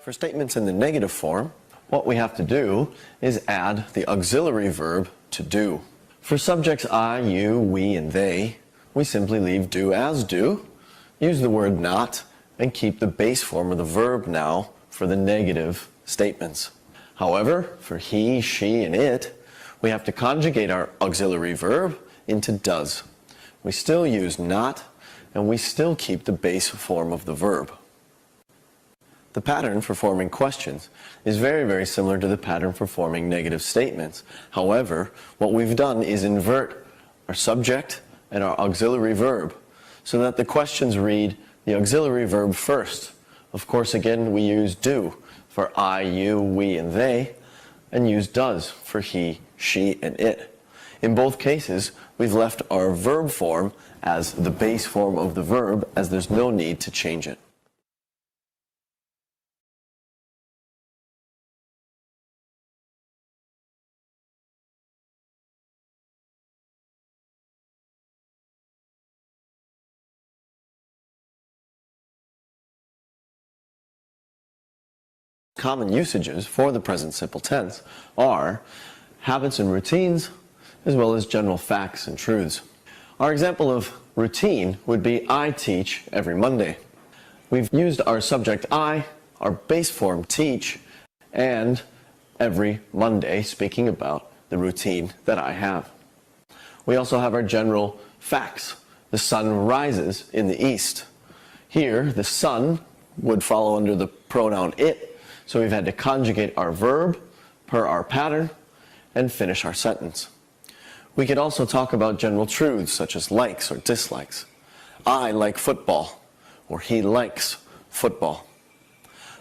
For statements in the negative form, what we have to do is add the auxiliary verb to do. For subjects I, you, we, and they, we simply leave do as do, use the word not, and keep the base form of the verb now for the negative statements. However, for he, she, and it, we have to conjugate our auxiliary verb into does. We still use not, and we still keep the base form of the verb. The pattern for forming questions is very, very similar to the pattern for forming negative statements. However, what we've done is invert our subject and our auxiliary verb so that the questions read the auxiliary verb first. Of course, again, we use do for I, you, we, and they, and use does for he, she, and it. In both cases, we've left our verb form as the base form of the verb, as there's no need to change it. Common usages for the present simple tense are habits and routines, as well as general facts and truths. Our example of routine would be I teach every Monday. We've used our subject I, our base form teach, and every Monday speaking about the routine that I have. We also have our general facts. The sun rises in the east. Here, the sun would follow under the pronoun it, so we've had to conjugate our verb per our pattern and finish our sentence. We could also talk about general truths such as likes or dislikes. I like football, or he likes football.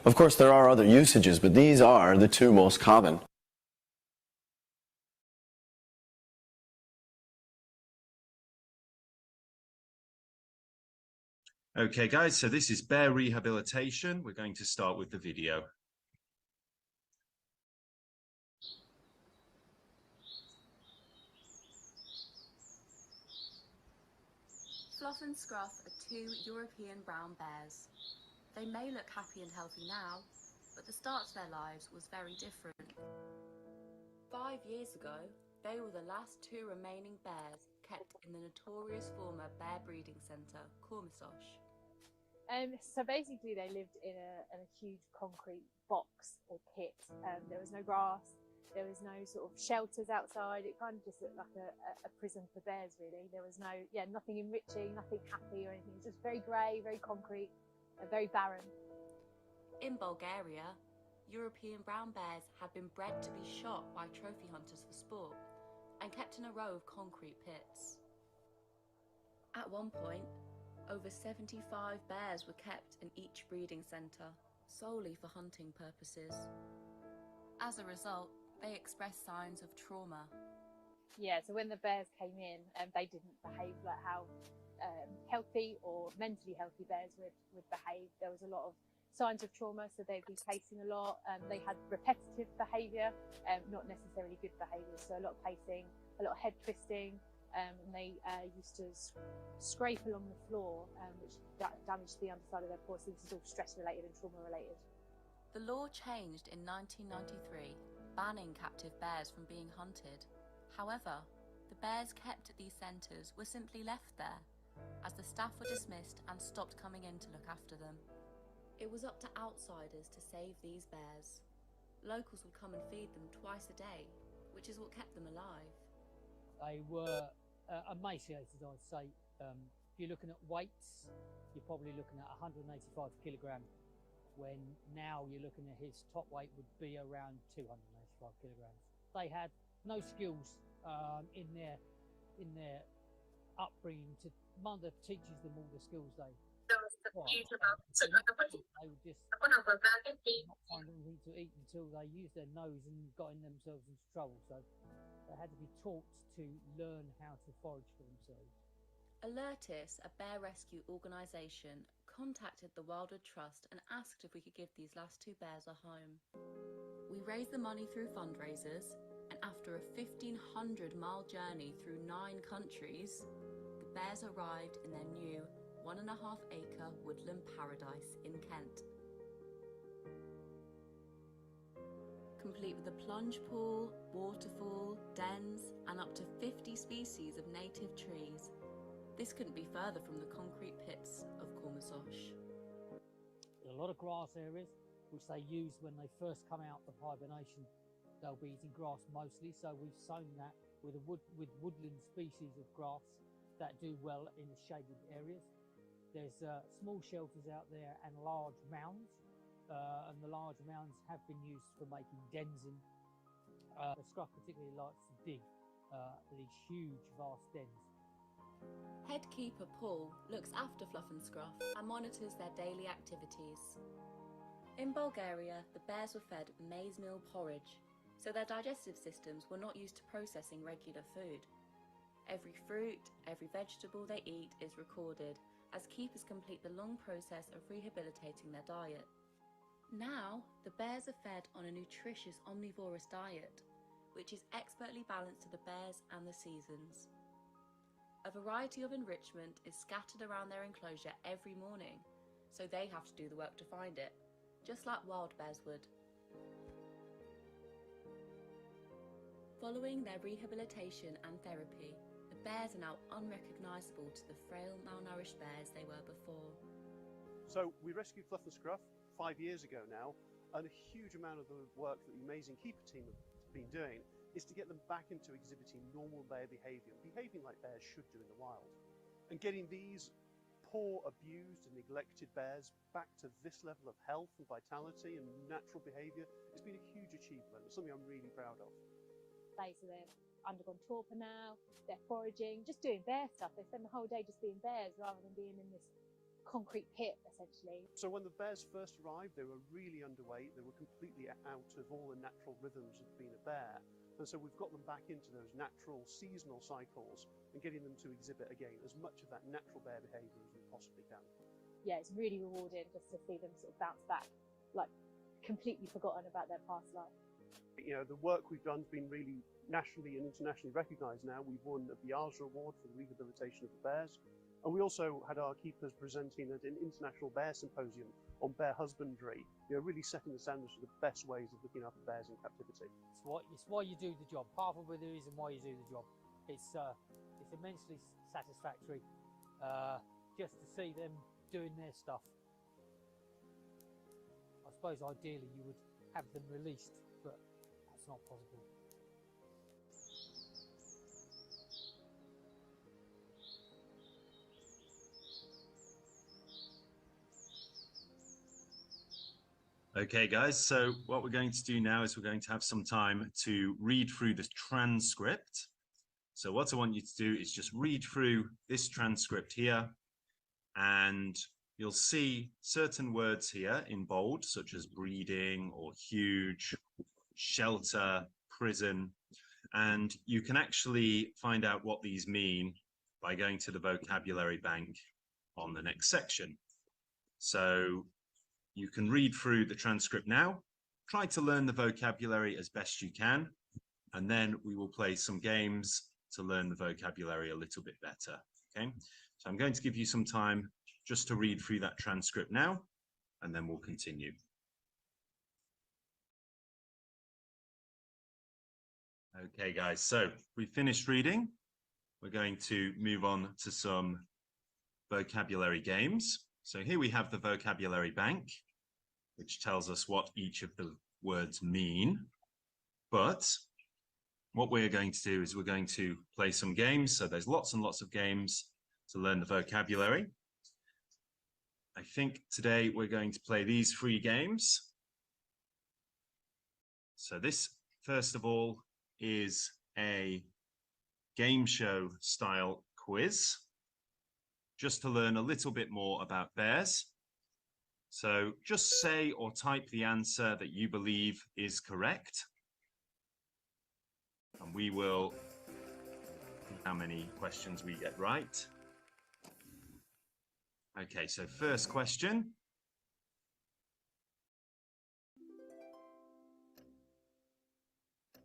Of course, there are other usages, but these are the two most common. Okay guys, so this is bear rehabilitation. We're going to start with the video. Fluff and Scruff are two European brown bears. They may look happy and healthy now, but the start to their lives was very different. 5 years ago, they were the last two remaining bears kept in the notorious former bear breeding centre, Cormisosh. So basically they lived in a huge concrete box or pit. There was no grass, there was no sort of shelters outside. It kind of just looked like a prison for bears, really. There was nothing enriching, nothing happy or anything. It was just very grey, very concrete, and very barren. In Bulgaria, European brown bears had been bred to be shot by trophy hunters for sport and kept in a row of concrete pits. At one point, over 75 bears were kept in each breeding centre, solely for hunting purposes. As a result, they expressed signs of trauma. Yeah, so when the bears came in, they didn't behave like how healthy or mentally healthy bears would behave. There was a lot of signs of trauma, so they'd be pacing a lot. They had repetitive behaviour, not necessarily good behaviour, so a lot of pacing, a lot of head twisting, and they used to scrape along the floor, which damaged the underside of their paws. So this is all stress related and trauma related. The law changed in 1993, banning captive bears from being hunted. However, the bears kept at these centres were simply left there, as the staff were dismissed and stopped coming in to look after them. It was up to outsiders to save these bears. Locals would come and feed them twice a day, which is what kept them alive. They were emaciated, I'd say. If you're looking at weights, you're probably looking at 185 kilograms, when now you're looking at his top weight would be around 285 kilograms. They had no skills in their upbringing. Mother teaches them all the skills they would just not find anything to eat until they used their nose and got in themselves into trouble. So they had to be taught to learn how to forage for themselves. Alertis, a bear rescue organisation, contacted the Wildwood Trust and asked if we could give these last two bears a home. We raised the money through fundraisers, and after a 1,500-mile journey through 9 countries, the bears arrived in their new 1.5-acre woodland paradise in Kent. complete with a plunge pool, waterfall, dens, and up to 50 species of native trees. This couldn't be further from the concrete pits of Cormasosh. A lot of grass areas, which they use when they first come out of hibernation. They'll be eating grass mostly, so we've sown that with woodland species of grass that do well in the shaded areas. There's small shelters out there and large mounds, and the large mounds have been used for making dens in. The scruff particularly likes to dig these huge, vast dens. Head keeper Paul looks after Fluff and Scruff and monitors their daily activities. In Bulgaria, the bears were fed maize meal porridge, so their digestive systems were not used to processing regular food. Every fruit, every vegetable they eat is recorded, as keepers complete the long process of rehabilitating their diet. Now, the bears are fed on a nutritious omnivorous diet, which is expertly balanced to the bears and the seasons. A variety of enrichment is scattered around their enclosure every morning, so they have to do the work to find it, just like wild bears would. Following their rehabilitation and therapy, the bears are now unrecognisable to the frail, malnourished bears they were before. So we rescued Fluff and Scruff 5 years ago now, and a huge amount of the work that the amazing keeper team have been doing is to get them back into exhibiting normal bear behaviour, behaving like bears should do in the wild. And getting these poor, abused and neglected bears back to this level of health and vitality and natural behaviour has been a huge achievement. It's something I'm really proud of. So they've undergone torpor now, they're foraging, just doing bear stuff. They spend the whole day just being bears rather than being in this concrete pit, essentially. So when the bears first arrived, they were really underweight. They were completely out of all the natural rhythms of being a bear. And so we've got them back into those natural seasonal cycles and getting them to exhibit again as much of that natural bear behaviour as we possibly can. Yeah, it's really rewarding just to see them sort of bounce back, like completely forgotten about their past life. You know, the work we've done has been really nationally and internationally recognised now. We've won a Biazra Award for the rehabilitation of the bears. And we also had our keepers presenting at an international bear symposium on bear husbandry, you know, really setting the standards for the best ways of looking after bears in captivity. It's why you do the job. Part of the reason why you do the job. It's immensely satisfactory just to see them doing their stuff. I suppose ideally you would have them released, but that's not possible. Okay, guys, so what we're going to do now is we're going to have some time to read through the transcript. So what I want you to do is just read through this transcript here, and you'll see certain words here in bold, such as breeding or huge, shelter, prison, and you can actually find out what these mean by going to the vocabulary bank on the next section. So you can read through the transcript now, try to learn the vocabulary as best you can, and then we will play some games to learn the vocabulary a little bit better, okay? So I'm going to give you some time just to read through that transcript now, and then we'll continue. Okay, guys, so we finished reading. We're going to move on to some vocabulary games. So here we have the vocabulary bank, which tells us what each of the words mean. But what we're going to do is we're going to play some games. So there's lots and lots of games to learn the vocabulary. I think today we're going to play these 3 games. So this, first of all, is a game show style quiz, just to learn a little bit more about bears. So just say or type the answer that you believe is correct. And we will see how many questions we get right. Okay, so first question.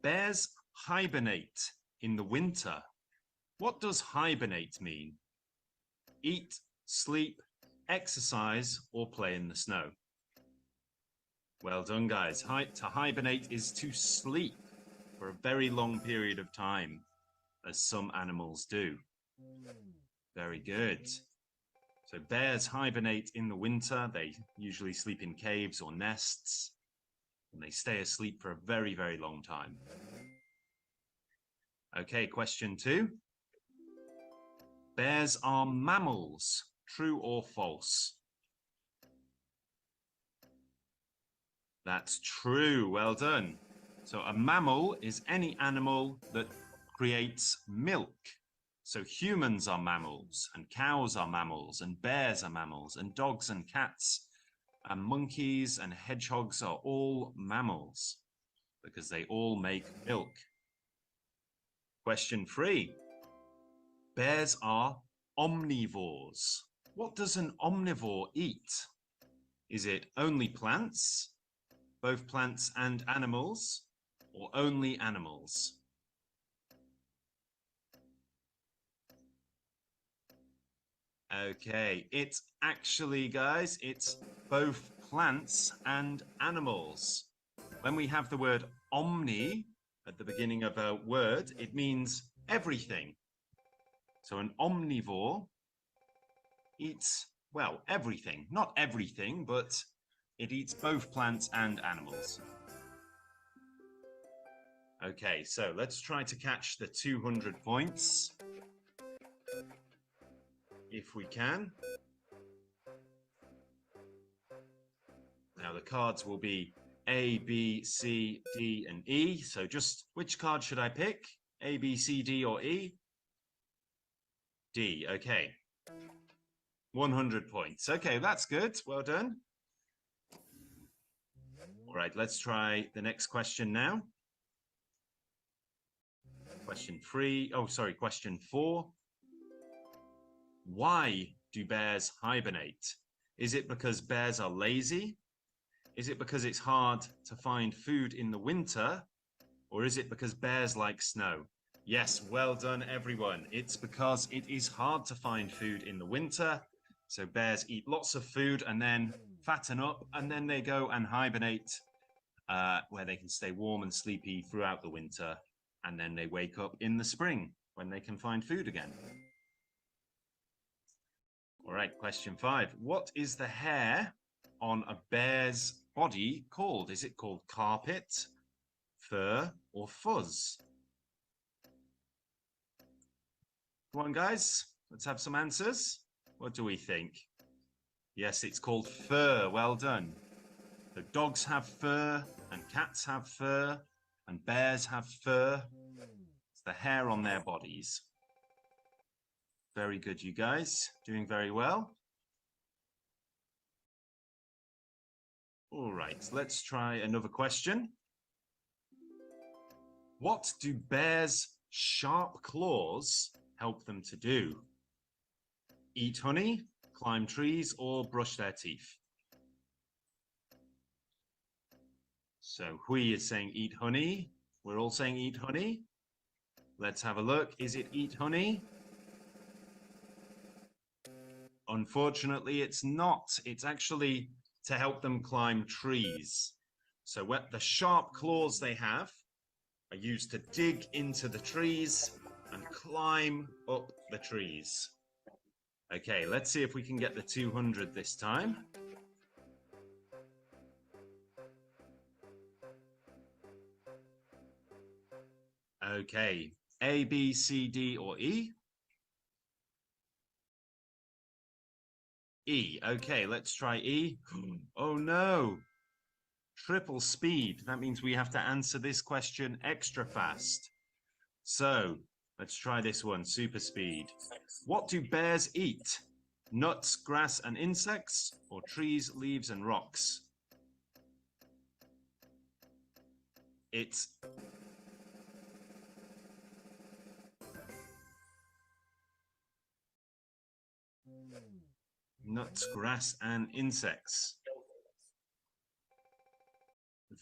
Bears hibernate in the winter. What does hibernate mean? Eat, sleep, exercise, or play in the snow? Well done, guys. To hibernate is to sleep for a very long period of time, as some animals do. Very good. So bears hibernate in the winter. They usually sleep in caves or nests, and they stay asleep for a very, very long time. Okay, question 2. Bears are mammals. True or false? That's true. Well done. So a mammal is any animal that creates milk. So humans are mammals, and cows are mammals, and bears are mammals, and dogs and cats and monkeys and hedgehogs are all mammals because they all make milk. Question 3. Bears are omnivores. What does an omnivore eat? Is it only plants, both plants and animals, or only animals? Okay, it's actually, guys, it's both plants and animals. When we have the word omni at the beginning of a word, it means everything. So an omnivore eats, well, everything. Not everything, but it eats both plants and animals. Okay, so let's try to catch the 200 points. If we can. Now the cards will be A, B, C, D, and E. So just which card should I pick? A, B, C, D, or E? D, okay. 100 points. Okay, that's good. Well done. All right, let's try the next question now. Question 4. Why do bears hibernate? Is it because bears are lazy? Is it because it's hard to find food in the winter? Or is it because bears like snow? Yes, well done, everyone. It's because it is hard to find food in the winter. So bears eat lots of food and then fatten up, and then they go and hibernate where they can stay warm and sleepy throughout the winter. And then they wake up in the spring when they can find food again. All right, question 5. What is the hair on a bear's body called? Is it called carpet, fur, or fuzz? Come on, guys, let's have some answers. What do we think? Yes, it's called fur. Well done. So dogs have fur, and cats have fur, and bears have fur. It's the hair on their bodies. Very good, you guys. Doing very well. All right, let's try another question. What do bears' sharp claws help them to do? Eat honey, climb trees, or brush their teeth? So Hui is saying eat honey. We're all saying eat honey. Let's have a look. Is it eat honey? Unfortunately, it's not. It's actually to help them climb trees. So what the sharp claws they have are used to dig into the trees and climb up the trees. Okay, let's see if we can get the 200 this time. Okay, A, B, C, D, or E? E. Okay, let's try E. Oh no! Triple speed. That means we have to answer this question extra fast. So, let's try this one, super speed. What do bears eat? Nuts, grass, and insects, or trees, leaves, and rocks? It's nuts, grass, and insects.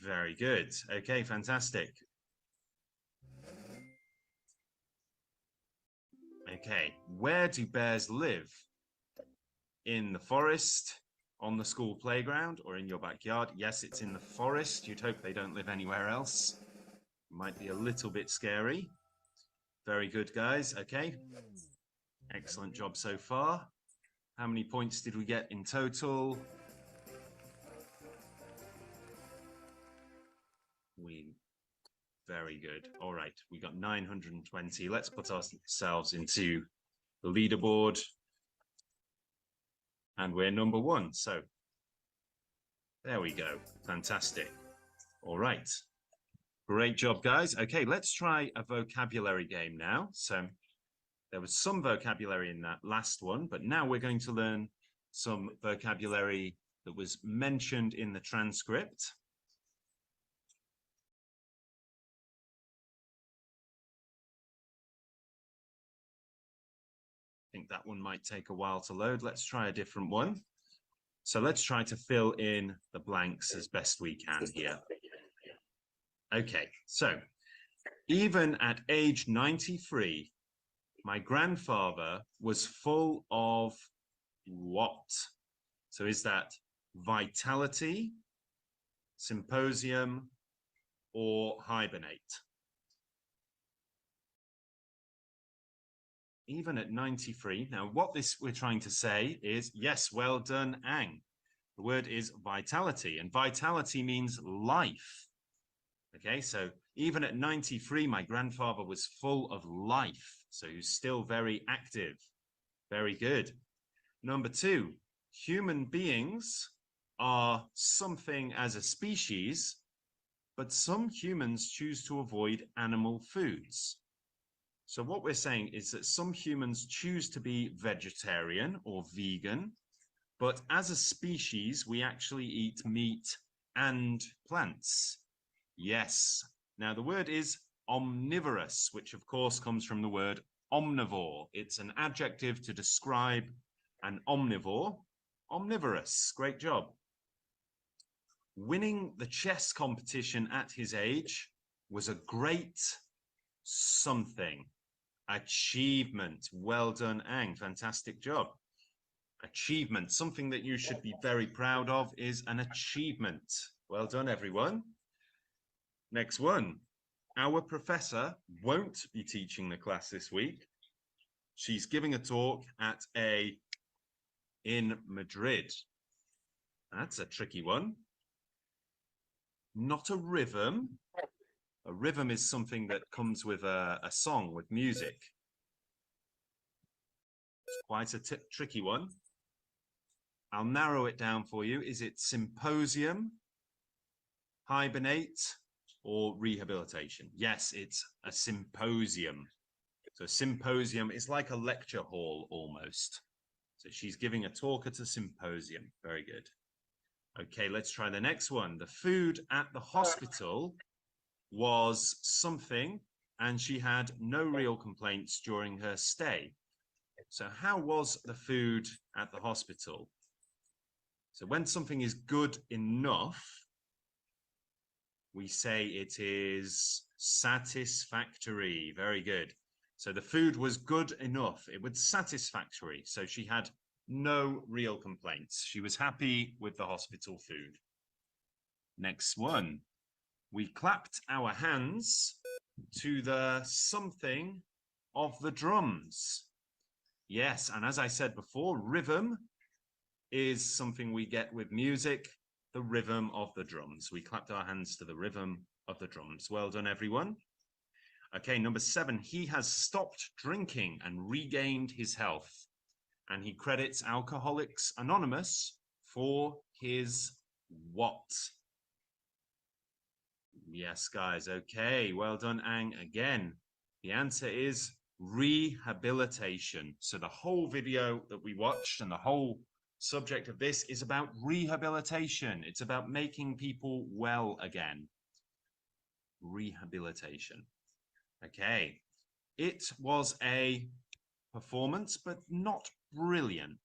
Very good. Okay, fantastic. Okay, where do bears live? In the forest, on the school playground or in your backyard. Yes, it's in the forest. You'd hope they don't live anywhere else. Might be a little bit scary. Very good, guys. Okay. Excellent job so far. How many points did we get in total? Very good. All right. We got 920. Let's put ourselves into the leaderboard. And we're number 1. So there we go. Fantastic. All right. Great job, guys. Okay, let's try a vocabulary game now. So there was some vocabulary in that last one, but now we're going to learn some vocabulary that was mentioned in the transcript. I think that one might take a while to load. Let's try a different one. So let's try to fill in the blanks as best we can here. Okay, so even at age 93, my grandfather was full of what? So is that vitality, symposium, or hibernate? Even at 93. Now, what we're trying to say is, yes, well done, Ang. The word is vitality, and vitality means life. Okay, so even at 93, my grandfather was full of life. So he's still very active. Very good. Number 2, human beings are something as a species, but some humans choose to avoid animal foods. So what we're saying is that some humans choose to be vegetarian or vegan, but as a species, we actually eat meat and plants. Yes. Now, the word is omnivorous, which of course comes from the word omnivore. It's an adjective to describe an omnivore. Omnivorous. Great job. Winning the chess competition at his age was a great something. Achievement. Well done, Ang. Fantastic job. Achievement. Something that you should be very proud of is an achievement. Well done, everyone. Next one. Our professor won't be teaching the class this week. She's giving a talk in Madrid. That's a tricky one. Not a rhythm. A rhythm is something that comes with a song, with music. It's quite a tricky one. I'll narrow it down for you. Is it symposium, hibernate, or rehabilitation? Yes, it's a symposium. So a symposium is like a lecture hall almost. So she's giving a talk at a symposium. Very good. Okay, let's try the next one. The food at the hospital was something, and she had no real complaints during her stay. So how was the food at the hospital? So when something is good enough, we say it is satisfactory. Very good. So the food was good enough. It was satisfactory. So she had no real complaints. She was happy with the hospital food. Next one. We clapped our hands to the something of the drums. Yes, and as I said before, rhythm is something we get with music, the rhythm of the drums. We clapped our hands to the rhythm of the drums. Well done, everyone. Okay, number 7, he has stopped drinking and regained his health. And he credits Alcoholics Anonymous for his what? Yes, guys. Okay, well done, Ang. Again, the answer is rehabilitation. So the whole video that we watched and the whole subject of this is about rehabilitation. It's about making people well again. Rehabilitation. Okay. It was a performance, but not brilliant.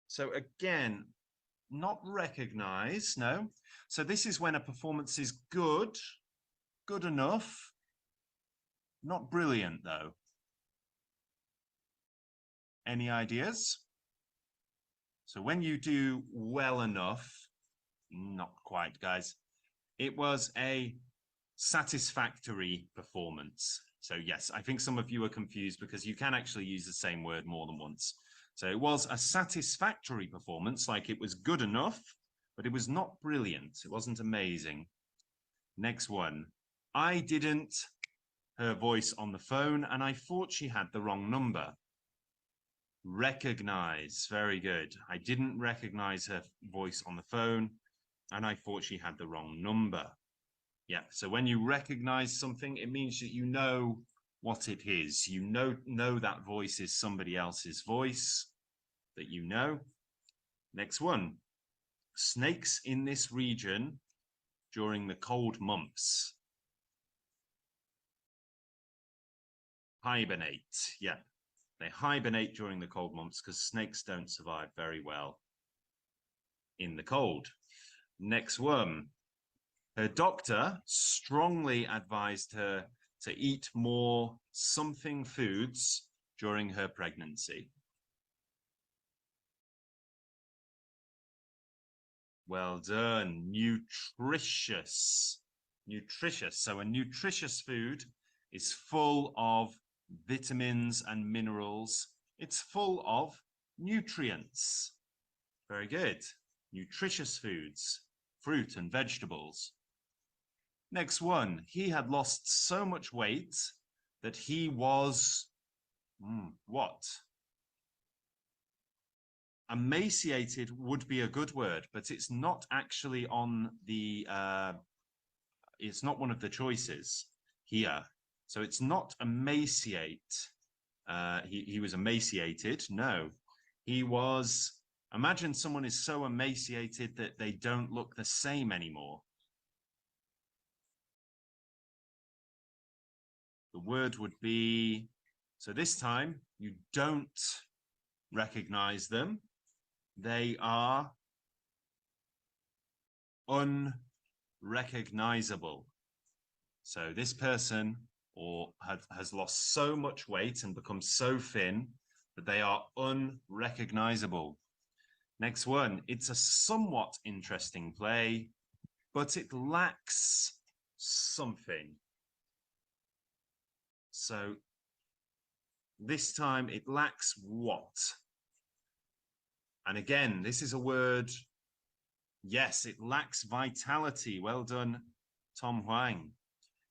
So again, not recognized, no. So this is when a performance is good, good enough, not brilliant though. Any ideas? So when you do well enough, not quite, guys. It was a satisfactory performance. So yes, I think some of you are confused because you can actually use the same word more than once. So it was a satisfactory performance, like it was good enough, but it was not brilliant. It wasn't amazing. Next one. I didn't her voice on the phone, and I thought she had the wrong number. Recognize. Very good. I didn't recognize her voice on the phone, and I thought she had the wrong number. Yeah, so when you recognize something, it means that you know what it is. You know that voice is somebody else's voice that you know. Next one. Snakes in this region during the cold months. Hibernate. Yeah, they hibernate during the cold months because snakes don't survive very well in the cold. Next one. Her doctor strongly advised her to eat more something foods during her pregnancy. Well done. Nutritious. Nutritious. So a nutritious food is full of vitamins and minerals. It's full of nutrients. Very good. Nutritious foods, fruit and vegetables. Next one. He had lost so much weight that he was what? Emaciated would be a good word, but it's not actually on the it's not one of the choices here. So it's not emaciate. He was emaciated. No, he was. Imagine someone is so emaciated that they don't look the same anymore. The word would be, so this time you don't recognize them. They are unrecognizable. So this person has lost so much weight and become so thin that they are unrecognizable. Next one. It's a somewhat interesting play, but it lacks something. So this time it lacks what? And again, this is a word. Yes, it lacks vitality. Well done, Tom Huang.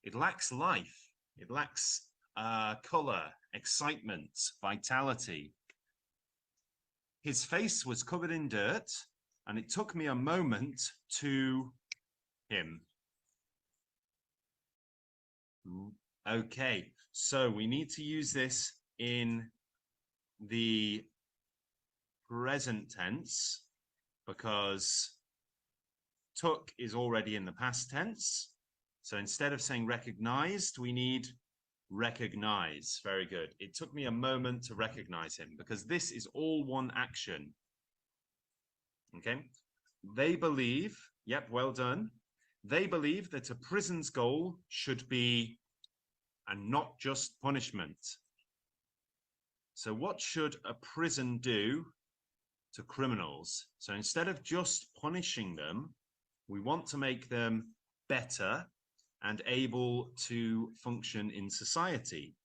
It lacks life. It lacks color, excitement, vitality. His face was covered in dirt, and it took me a moment to him. Okay, so we need to use this in the present tense because took is already in the past tense. So instead of saying recognized, we need recognize. Very good. It took me a moment to recognize him because this is all one action. Okay. They believe, yep, well done. They believe that a prison's goal should be and not just punishment. So what should a prison do to criminals? So instead of just punishing them, we want to make them better and able to function in society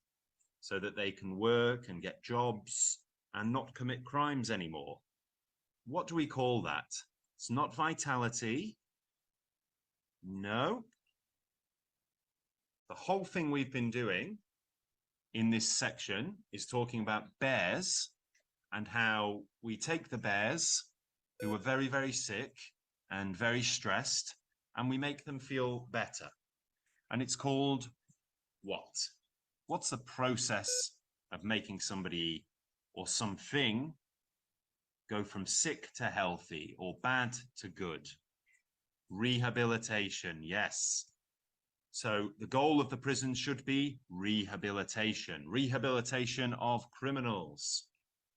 so that they can work and get jobs and not commit crimes anymore. What do we call that? It's not vitality. No. The whole thing we've been doing in this section is talking about bears and how we take the bears who are very, very sick and very stressed and we make them feel better. And it's called what? What's the process of making somebody or something go from sick to healthy or bad to good? Rehabilitation, yes. So the goal of the prison should be rehabilitation. Rehabilitation of criminals,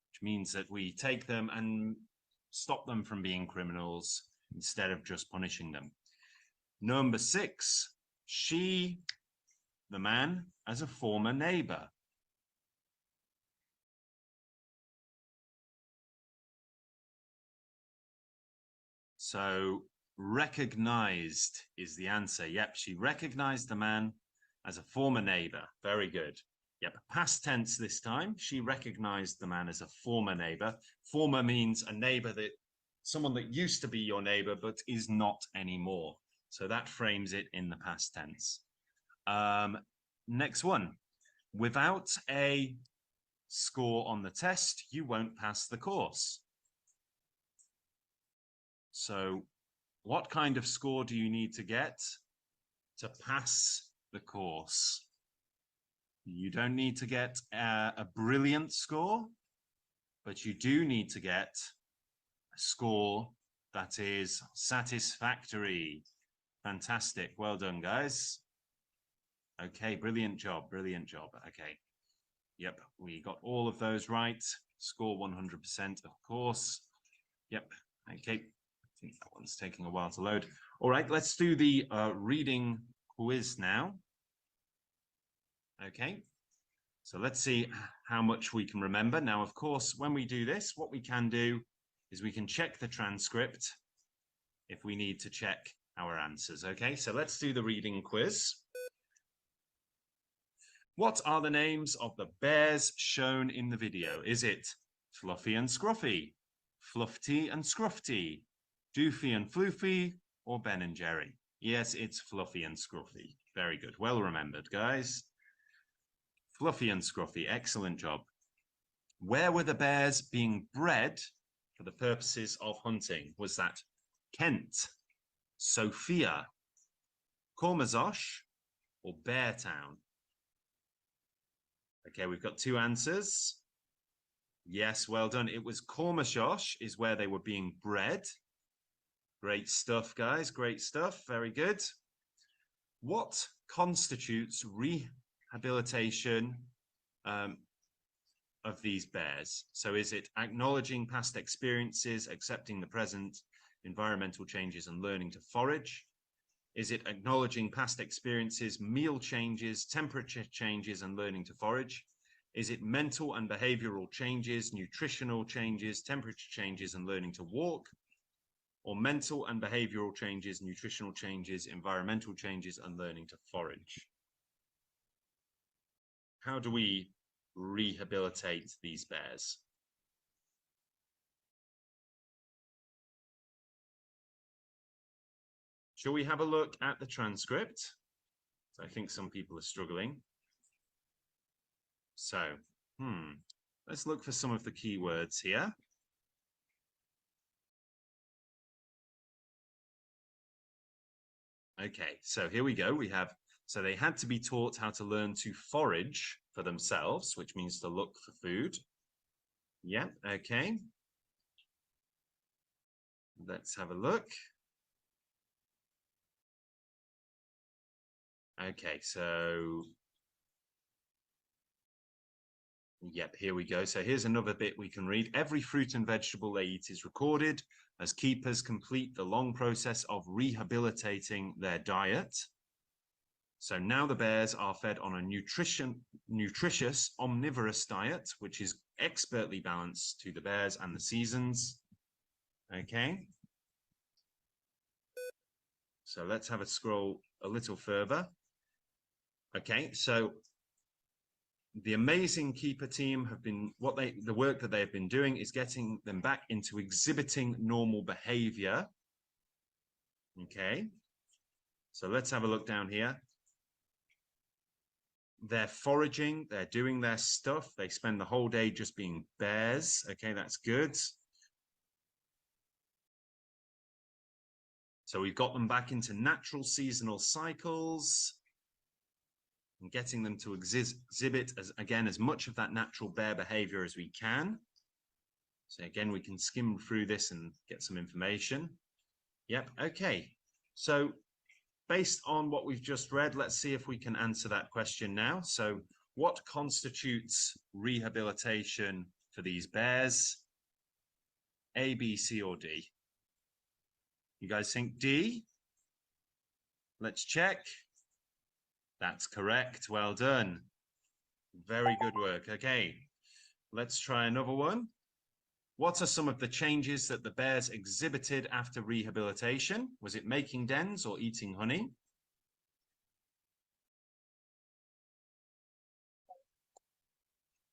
which means that we take them and stop them from being criminals instead of just punishing them. Number 6, she, the man, as a former neighbor. So recognized is the answer. Yep, she recognized the man as a former neighbor. Very good. Yep, past tense this time. She recognized the man as a former neighbor. Former means a neighbor that someone that used to be your neighbor but is not anymore. So that frames it in the past tense. Next one. Without a score on the test, you won't pass the course. So what kind of score do you need to get to pass the course? You don't need to get a brilliant score, but you do need to get a score that is satisfactory. Fantastic. Well done, guys. Okay, brilliant job. Brilliant job. Okay. Yep, we got all of those right. Score 100%, of course. Yep. Okay. I think that one's taking a while to load. All right, let's do the reading quiz now. Okay. So let's see how much we can remember. Now, of course, when we do this, what we can do is we can check the transcript if we need to check our answers. Okay, so let's do the reading quiz. What are the names of the bears shown in the video? Is it Fluffy and Scruffy, Fluffy and Scruffy, Doofy and Floofy, or Ben and Jerry? Yes, it's Fluffy and Scruffy. Very good. Well remembered, guys. Fluffy and Scruffy. Excellent job. Where were the bears being bred for the purposes of hunting? Was that Kent, Sophia, Kormazosh, or Beartown? Okay, we've got two answers. Yes, well done. It was Kormazosh is where they were being bred. Great stuff, guys. Great stuff. Very good. What constitutes rehabilitation of these bears? So is it acknowledging past experiences, accepting the present, environmental changes, and learning to forage? Is it acknowledging past experiences, meal changes, temperature changes, and learning to forage? Is it mental and behavioral changes, nutritional changes, temperature changes, and learning to walk? Or mental and behavioral changes, nutritional changes, environmental changes, and learning to forage? How do we rehabilitate these bears? Shall we have a look at the transcript? I think some people are struggling. So, let's look for some of the keywords here. Okay, so here we go. We have, so they had to be taught how to learn to forage for themselves, which means to look for food. Yeah, okay. Let's have a look. Okay, so yep, here we go. So here's another bit we can read. Every fruit and vegetable they eat is recorded as keepers complete the long process of rehabilitating their diet. So now the bears are fed on a nutritious, omnivorous diet, which is expertly balanced to the bears and the seasons. Okay. So let's have a scroll a little further. Okay, so the amazing keeper team have been, the work that they have been doing is getting them back into exhibiting normal behavior. Okay, so let's have a look down here. They're foraging, they're doing their stuff. They spend the whole day just being bears. Okay, that's good. So we've got them back into natural seasonal cycles and getting them to exhibit, as much of that natural bear behavior as we can. So again, we can skim through this and get some information. Yep, okay. So based on what we've just read, let's see if we can answer that question now. So what constitutes rehabilitation for these bears? A, B, C, or D? You guys think D? Let's check. That's correct. Well done. Very good work. Okay, let's try another one. What are some of the changes that the bears exhibited after rehabilitation? Was it making dens or eating honey?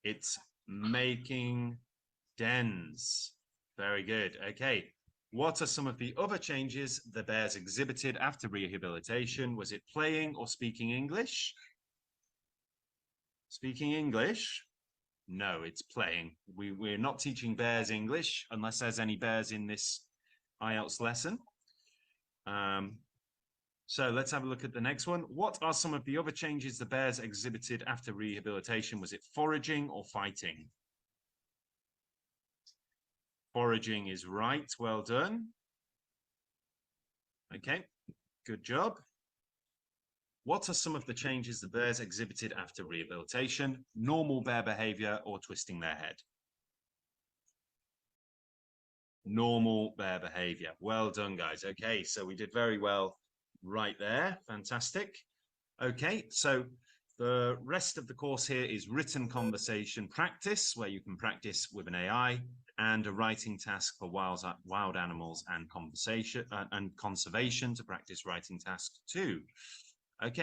It's making dens. Very good. Okay. What are some of the other changes the bears exhibited after rehabilitation? Was it playing or speaking English? Speaking English? No, it's playing. We're not teaching bears English unless there's any bears in this IELTS lesson. So let's have a look at the next one. What are some of the other changes the bears exhibited after rehabilitation? Was it foraging or fighting? Foraging is right. Well done. Okay, good job. What are some of the changes the bears exhibited after rehabilitation? Normal bear behavior or twisting their head? Normal bear behavior. Well done, guys. Okay, so we did very well right there. Fantastic. Okay, so the rest of the course here is written conversation practice, where you can practice with an AI, and a writing task for wild animals and conversation and conservation to practice writing task 2. Okay.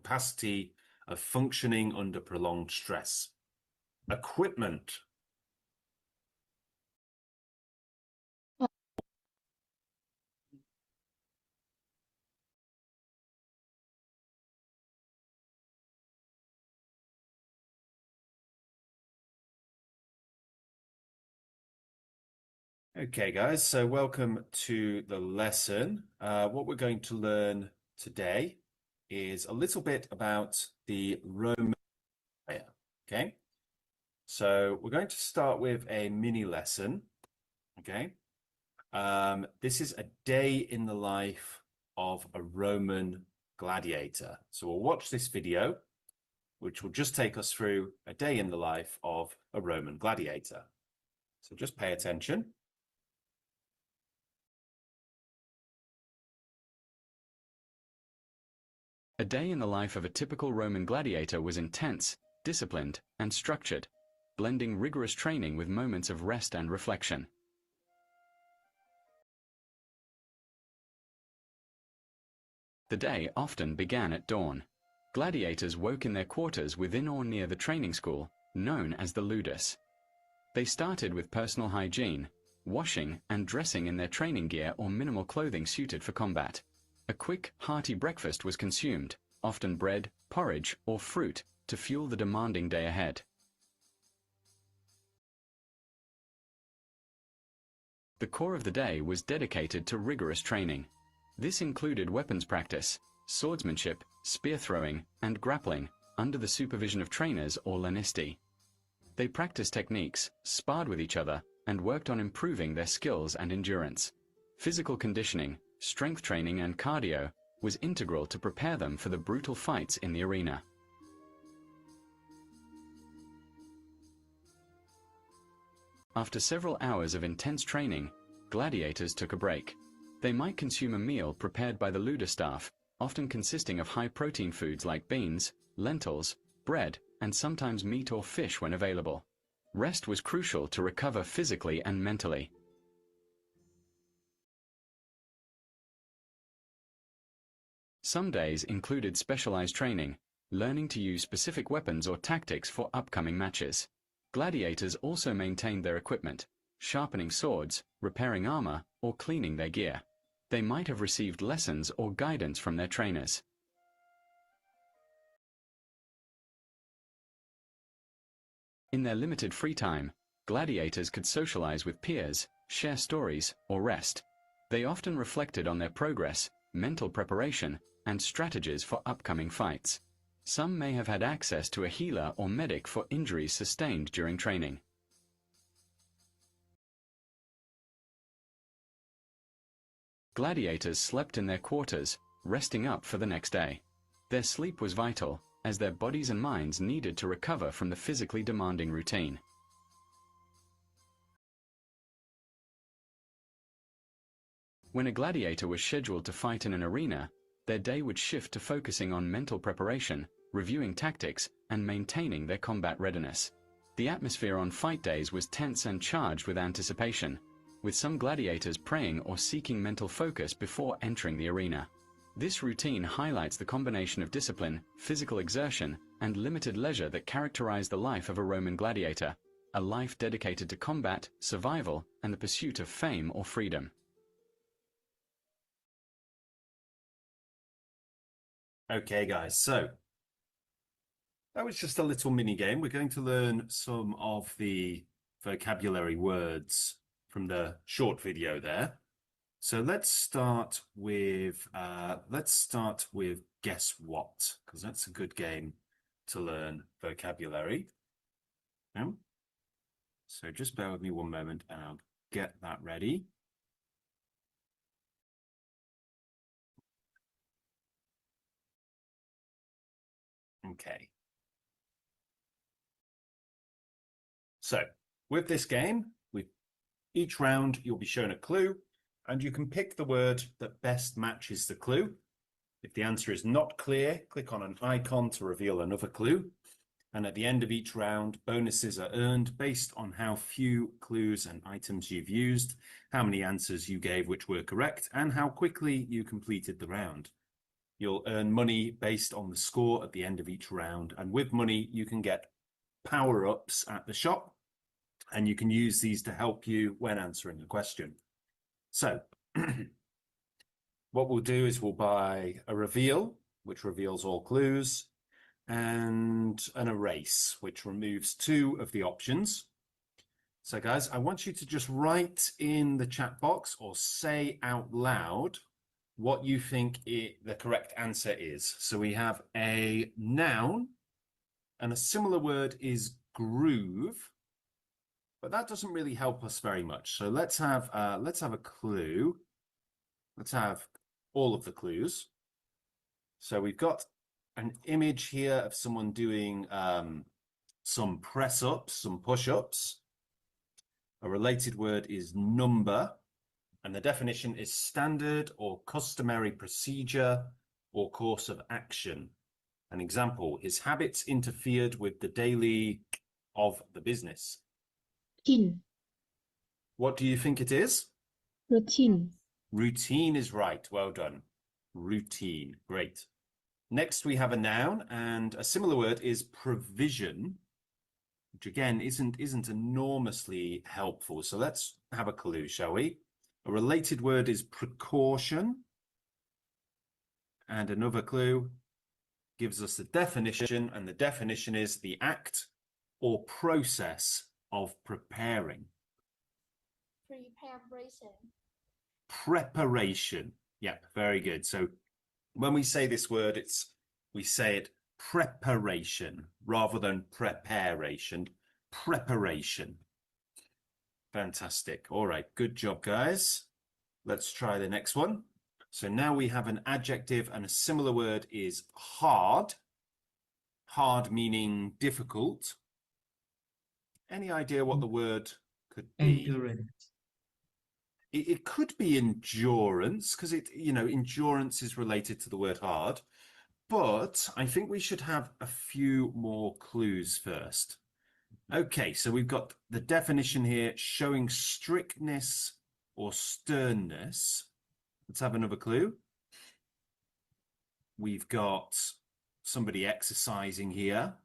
capacity of functioning under prolonged stress. Equipment. Okay, guys, so welcome to the lesson. What we're going to learn today is a little bit about the Roman Empire, okay? So we're going to start with a mini lesson, okay? This is a day in the life of a Roman gladiator. So we'll watch this video, which will just take us through a day in the life of a Roman gladiator. So just pay attention. A day in the life of a typical Roman gladiator was intense, disciplined, and structured, blending rigorous training with moments of rest and reflection. The day often began at dawn. Gladiators woke in their quarters within or near the training school, known as the ludus. They started with personal hygiene, washing and dressing in their training gear or minimal clothing suited for combat. A quick, hearty breakfast was consumed, often bread, porridge, or fruit, to fuel the demanding day ahead. The core of the day was dedicated to rigorous training. This included weapons practice, swordsmanship, spear throwing, and grappling, under the supervision of trainers or lanisti. They practiced techniques, sparred with each other, and worked on improving their skills and endurance. Physical conditioning, strength training, and cardio was integral to prepare them for the brutal fights in the arena. After several hours of intense training, gladiators took a break. They might consume a meal prepared by the ludus staff, often consisting of high-protein foods like beans, lentils, bread, and sometimes meat or fish when available. Rest was crucial to recover physically and mentally. Some days included specialized training, learning to use specific weapons or tactics for upcoming matches. Gladiators also maintained their equipment, sharpening swords, repairing armor, or cleaning their gear. They might have received lessons or guidance from their trainers. In their limited free time, gladiators could socialize with peers, share stories, or rest. They often reflected on their progress, mental preparation, and strategies for upcoming fights. Some may have had access to a healer or medic for injuries sustained during training. Gladiators slept in their quarters, resting up for the next day. Their sleep was vital, as their bodies and minds needed to recover from the physically demanding routine. When a gladiator was scheduled to fight in an arena, their day would shift to focusing on mental preparation, reviewing tactics, and maintaining their combat readiness. The atmosphere on fight days was tense and charged with anticipation, with some gladiators praying or seeking mental focus before entering the arena. This routine highlights the combination of discipline, physical exertion, and limited leisure that characterized the life of a Roman gladiator, a life dedicated to combat, survival, and the pursuit of fame or freedom. Okay, guys, so that was just a little mini game. We're going to learn some of the vocabulary words from the short video there. So let's start with guess what, because that's a good game to learn vocabulary. So just bear with me one moment and I'll get that ready. Okay. So with this game, with each round, you'll be shown a clue and you can pick the word that best matches the clue. If the answer is not clear, click on an icon to reveal another clue. And at the end of each round, bonuses are earned based on how few clues and items you've used, how many answers you gave which were correct, and how quickly you completed the round. You'll earn money based on the score at the end of each round. And with money, you can get power-ups at the shop, and you can use these to help you when answering a question. So what we'll do is we'll buy a reveal, which reveals all clues, and an erase, which removes 2 of the options. So guys, I want you to just write in the chat box or say out loud what you think the correct answer is. So we have a noun, and a similar word is groove, but that doesn't really help us very much. So let's have a clue. Let's have all of the clues. So we've got an image here of someone doing some press-ups, some push-ups. A related word is number, and the definition is standard or customary procedure or course of action. An example, his habits interfered with the daily of the business. Routine. What do you think it is? Routine. Routine is right. Well done. Routine. Great. Next, we have a noun, and a similar word is provision, which again isn't enormously helpful. So let's have a clue, shall we? A related word is precaution, and another clue gives us the definition, and the definition is the act or process of preparing. Preparation. Preparation. Yeah, very good. So when we say this word, we say it preparation rather than preparation. Preparation. Fantastic. All right, good job, guys. Let's try the next one. So now we have an adjective, and a similar word is hard. Hard meaning difficult. Any idea what the word could be? Endurance. It could be endurance, because endurance is related to the word hard. But I think we should have a few more clues first. Okay, so we've got the definition here, showing strictness or sternness. Let's have another clue. We've got somebody exercising here.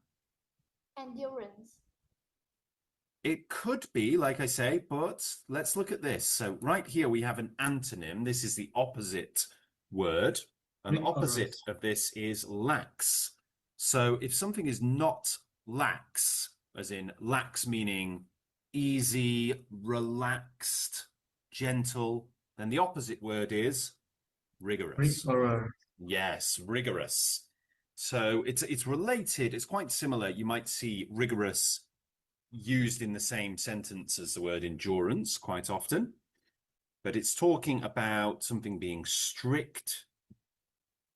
Endurance. It could be, like I say, but let's look at this. So right here we have an antonym. This is the opposite word. And the opposite of this is lax. So if something is not lax, as in lax meaning easy, relaxed, gentle, then the opposite word is rigorous. Rigorous. Yes, rigorous. So it's related. It's quite similar. You might see rigorous used in the same sentence as the word endurance quite often, but it's talking about something being strict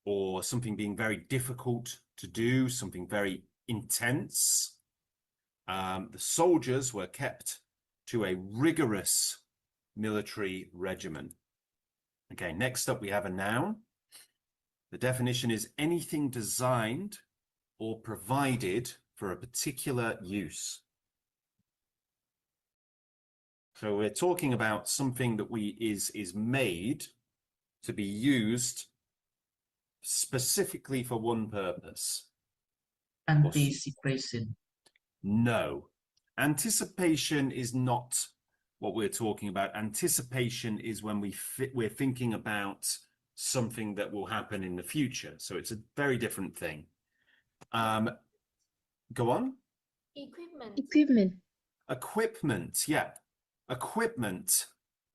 or something being very difficult to do, something very intense. The soldiers were kept to a rigorous military regimen. Okay, next up we have a noun. The definition is anything designed or provided for a particular use. So we're talking about something that is made to be used specifically for one purpose. Anticipation. No. Anticipation is not what we're talking about. Anticipation is when we're thinking about something that will happen in the future. So it's a very different thing. Go on. Equipment. Equipment. Equipment, yeah. Equipment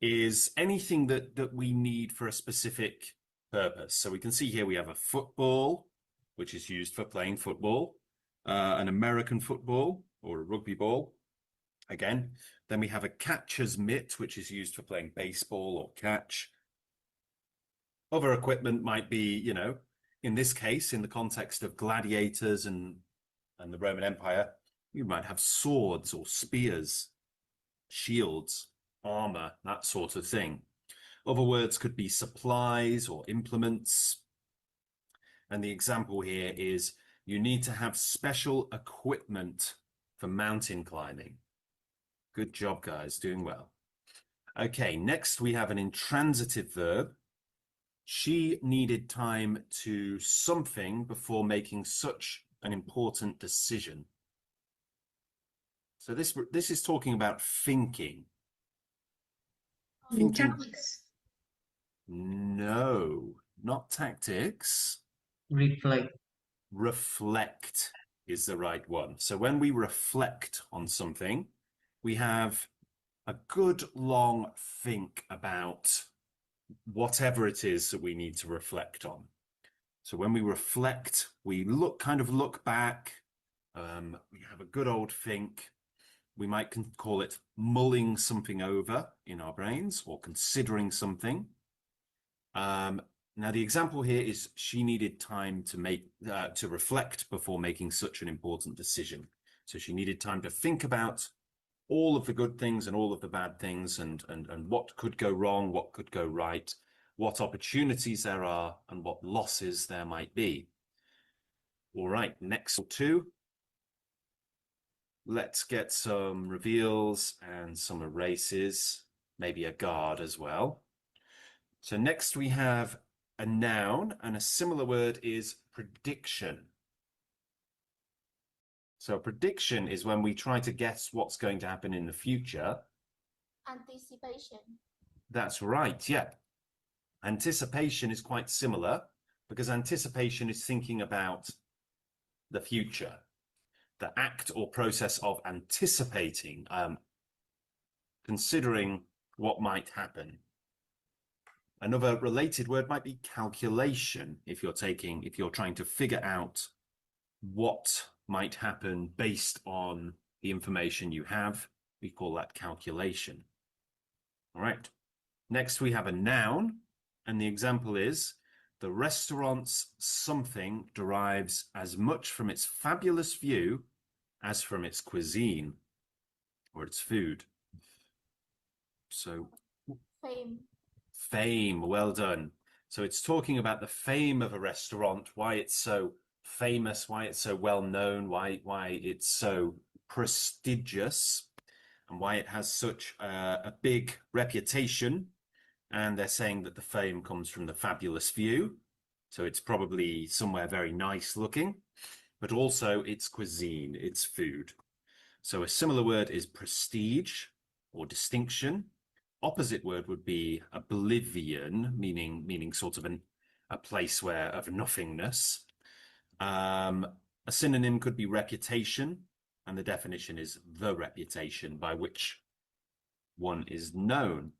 is anything that we need for a specific purpose. So we can see here we have a football, which is used for playing football, an American football or a rugby ball, again. Then we have a catcher's mitt, which is used for playing baseball or catch. Other equipment might be, in this case, in the context of gladiators and the Roman Empire, you might have swords or spears, shields, armor, that sort of thing. Other words could be supplies or implements. And the example here is you need to have special equipment for mountain climbing. Good job, guys, doing well. Okay, next we have an intransitive verb, She needed time to something before making such an important decision. So this is talking about thinking. Thinking. Tactics. No, not tactics. Reflect. Reflect is the right one. So when we reflect on something, we have a good long think about whatever it is that we need to reflect on. So when we reflect, we kind of look back, we have a good old think. We might call it mulling something over in our brains or considering something. Now the example here is she needed time to reflect before making such an important decision. So she needed time to think about all of the good things and all of the bad things and what could go wrong, what could go right, what opportunities there are and what losses there might be. All right, next two. Let's get some reveals and some erases, maybe a guard as well. So next we have a noun, and a similar word is prediction. So a prediction is when we try to guess what's going to happen in the future. Anticipation. That's right, yeah. Anticipation is quite similar because anticipation is thinking about the future. The act or process of anticipating, considering what might happen. Another related word might be calculation. If you're trying to figure out what might happen based on the information you have, we call that calculation. All right. Next, we have a noun, and the example is the restaurant's something derives as much from its fabulous view as from its cuisine or its food. So Fame. Fame, well done. So it's talking about the fame of a restaurant, why it's so famous, why it's so well known, why it's so prestigious, and why it has such a big reputation. And they're saying that the fame comes from the fabulous view. So it's probably somewhere very nice looking, but also its cuisine, its food. So a similar word is prestige or distinction. Opposite word would be oblivion, meaning sort of a place of nothingness. A synonym could be reputation, and the definition is the reputation by which one is known.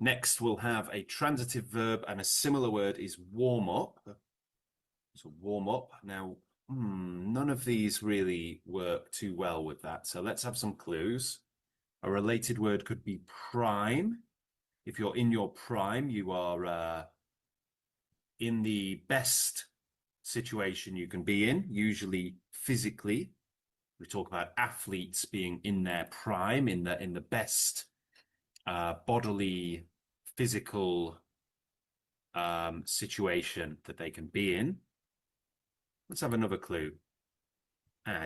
Next, we'll have a transitive verb, and a similar word is warm up. So warm up. Now, none of these really work too well with that. So let's have some clues. A related word could be prime. If you're in your prime, you are in the best situation you can be in, usually physically. We talk about athletes being in their prime, in the best bodily, physical situation that they can be in. Let's have another clue.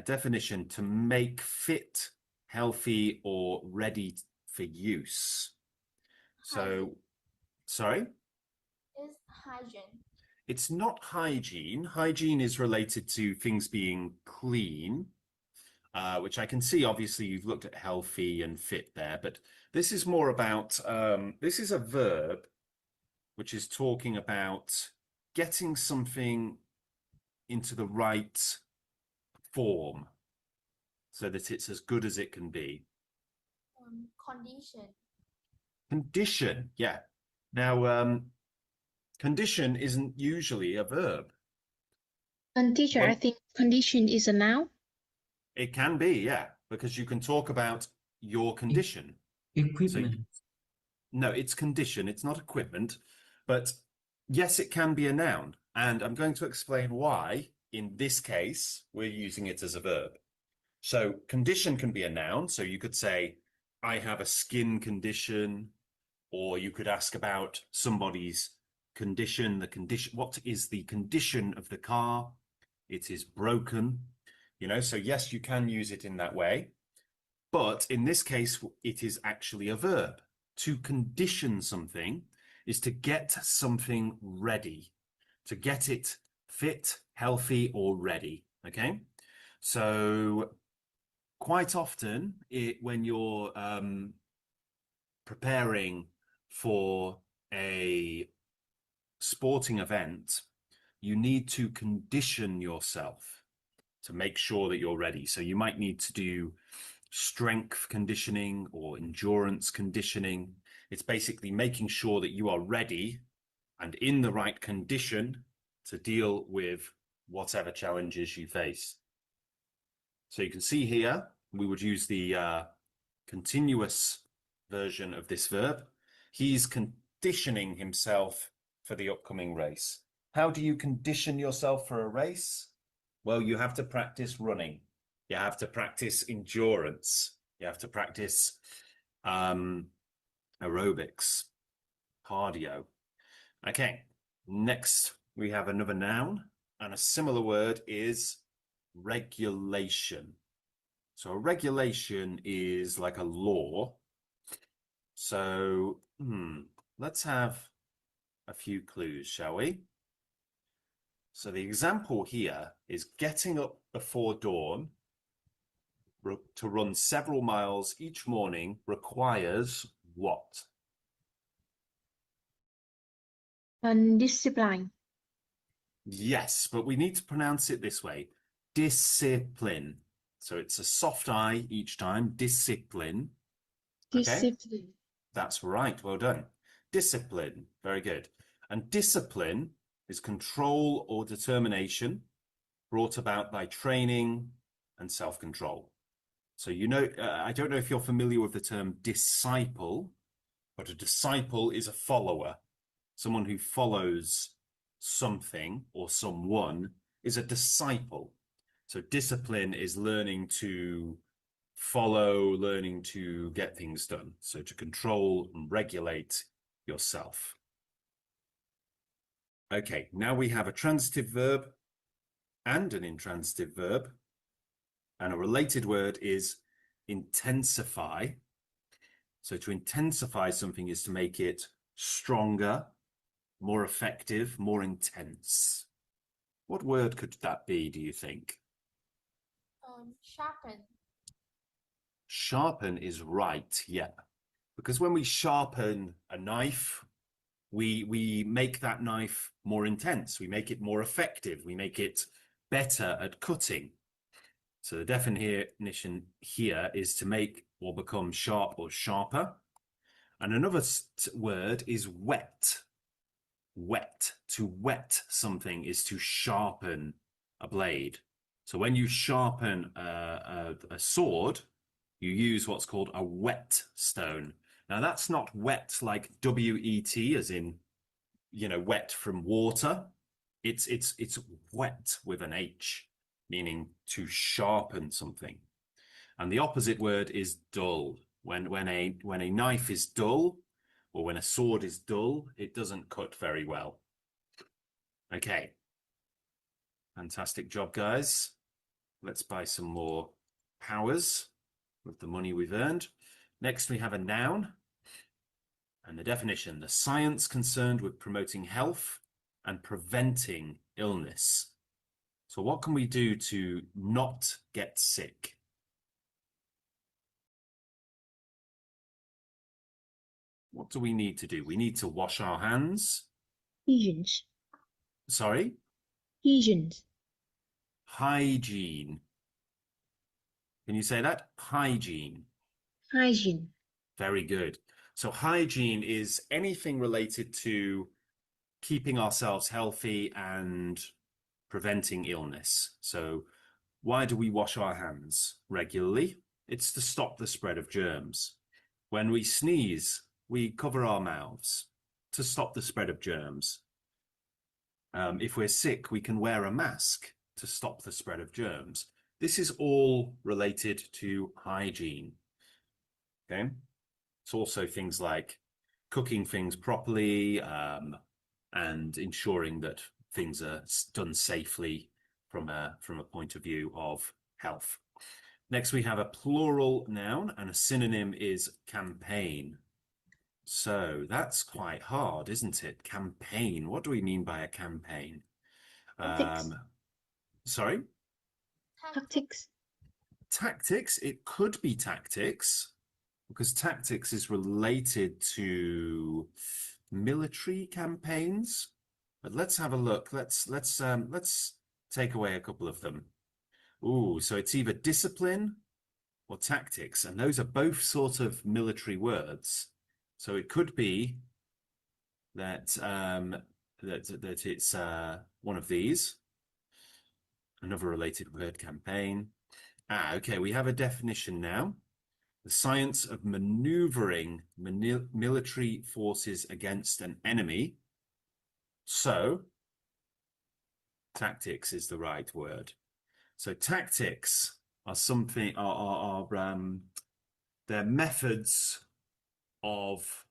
Definition: to make fit, healthy, or ready for use. So, sorry? Is hygiene. It's not hygiene. Hygiene is related to things being clean, which I can see, obviously, you've looked at healthy and fit there, but this is more about, this is a verb which is talking about getting something into the right form so that it's as good as it can be. Condition. Condition, yeah. Now, condition isn't usually a verb. And teacher, Well, I think condition is a noun. It can be, yeah, because you can talk about your condition. Equipment. So, no, it's condition, it's not equipment, but yes, it can be a noun. And I'm going to explain why, in this case, we're using it as a verb. So condition can be a noun. So you could say, I have a skin condition, or you could ask about somebody's condition, what is the condition of the car? It is broken, so yes, you can use it in that way. But in this case, it is actually a verb. To condition something is to get something ready, to get it fit, healthy, or ready. Okay, so quite often when you're preparing for a sporting event, you need to condition yourself to make sure that you're ready. So you might need to do strength conditioning or endurance conditioning. It's basically making sure that you are ready and in the right condition to deal with whatever challenges you face. So you can see here, we would use the continuous version of this verb. He's conditioning himself for the upcoming race. How do you condition yourself for a race? Well, you have to practice running. You have to practice endurance. You have to practice aerobics, cardio. Okay, next we have another noun, and a similar word is regulation. So a regulation is like a law. So let's have a few clues, shall we? So the example here is getting up before dawn to run several miles each morning requires what? Discipline. Yes, but we need to pronounce it this way. Discipline. So it's a soft I each time. Discipline. Okay? Discipline. That's right. Well done. Discipline. Very good. And discipline is control or determination brought about by training and self-control. So, you know, I don't know if you're familiar with the term disciple, but a disciple is a follower. Someone who follows something or someone is a disciple. So discipline is learning to follow, learning to get things done. So to control and regulate yourself. Okay, now we have a transitive verb and an intransitive verb. And a related word is intensify. So to intensify something is to make it stronger, more effective, more intense. What word could that be, do you think? Sharpen. Sharpen is right, yeah. Because when we sharpen a knife, we make that knife more intense. We make it more effective. We make it better at cutting. So the definition here is to make or become sharp or sharper. And another word is wet. Wet. To wet something is to sharpen a blade. So when you sharpen a sword, you use what's called a whetstone. Now that's not wet like W-E-T, as in, you know, wet from water. It's wet with an H, meaning to sharpen something. And the opposite word is dull. When a knife is dull, or when a sword is dull, it doesn't cut very well. Okay. Fantastic job, guys. Let's buy some more powers with the money we've earned. Next, we have a noun. And the definition, the science concerned with promoting health and preventing illness. So what can we do to not get sick? What do we need to do? We need to wash our hands. Hygiene. Sorry? Hygiene. Hygiene. Can you say that? Hygiene. Hygiene. Very good. So hygiene is anything related to keeping ourselves healthy and preventing illness. So why do we wash our hands regularly? It's to stop the spread of germs. When we sneeze, we cover our mouths to stop the spread of germs. If we're sick, we can wear a mask to stop the spread of germs. This is all related to hygiene. Okay. It's also things like cooking things properly and ensuring that things are done safely from a point of view of health. Next, we have a plural noun, and a synonym is campaign. So that's quite hard, isn't it? Campaign. What do we mean by a campaign? Tactics. Sorry? Tactics. Tactics. It could be tactics because tactics is related to military campaigns. But let's have a look. Let's take away a couple of them. Ooh, so it's either discipline or tactics, and those are both sort of military words. So it could be that that it's one of these. Another related word, campaign. Okay, we have a definition now. The science of maneuvering military forces against an enemy. So, tactics is the right word. So tactics are something they're methods of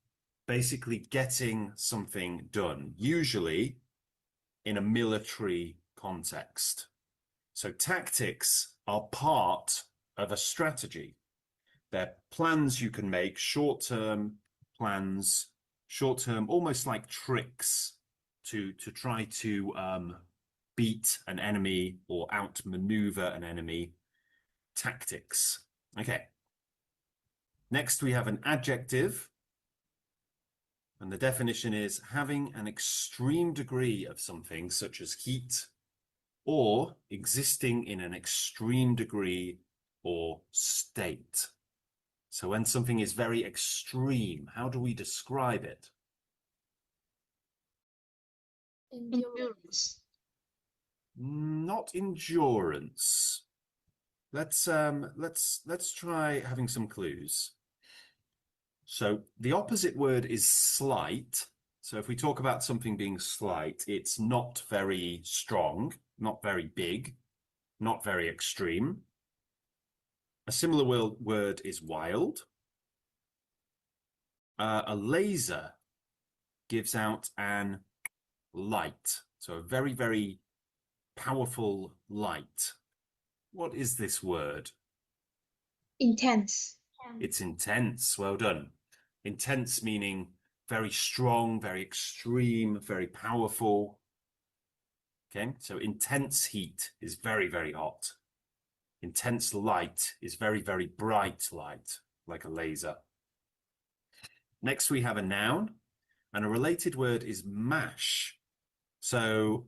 basically getting something done, usually in a military context. So tactics are part of a strategy. They're plans you can make, short-term plans, short-term, almost like tricks to try to beat an enemy or outmaneuver an enemy. Tactics. Okay. Next, we have an adjective. And the definition is having an extreme degree of something, such as heat, or existing in an extreme degree or state. So when something is very extreme, how do we describe it? Endurance. Not endurance. Let's try having some clues. So the opposite word is slight. So if we talk about something being slight, it's not very strong, not very big, not very extreme. A similar word is wild. A laser gives out an light, so a very, very powerful light. What is this word? Intense. It's intense. Well done. Intense meaning very strong, very extreme, very powerful. Okay, so intense heat is very, very hot. Intense light is very, very bright light, like a laser. Next, we have a noun, and a related word is mash. So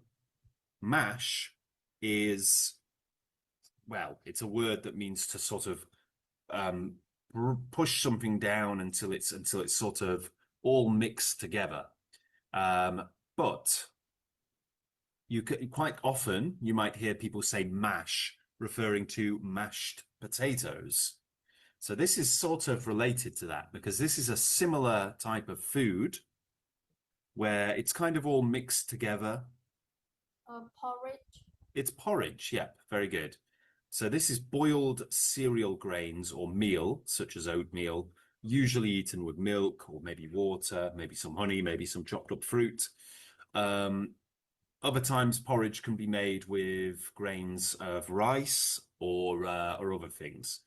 mash is, well, it's a word that means to sort of push something down until it's sort of all mixed together. But you could, quite often you might hear people say mash, referring to mashed potatoes. So this is sort of related to that because this is a similar type of food where it's kind of all mixed together. Porridge. It's porridge, yeah, very good. So this is boiled cereal grains or meal, such as oatmeal, usually eaten with milk or maybe water, maybe some honey, maybe some chopped up fruit. Other times porridge can be made with grains of rice or other things.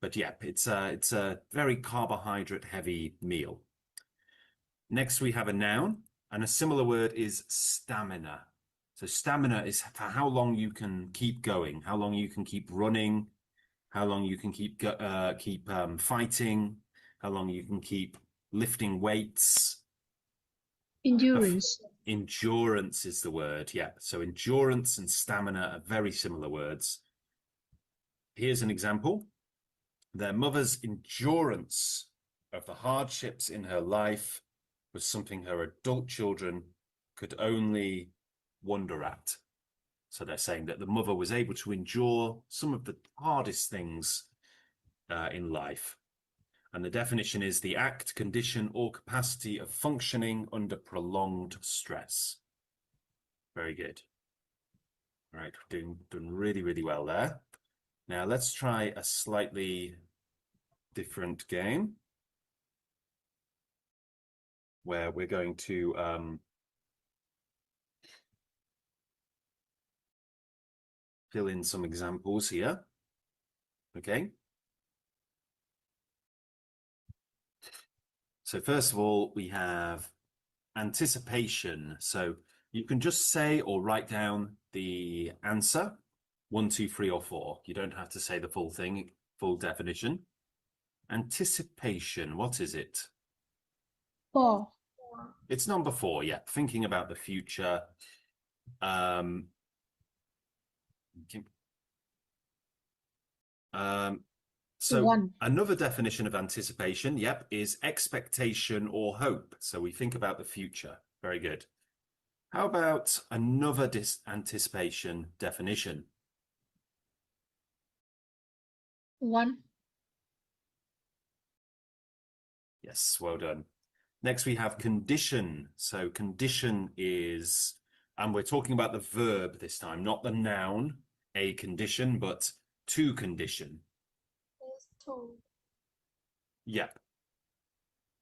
But yeah, it's a very carbohydrate heavy meal. Next, we have a noun, and a similar word is stamina. So stamina is for how long you can keep going, how long you can keep running, how long you can keep fighting, how long you can keep lifting weights. Endurance. Endurance is the word, yeah. So endurance and stamina are very similar words. Here's an example. Their mother's endurance of the hardships in her life was something her adult children could only wonder at. So they're saying that the mother was able to endure some of the hardest things in life. And the definition is the act, condition, or capacity of functioning under prolonged stress. Very good. All right, we're doing really, really well there. Now let's try a slightly different game where we're going to fill in some examples here. Okay. So first of all, we have anticipation. So you can just say or write down the answer, 1, 2, 3, or 4. You don't have to say the full thing, full definition. Anticipation, what is it? 4. It's number 4, yeah. Thinking about the future. So 1. another definition of anticipation, yep, is expectation or hope. So we think about the future. Very good. How about another anticipation definition? 1. Yes, well done. Next, we have condition. So condition is, and we're talking about the verb this time, not the noun, a condition, but to condition. 2. Yep.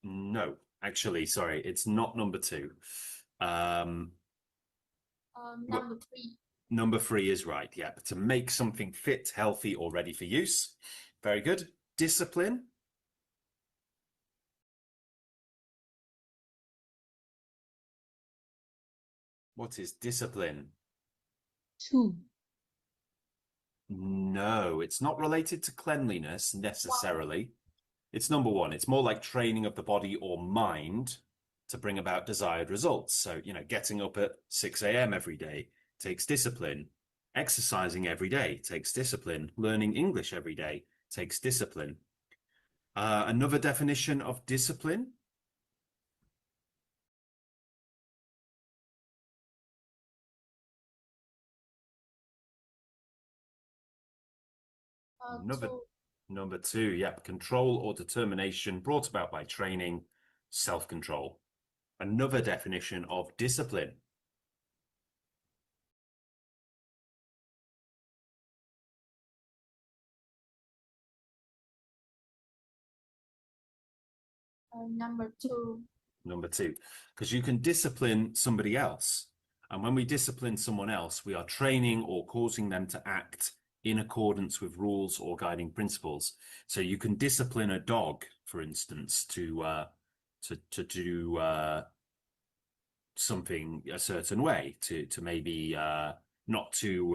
No, actually, sorry, it's not number 2. Number 3. Number 3 is right, yeah. To make something fit, healthy, or ready for use. Very good. Discipline. What is discipline? 2. No, it's not related to cleanliness necessarily. It's number 1. It's more like training of the body or mind to bring about desired results. So, you know, getting up at 6 a.m. every day takes discipline. Exercising every day takes discipline. Learning English every day takes discipline. Another definition of discipline. Number 2, yeah, control or determination brought about by training, self-control. Another definition of discipline. Number 2. Number 2, because you can discipline somebody else. And when we discipline someone else, we are training or causing them to act in accordance with rules or guiding principles. So you can discipline a dog, for instance, to do something a certain way, to maybe not to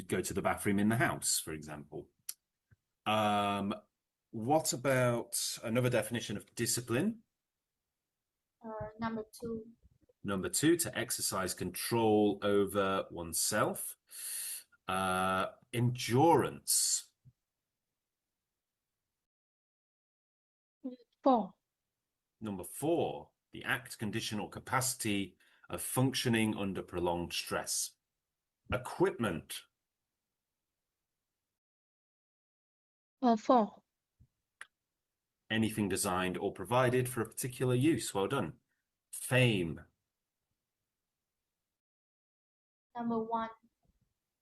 go to the bathroom in the house, for example. What about another definition of discipline? Number 2. Number 2, to exercise control over oneself. Endurance. 4. Number 4, the act, condition, or capacity of functioning under prolonged stress. Equipment. 4. Anything designed or provided for a particular use. Well done. Fame. Number 1.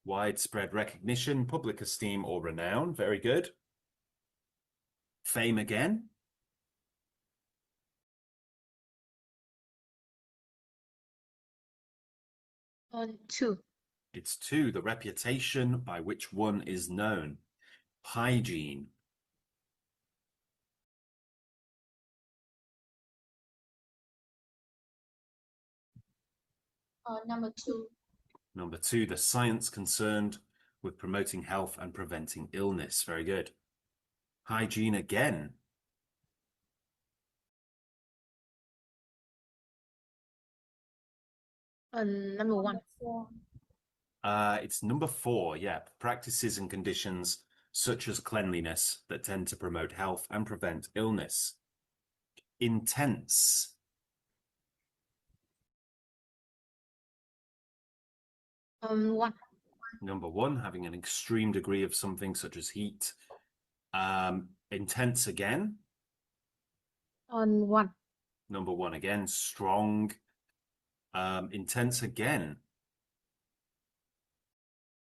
Widespread recognition, public esteem, or renown. Very good. Fame again. 2. It's 2, the reputation by which one is known. Hygiene. Number 2. Number 2, the science concerned with promoting health and preventing illness. Very good. Hygiene again. Number 1. It's number 4, yeah. Practices and conditions such as cleanliness that tend to promote health and prevent illness. Intense. 1. Number 1, having an extreme degree of something such as heat. Intense again. 1. Number 1 again, strong. Intense again.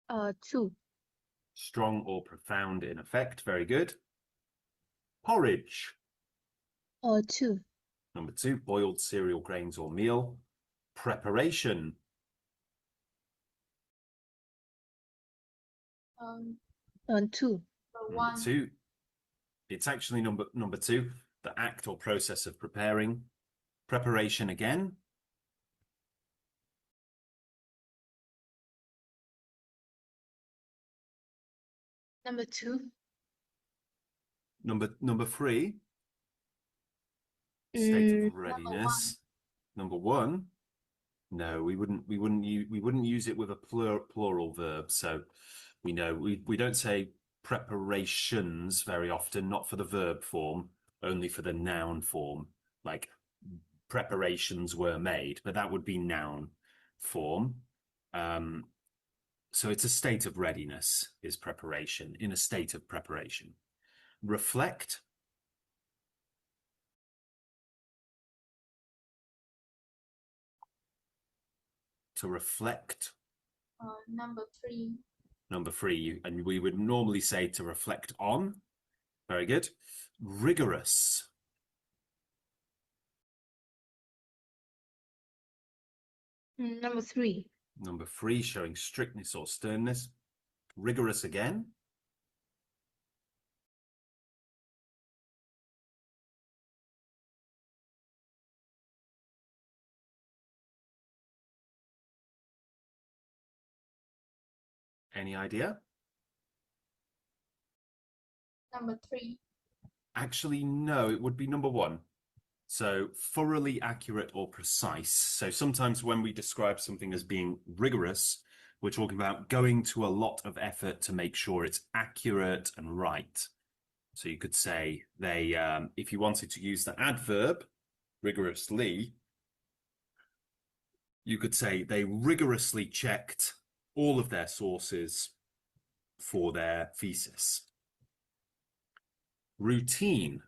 2. Strong or profound in effect. Very good. Porridge. 2. Number 2, boiled cereal, grains, or meal. Preparation. 2. Number 2. It's actually number 2. the act or process of preparing. Preparation again. Number 2. Number 3. State of Number readiness. Number 1. No, we wouldn't use it with a plural verb. So we know we don't say preparations very often, not for the verb form, only for the noun form. Like preparations were made, but that would be noun form. So it's a state of readiness is preparation, in a state of preparation. Reflect. To reflect. Number 3. Number 3, and we would normally say to reflect on. Very good. Rigorous. Number 3. Number 3, showing strictness or sternness. Rigorous again. Any idea? Number 3. Actually, no, it would be number 1. So thoroughly accurate or precise. So sometimes when we describe something as being rigorous, we're talking about going to a lot of effort to make sure it's accurate and right. So you could say they, if you wanted to use the adverb rigorously, you could say they rigorously checked all of their sources for their thesis. Routine.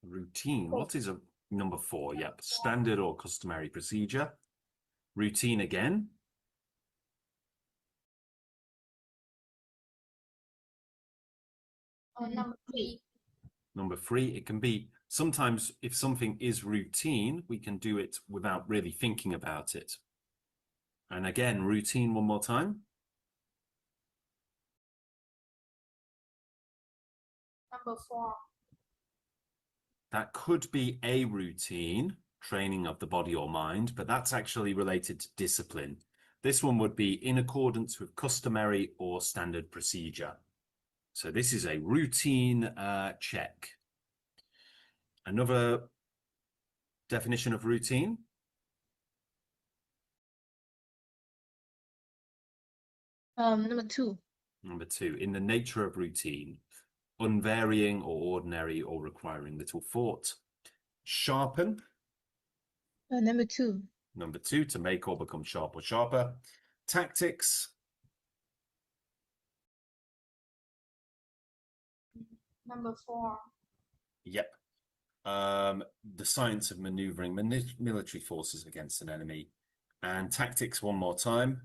Routine. What is a number 4? Yep. Standard or customary procedure. Routine again. Number 3. Number 3, it can be sometimes if something is routine, we can do it without really thinking about it. And again, routine one more time. Number 4. That could be a routine, training of the body or mind, but that's actually related to discipline. This one would be in accordance with customary or standard procedure. So this is a routine check. Another definition of routine. Number 2. Number 2, in the nature of routine, unvarying or ordinary or requiring little thought. Sharpen. Number 2. Number 2, to make or become sharp or sharper. Tactics. Number 4. Yep. The science of maneuvering military forces against an enemy. And tactics one more time.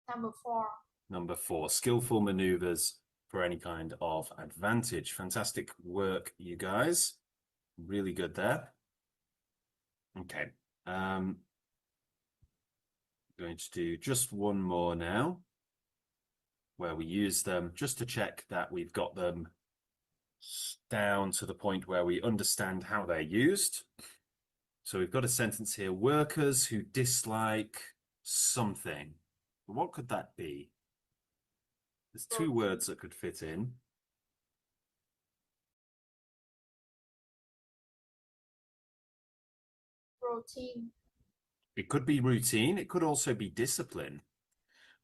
Number 4. Number 4, skillful maneuvers for any kind of advantage. Fantastic work, you guys. Really good there. Okay. Going to do just one more now, where we use them just to check that we've got them down to the point where we understand how they're used. So we've got a sentence here, workers who dislike something. What could that be? There's 2 words that could fit in. Routine. It could be routine. It could also be discipline.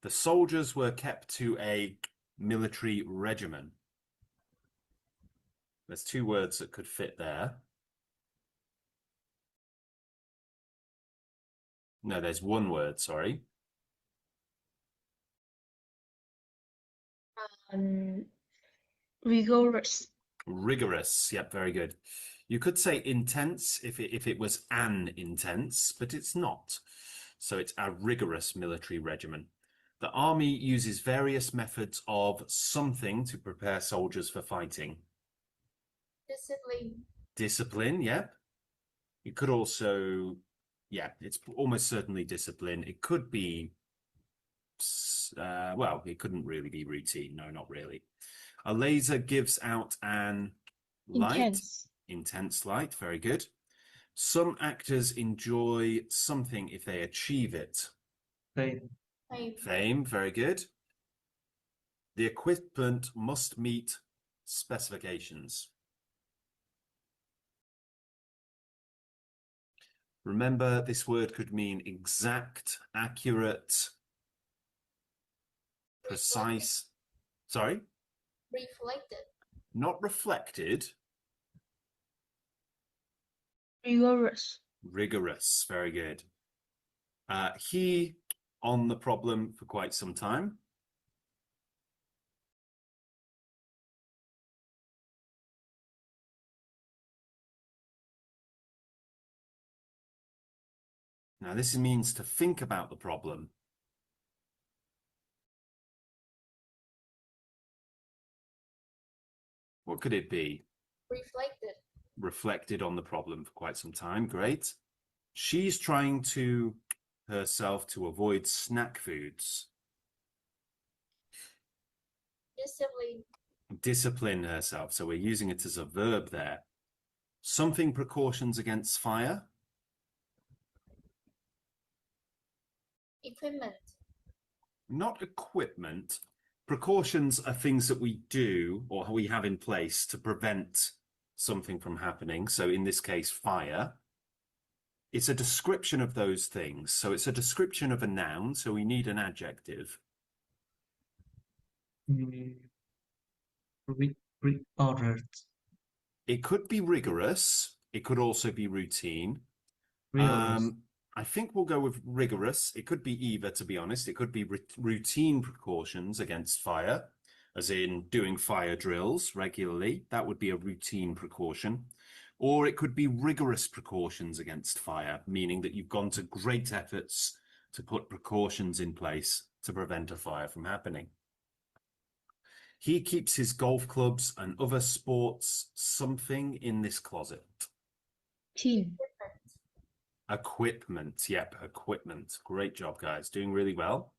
The soldiers were kept to a military regimen. There's 2 words that could fit there. No, there's 1 word, sorry. Rigorous. Rigorous. Yep, very good. You could say intense if it was an intense, but it's not. So it's a rigorous military regimen. The army uses various methods of something to prepare soldiers for fighting. Discipline. Discipline, yep. It could also, yeah, it's almost certainly discipline. It could be, well, it couldn't really be routine. No, not really. A laser gives out an light, intense light. Very good. Some actors enjoy something if they achieve it. Fame. Fame, very good. The equipment must meet specifications. Remember, this word could mean exact, accurate, precise. Sorry? Reflected. Not reflected. Rigorous. Rigorous, very good. He on the problem for quite some time. Now, this means to think about the problem. What could it be? Reflected. Reflected on the problem for quite some time. Great. She's trying to herself to avoid snack foods. Discipline. Discipline herself. So we're using it as a verb there. Something precautions against fire. Equipment. Not equipment. Precautions are things that we do or we have in place to prevent something from happening. So in this case, fire. It's a description of those things. So it's a description of a noun. So we need an adjective. Ordered. It could be rigorous. It could also be routine. Rigorous. I think we'll go with rigorous. It could be either, to be honest. It could be routine precautions against fire, as in doing fire drills regularly. That would be a routine precaution. Or it could be rigorous precautions against fire, meaning that you've gone to great efforts to put precautions in place to prevent a fire from happening. He keeps his golf clubs and other sports something in this closet. Team. Equipment. Yep, equipment. Great job, guys. Doing really well.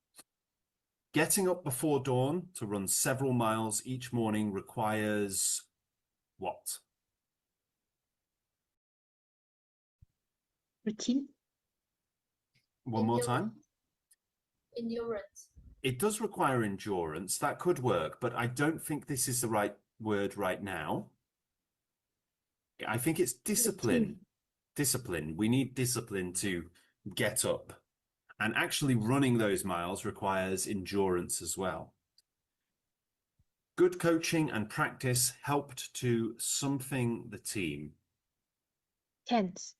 Getting up before dawn to run several miles each morning requires what? Routine. One more time. Endurance. It does require endurance. That could work, but I don't think this is the right word right now. I think it's discipline. Routine. Discipline. We need discipline to get up. And actually running those miles requires endurance as well. Good coaching and practice helped to something the team. Tense.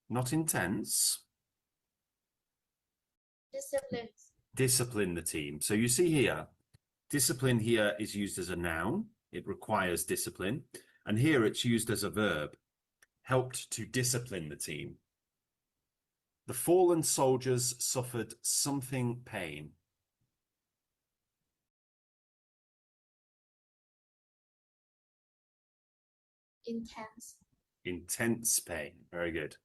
Not intense. Discipline. Discipline the team. So you see here, discipline here is used as a noun. It requires discipline. And here it's used as a verb. Helped to discipline the team. The fallen soldiers suffered something pain. Intense. Intense pain. Very good.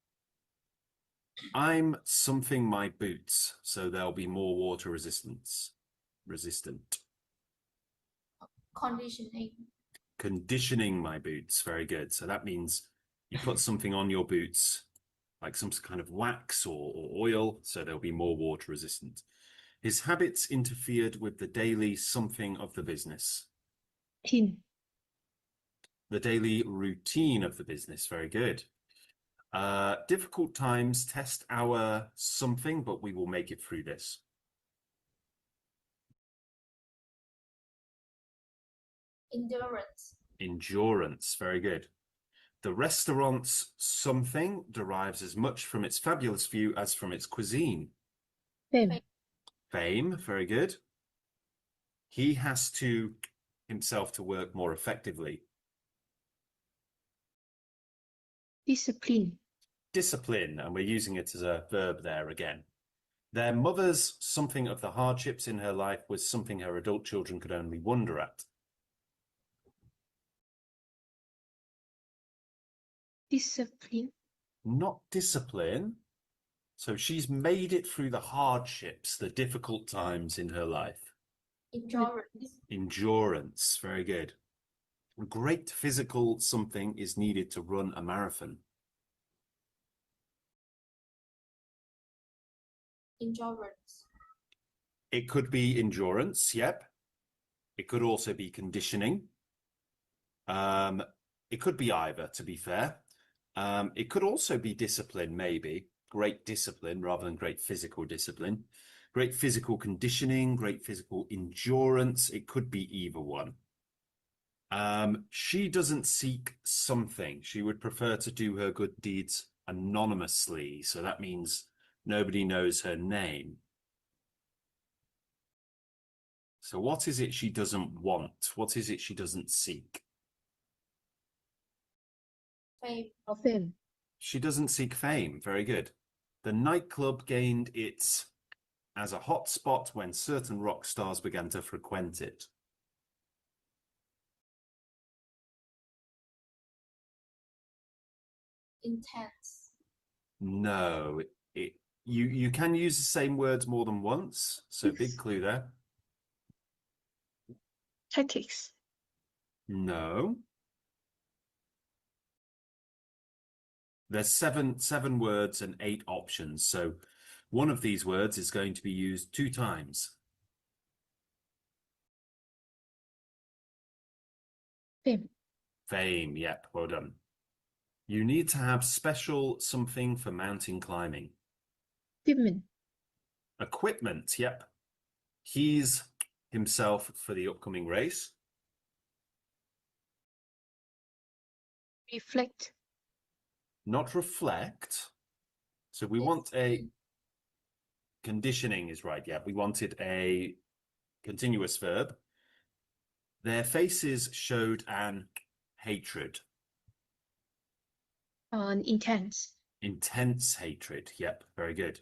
I'm something my boots, so there'll be more water resistance. Resistant. Conditioning. Conditioning my boots. Very good. So that means you put something on your boots, like some kind of wax or oil, so they'll be more water resistant. His habits interfered with the daily something of the business. Team. The daily routine of the business. Very good. Difficult times test our something, but we will make it through this. Endurance. Endurance. Very good. The restaurant's something derives as much from its fabulous view as from its cuisine. Fame. Fame. Very good. He has to himself to work more effectively. Discipline. Discipline, and we're using it as a verb there again. Their mother's something of the hardships in her life was something her adult children could only wonder at. Discipline. Not discipline. So she's made it through the hardships, the difficult times in her life. Endurance. Endurance. Very good. Great physical something is needed to run a marathon. Endurance. It could be endurance, yep. It could also be conditioning. It could be either, to be fair. It could also be discipline, maybe. Great discipline rather than great physical discipline. Great physical conditioning, great physical endurance. It could be either one. She doesn't seek something. She would prefer to do her good deeds anonymously. So that means nobody knows her name. So what is it she doesn't want? What is it she doesn't seek? Fame. Or fame. She doesn't seek fame. Very good. The nightclub gained its as a hot spot when certain rock stars began to frequent it. Intense. No, you can use the same words more than once. So big clue there. Tactics. No. There's seven words and 8 options. So one of these words is going to be used 2 times. Fame. Fame, yep, well done. You need to have special something for mountain climbing. Equipment. Equipment, yep. He's himself for the upcoming race. Reflect. Not reflect. So we want a conditioning is right, yeah. We wanted a continuous verb. Their faces showed an hatred. Intense. Intense hatred, yep, very good.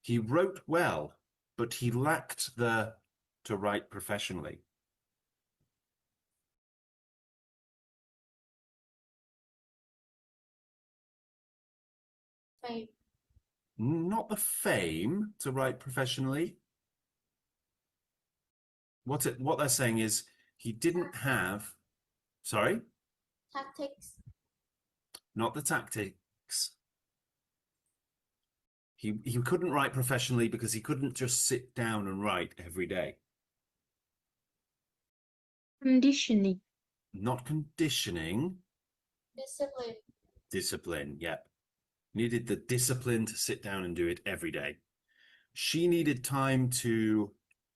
He wrote well, but he lacked the to write professionally. Fame. Not the fame to write professionally. What they're saying is he didn't have, sorry? Tactics. Not the tactics. He couldn't write professionally because he couldn't just sit down and write every day. Conditioning. Not conditioning. Discipline. Discipline, yep. Needed the discipline to sit down and do it every day. She needed time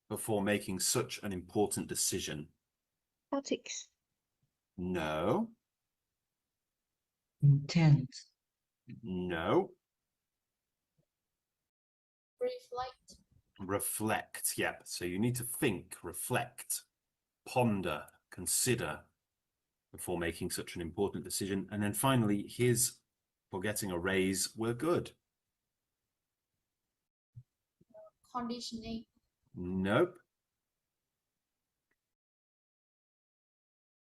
before making such an important decision. Tactics. No. Intense. No. Reflect. Reflect, yep. So you need to think, reflect, ponder, consider before making such an important decision. And then finally, his for getting a raise were good. Conditioning. Nope.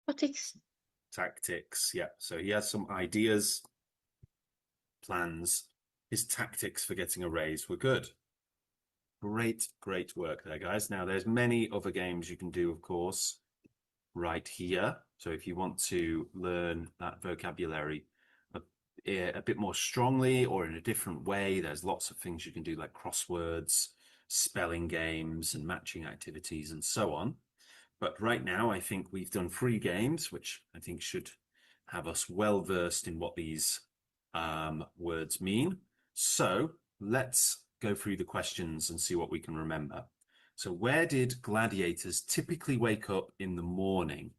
Tactics. Tactics, yeah. So he has some ideas, plans. His tactics for getting a raise were good. Great, great work there, guys. Now, there's many other games you can do, of course, right here. So if you want to learn that vocabulary a bit more strongly or in a different way, there's lots of things you can do like crosswords, spelling games and matching activities and so on. But right now, I think we've done 3 games, which I think should have us well versed in what these words mean. So let's go through the questions and see what we can remember. So where did gladiators typically wake up in the morning?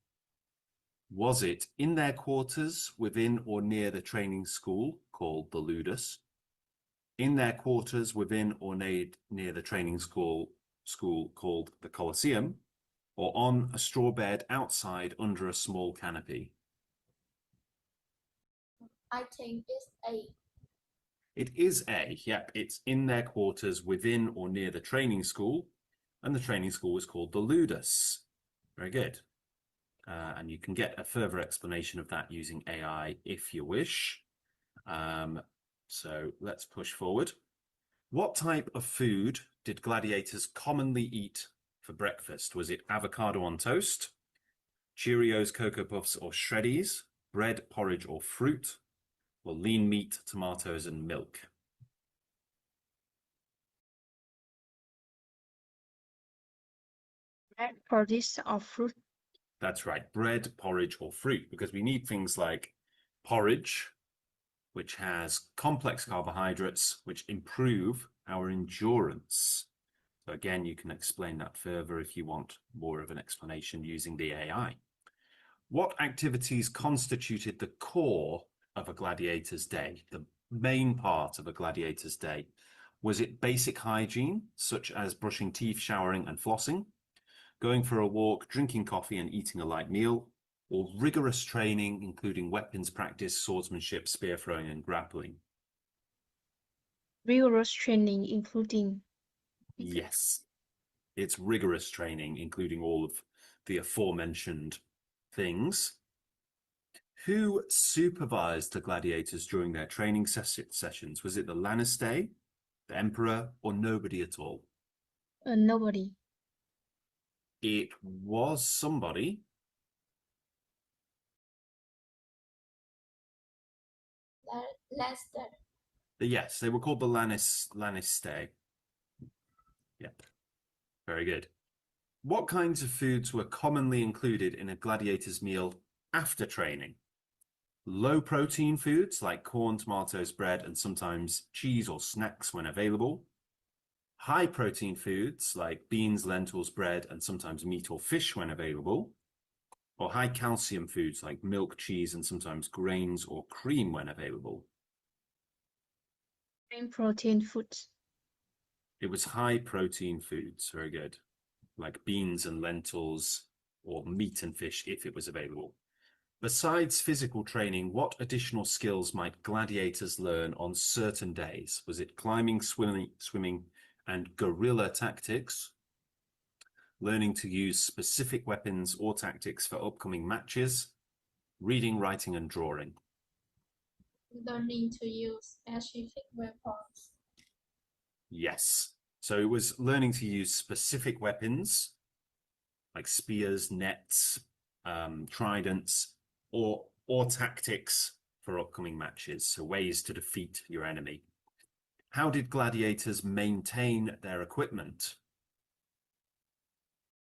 Was it in their quarters within or near the training school called the Ludus? In their quarters within or near the training school called the Colosseum? Or on a straw bed outside under a small canopy? I think it's A. It is A, yep. It's in their quarters within or near the training school, and the training school is called the Ludus. Very good. And you can get a further explanation of that using AI if you wish. So let's push forward. What type of food did gladiators commonly eat for breakfast? Was it avocado on toast, Cheerios, Cocoa Puffs, or Shreddies, bread, porridge, or fruit, or lean meat, tomatoes, and milk? Bread, produce, or fruit. That's right, bread, porridge, or fruit, because we need things like porridge, which has complex carbohydrates, which improve our endurance. So again, you can explain that further if you want more of an explanation using the AI. What activities constituted the core of a gladiator's day, the main part of a gladiator's day? Was it basic hygiene, such as brushing teeth, showering, and flossing, going for a walk, drinking coffee, and eating a light meal, or rigorous training, including weapons practice, swordsmanship, spear throwing, and grappling? Rigorous training, including. Yes, it's rigorous training, including all of the aforementioned things. Who supervised the gladiators during their training sessions? Was it the Lannister, the Emperor, or nobody at all? Nobody. It was somebody. Leicester. Yes, they were called the Lannister. Yep, very good. What kinds of foods were commonly included in a gladiator's meal after training? Low protein foods like corn, tomatoes, bread, and sometimes cheese or snacks when available. High protein foods like beans, lentils, bread, and sometimes meat or fish when available. Or high calcium foods like milk, cheese, and sometimes grains or cream when available. Grain protein foods. It was high protein foods, very good, like beans and lentils or meat and fish if it was available. Besides physical training, what additional skills might gladiators learn on certain days? Was it climbing, swimming, and guerrilla tactics? Learning to use specific weapons or tactics for upcoming matches? Reading, writing, and drawing? Learning to use specific weapons. Yes. So it was learning to use specific weapons like spears, nets, tridents, or tactics for upcoming matches, so ways to defeat your enemy. How did gladiators maintain their equipment?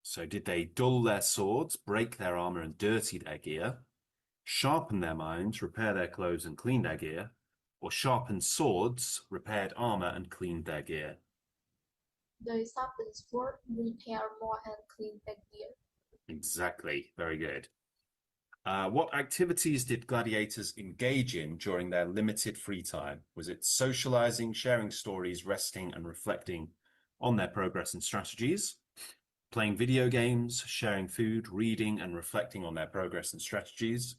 So did they dull their swords, break their armor and dirty their gear, sharpen their minds, repair their clothes and clean their gear, or sharpen swords, repaired armor and cleaned their gear? They sharpen sword, repair more, and clean the gear. Exactly, very good. What activities did gladiators engage in during their limited free time? Was it socializing, sharing stories, resting, and reflecting on their progress and strategies? Playing video games, sharing food, reading, and reflecting on their progress and strategies?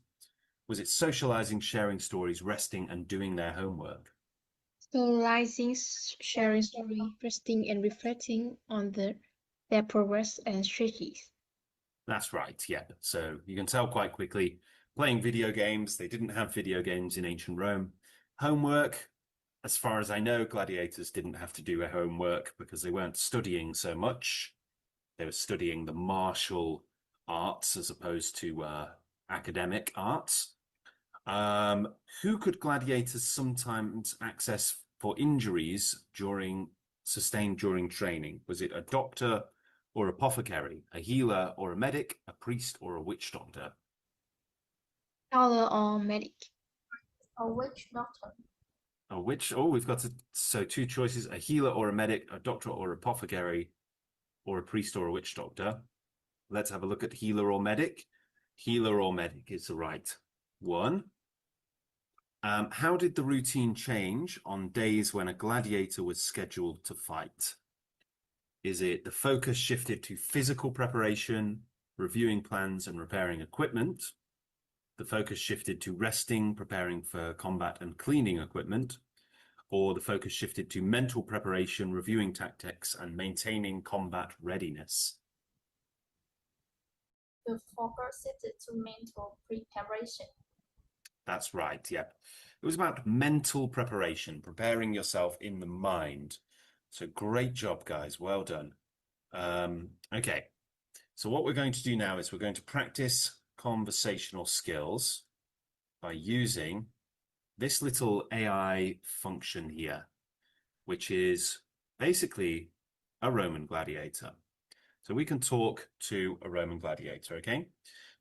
Was it socializing, sharing stories, resting, and doing their homework? Socializing, sharing story, resting, and reflecting on their progress and strategies. That's right, yeah. So you can tell quite quickly, playing video games, they didn't have video games in ancient Rome. Homework, as far as I know, gladiators didn't have to do their homework because they weren't studying so much. They were studying the martial arts as opposed to academic arts. Who could gladiators sometimes access for injuries sustained during training? Was it a doctor or apothecary, a healer or a medic, a priest or a witch doctor? Healer or medic. A witch doctor. A witch? Oh, we've got so two choices: a healer or a medic, a doctor or apothecary, or a priest or a witch doctor. Let's have a look at healer or medic. Healer or medic is the right one. How did the routine change on days when a gladiator was scheduled to fight? Is it the focus shifted to physical preparation, reviewing plans, and repairing equipment? The focus shifted to resting, preparing for combat, and cleaning equipment? Or the focus shifted to mental preparation, reviewing tactics, and maintaining combat readiness? The focus shifted to mental preparation. That's right, yeah. It was about mental preparation, preparing yourself in the mind. So great job, guys. Well done. Okay. So what we're going to do now is we're going to practice conversational skills by using this little AI function here, which is basically a Roman gladiator. So we can talk to a Roman gladiator, okay?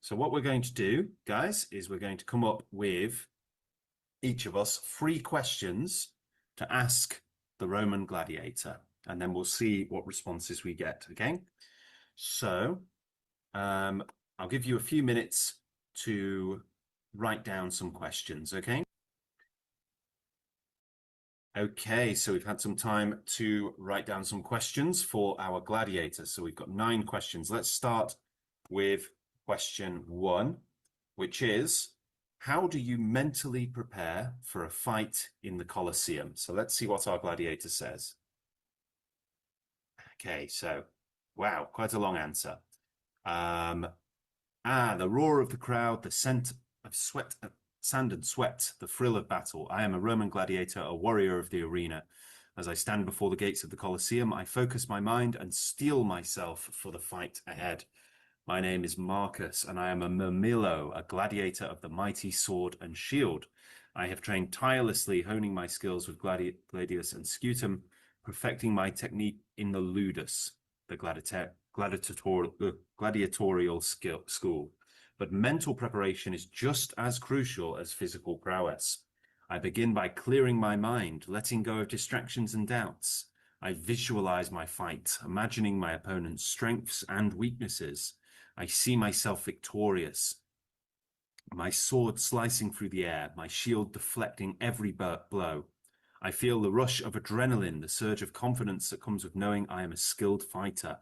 So what we're going to do, guys, is we're going to come up with, each of us, 3 questions to ask the Roman gladiator, and then we'll see what responses we get, okay? So I'll give you a few minutes to write down some questions, okay? Okay, so we've had some time to write down some questions for our gladiator. So we've got 9 questions. Let's start with question 1, which is, how do you mentally prepare for a fight in the Colosseum? So let's see what our gladiator says. Okay, so, wow, quite a long answer. The roar of the crowd, the scent of sweat, sand and sweat, the thrill of battle. I am a Roman gladiator, a warrior of the arena. As I stand before the gates of the Colosseum, I focus my mind and steel myself for the fight ahead. My name is Marcus, and I am a Murmillo, a gladiator of the mighty sword and shield. I have trained tirelessly, honing my skills with gladius and scutum, perfecting my technique in the ludus, the gladiatorial school. But mental preparation is just as crucial as physical prowess. I begin by clearing my mind, letting go of distractions and doubts. I visualize my fight, imagining my opponent's strengths and weaknesses. I see myself victorious, my sword slicing through the air, my shield deflecting every blow. I feel the rush of adrenaline, the surge of confidence that comes with knowing I am a skilled fighter.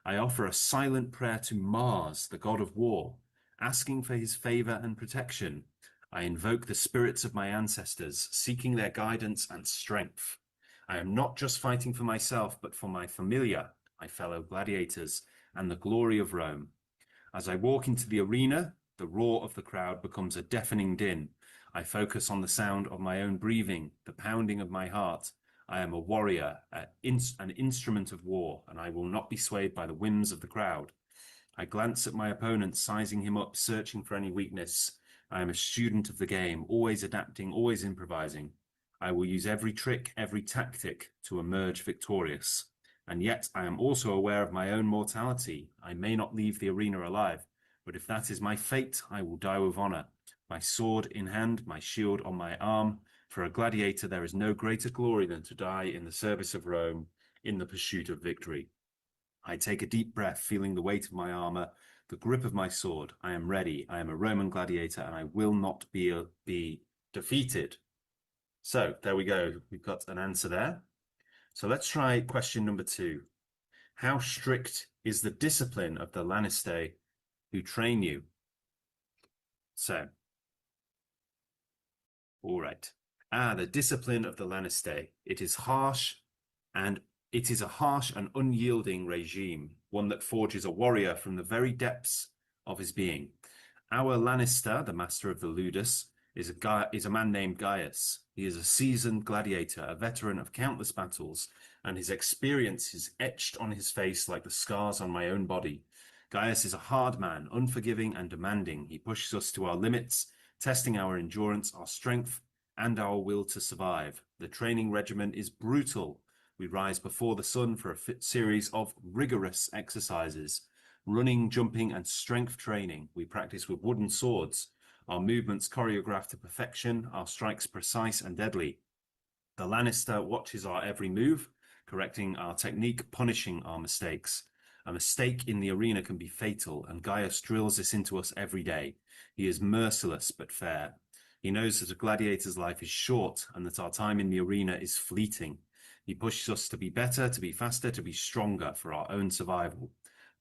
I offer a silent prayer to Mars, the god of war, asking for his favor and protection. I invoke the spirits of my ancestors, seeking their guidance and strength. I am not just fighting for myself, but for my familia, my fellow gladiators, and the glory of Rome. As I walk into the arena, the roar of the crowd becomes a deafening din. I focus on the sound of my own breathing, the pounding of my heart. I am a warrior, an instrument of war, and I will not be swayed by the whims of the crowd. I glance at my opponent, sizing him up, searching for any weakness. I am a student of the game, always adapting, always improvising. I will use every trick, every tactic to emerge victorious. And yet I am also aware of my own mortality. I may not leave the arena alive, but if that is my fate, I will die with honor. My sword in hand, my shield on my arm. For a gladiator, there is no greater glory than to die in the service of Rome, in the pursuit of victory. I take a deep breath, feeling the weight of my armor, the grip of my sword. I am ready. I am a Roman gladiator, and I will not be defeated. So there we go. We've got an answer there. So let's try question number 2. How strict is the discipline of the Lannister who train you? So, all right. The discipline of the Lannister. It is harsh, and it is a harsh and unyielding regime, one that forges a warrior from the very depths of his being. Our Lannister, the master of the Ludus, is a man named Gaius. He is a seasoned gladiator, a veteran of countless battles, and his experience is etched on his face like the scars on my own body. Gaius is a hard man, unforgiving and demanding. He pushes us to our limits, testing our endurance, our strength, and our will to survive. The training regimen is brutal. We rise before the sun for a series of rigorous exercises. Running, jumping, and strength training. We practice with wooden swords. Our movements choreographed to perfection, our strikes precise and deadly. The Lannister watches our every move, correcting our technique, punishing our mistakes. A mistake in the arena can be fatal, and Gaius drills this into us every day. He is merciless but fair. He knows that a gladiator's life is short and that our time in the arena is fleeting. He pushes us to be better, to be faster, to be stronger for our own survival.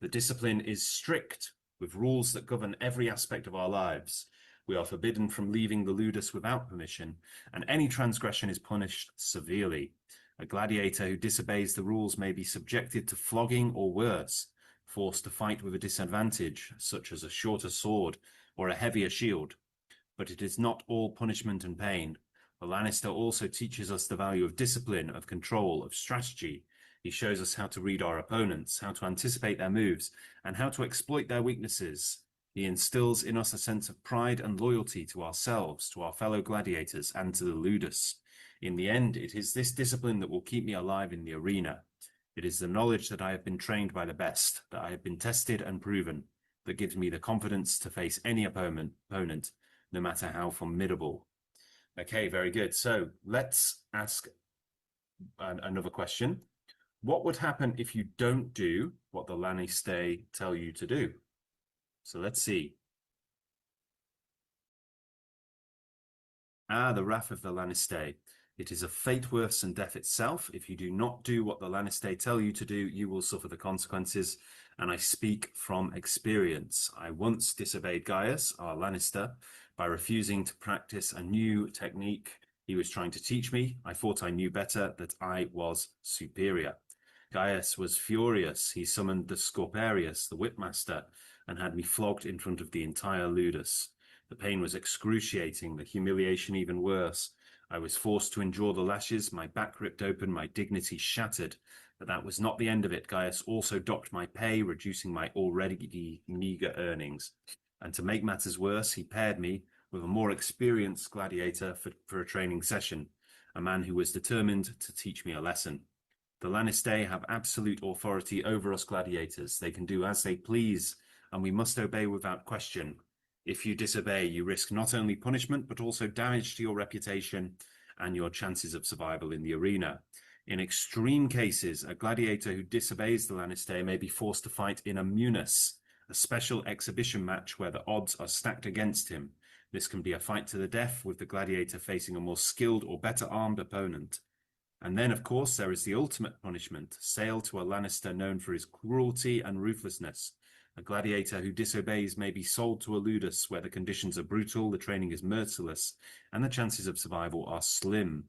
The discipline is strict, with rules that govern every aspect of our lives. We are forbidden from leaving the Ludus without permission, and any transgression is punished severely. A gladiator who disobeys the rules may be subjected to flogging or worse, forced to fight with a disadvantage, such as a shorter sword or a heavier shield. But it is not all punishment and pain. The Lannister also teaches us the value of discipline, of control, of strategy. He shows us how to read our opponents, how to anticipate their moves, and how to exploit their weaknesses. He instills in us a sense of pride and loyalty to ourselves, to our fellow gladiators, and to the ludus. In the end, it is this discipline that will keep me alive in the arena. It is the knowledge that I have been trained by the best, that I have been tested and proven, that gives me the confidence to face any opponent, no matter how formidable. Okay, very good. So let's ask another question. What would happen if you don't do what the Lannister tell you to do? So let's see. The wrath of the Lannister. It is a fate worse than death itself. If you do not do what the Lannister tell you to do, you will suffer the consequences. And I speak from experience. I once disobeyed Gaius, our Lannister, by refusing to practice a new technique he was trying to teach me. I thought I knew better, that I was superior. Gaius was furious. He summoned the Scorparius, the whipmaster, and had me flogged in front of the entire ludus. The pain was excruciating, the humiliation even worse. I was forced to endure the lashes, my back ripped open, my dignity shattered. But that was not the end of it. Gaius also docked my pay, reducing my already meager earnings. And to make matters worse, he paired me with a more experienced gladiator for a training session, a man who was determined to teach me a lesson. The Lannister have absolute authority over us gladiators. They can do as they please, and we must obey without question. If you disobey, you risk not only punishment, but also damage to your reputation and your chances of survival in the arena. In extreme cases, a gladiator who disobeys the Lannister may be forced to fight in a munus, a special exhibition match where the odds are stacked against him. This can be a fight to the death, with the gladiator facing a more skilled or better armed opponent. And then, of course, there is the ultimate punishment, sale to a Lannister known for his cruelty and ruthlessness. A gladiator who disobeys may be sold to a ludus where the conditions are brutal, the training is merciless, and the chances of survival are slim.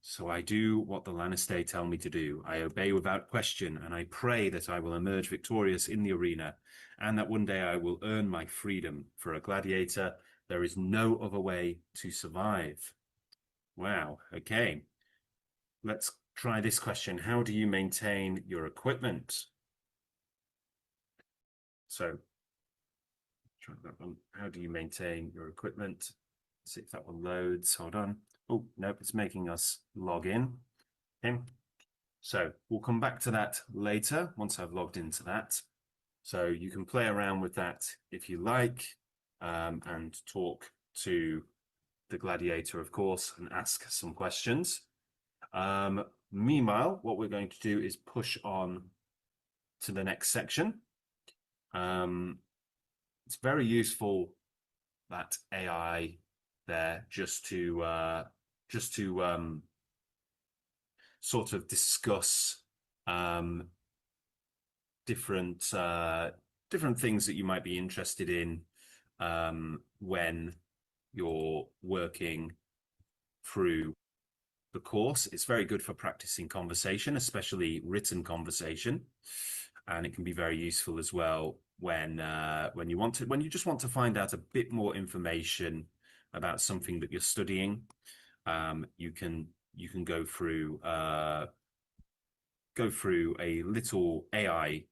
So I do what the Lannister tell me to do. I obey without question, and I pray that I will emerge victorious in the arena, and that one day I will earn my freedom. For a gladiator, there is no other way to survive. Wow, okay. Let's try this question. How do you maintain your equipment? So, try that one. How do you maintain your equipment? Let's see if that one loads. Hold on. Oh, nope, it's making us log in. Okay. So we'll come back to that later once I've logged into that. So you can play around with that if you like, and talk to the gladiator, of course, and ask some questions. Meanwhile, what we're going to do is push on to the next section. It's very useful, that AI there, just to sort of discuss different things that you might be interested in when you're working through the course. It's very good for practicing conversation, especially written conversation, and it can be very useful as well when you just want to find out a bit more information about something that you're studying. You can go through a little AI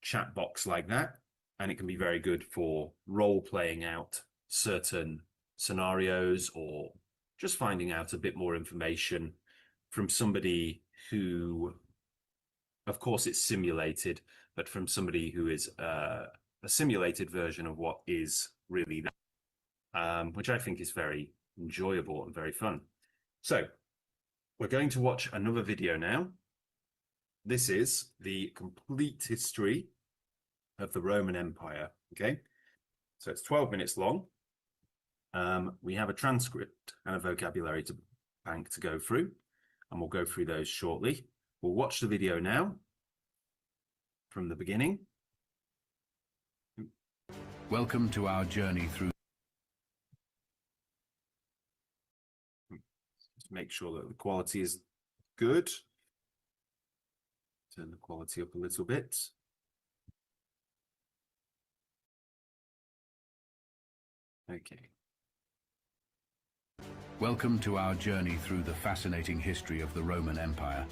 chat box like that, and it can be very good for role playing out certain scenarios, or just finding out a bit more information from somebody who, of course, it's simulated, but from somebody who is a simulated version of what is really that, which I think is very enjoyable and very fun. So we're going to watch another video now. This is the complete history of the Roman Empire. Okay, so it's 12 minutes long. We have a transcript and a vocabulary bank to go through, and we'll go through those shortly. We'll watch the video now from the beginning. Welcome to our journey through. Just make sure that the quality is good. Turn the quality up a little bit. Okay. Welcome to our journey through the fascinating history of the Roman Empire,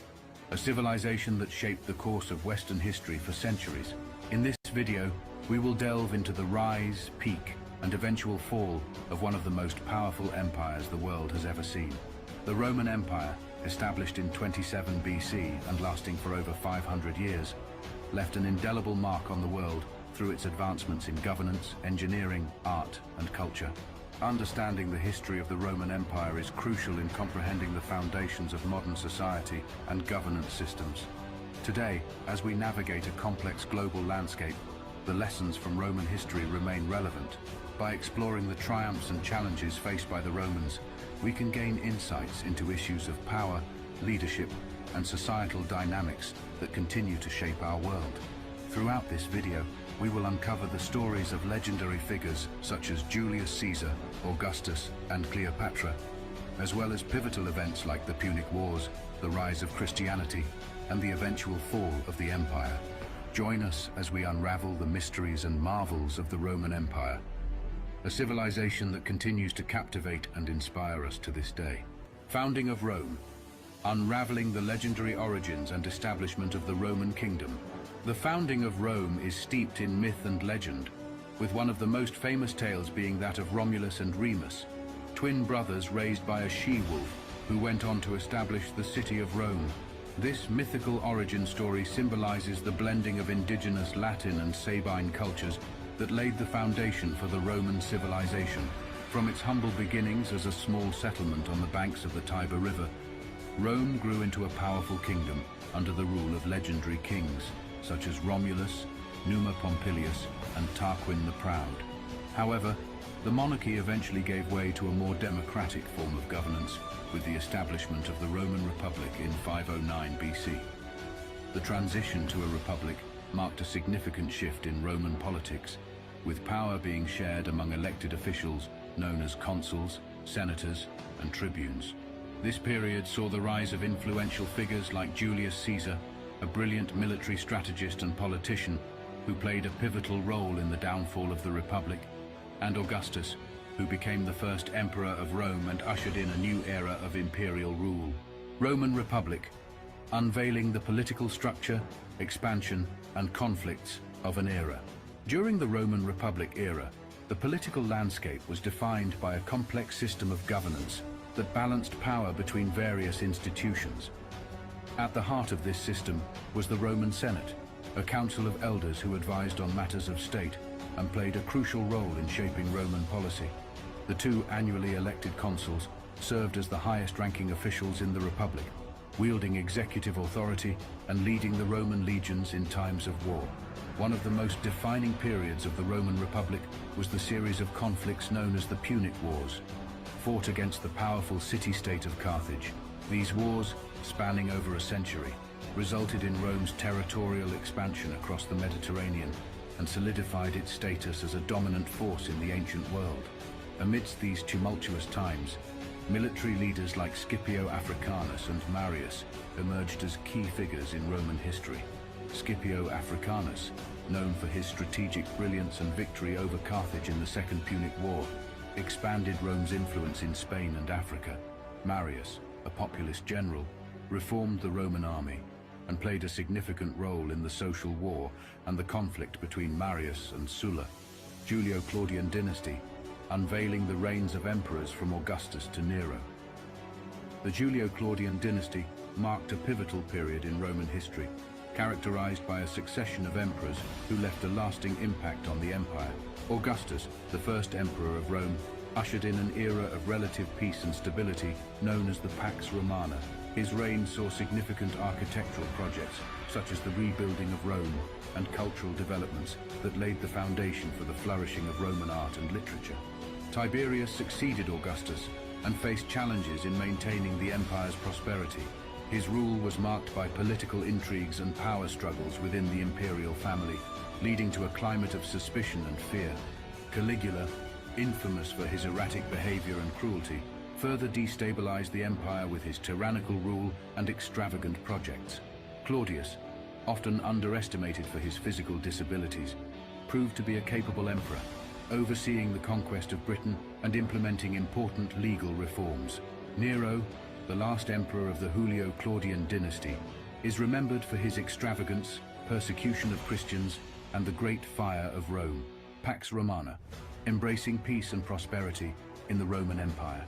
a civilization that shaped the course of Western history for centuries. In this video, we will delve into the rise, peak, and eventual fall of one of the most powerful empires the world has ever seen. The Roman Empire, established in 27 BC and lasting for over 500 years, left an indelible mark on the world through its advancements in governance, engineering, art, and culture. Understanding the history of the Roman Empire is crucial in comprehending the foundations of modern society and governance systems. Today, as we navigate a complex global landscape, the lessons from Roman history remain relevant. By exploring the triumphs and challenges faced by the Romans, we can gain insights into issues of power, leadership, and societal dynamics that continue to shape our world. Throughout this video, we will uncover the stories of legendary figures such as Julius Caesar, Augustus, and Cleopatra, as well as pivotal events like the Punic Wars, the rise of Christianity, and the eventual fall of the empire. Join us as we unravel the mysteries and marvels of the Roman Empire, a civilization that continues to captivate and inspire us to this day. Founding of Rome, unraveling the legendary origins and establishment of the Roman kingdom. The founding of Rome is steeped in myth and legend, with one of the most famous tales being that of Romulus and Remus, twin brothers raised by a she-wolf who went on to establish the city of Rome. This mythical origin story symbolizes the blending of indigenous Latin and Sabine cultures that laid the foundation for the Roman civilization. From its humble beginnings as a small settlement on the banks of the Tiber River, Rome grew into a powerful kingdom under the rule of legendary kings such as Romulus, Numa Pompilius, and Tarquin the Proud. However, the monarchy eventually gave way to a more democratic form of governance with the establishment of the Roman Republic in 509 BC. The transition to a republic marked a significant shift in Roman politics, with power being shared among elected officials known as consuls, senators, and tribunes. This period saw the rise of influential figures like Julius Caesar, a brilliant military strategist and politician who played a pivotal role in the downfall of the Republic, and Augustus, who became the first emperor of Rome and ushered in a new era of imperial rule. Roman Republic, unveiling the political structure, expansion, and conflicts of an era. During the Roman Republic era, the political landscape was defined by a complex system of governance that balanced power between various institutions. At the heart of this system was the Roman Senate, a council of elders who advised on matters of state and played a crucial role in shaping Roman policy. The two annually elected consuls served as the highest-ranking officials in the Republic, wielding executive authority and leading the Roman legions in times of war. One of the most defining periods of the Roman Republic was the series of conflicts known as the Punic Wars, fought against the powerful city-state of Carthage. These wars, spanning over a century, resulted in Rome's territorial expansion across the Mediterranean and solidified its status as a dominant force in the ancient world. Amidst these tumultuous times, military leaders like Scipio Africanus and Marius emerged as key figures in Roman history. Scipio Africanus, known for his strategic brilliance and victory over Carthage in the Second Punic War, expanded Rome's influence in Spain and Africa. Marius, a populist general, reformed the Roman army and played a significant role in the social war and the conflict between Marius and Sulla. Julio-Claudian dynasty, unveiling the reigns of emperors from Augustus to Nero. The Julio-Claudian dynasty marked a pivotal period in Roman history, characterized by a succession of emperors who left a lasting impact on the empire. Augustus, the first emperor of Rome, ushered in an era of relative peace and stability known as the Pax Romana. His reign saw significant architectural projects, such as the rebuilding of Rome, and cultural developments that laid the foundation for the flourishing of Roman art and literature. Tiberius succeeded Augustus and faced challenges in maintaining the empire's prosperity. His rule was marked by political intrigues and power struggles within the imperial family, leading to a climate of suspicion and fear. Caligula, infamous for his erratic behavior and cruelty, further destabilized the empire with his tyrannical rule and extravagant projects. Claudius, often underestimated for his physical disabilities, proved to be a capable emperor, overseeing the conquest of Britain and implementing important legal reforms. Nero, the last emperor of the Julio-Claudian dynasty, is remembered for his extravagance, persecution of Christians, and the Great Fire of Rome, Pax Romana, embracing peace and prosperity in the Roman Empire.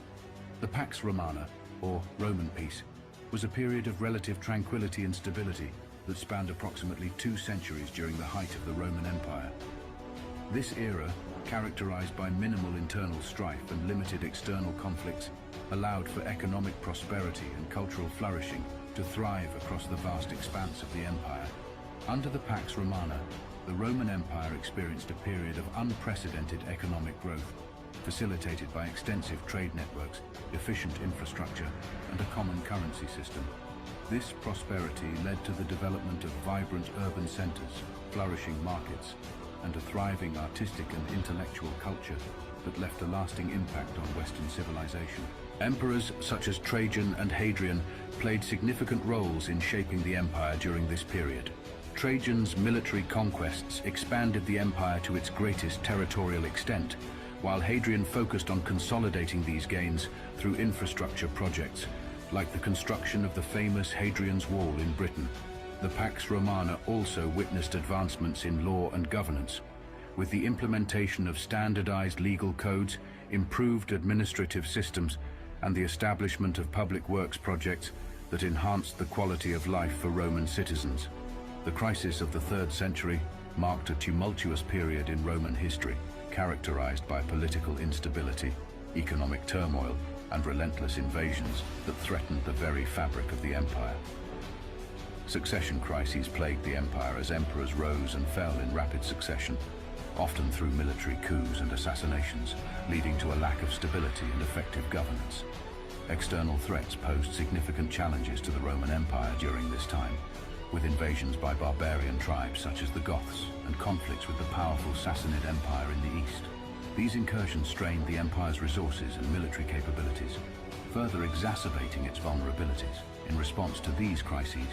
The Pax Romana, or Roman peace, was a period of relative tranquility and stability that spanned approximately 2 centuries during the height of the Roman Empire. This era, characterized by minimal internal strife and limited external conflicts, allowed for economic prosperity and cultural flourishing to thrive across the vast expanse of the empire. Under the Pax Romana, the Roman Empire experienced a period of unprecedented economic growth, facilitated by extensive trade networks, efficient infrastructure, and a common currency system. This prosperity led to the development of vibrant urban centers, flourishing markets, and a thriving artistic and intellectual culture that left a lasting impact on Western civilization. Emperors such as Trajan and Hadrian played significant roles in shaping the empire during this period. Trajan's military conquests expanded the empire to its greatest territorial extent, while Hadrian focused on consolidating these gains through infrastructure projects, like the construction of the famous Hadrian's Wall in Britain. The Pax Romana also witnessed advancements in law and governance, with the implementation of standardized legal codes, improved administrative systems, and the establishment of public works projects that enhanced the quality of life for Roman citizens. The crisis of the 3rd century marked a tumultuous period in Roman history, characterized by political instability, economic turmoil, and relentless invasions that threatened the very fabric of the empire. Succession crises plagued the empire as emperors rose and fell in rapid succession, often through military coups and assassinations, leading to a lack of stability and effective governance. External threats posed significant challenges to the Roman Empire during this time, with invasions by barbarian tribes such as the Goths and conflicts with the powerful Sassanid Empire in the east. These incursions strained the empire's resources and military capabilities, further exacerbating its vulnerabilities. In response to these crises,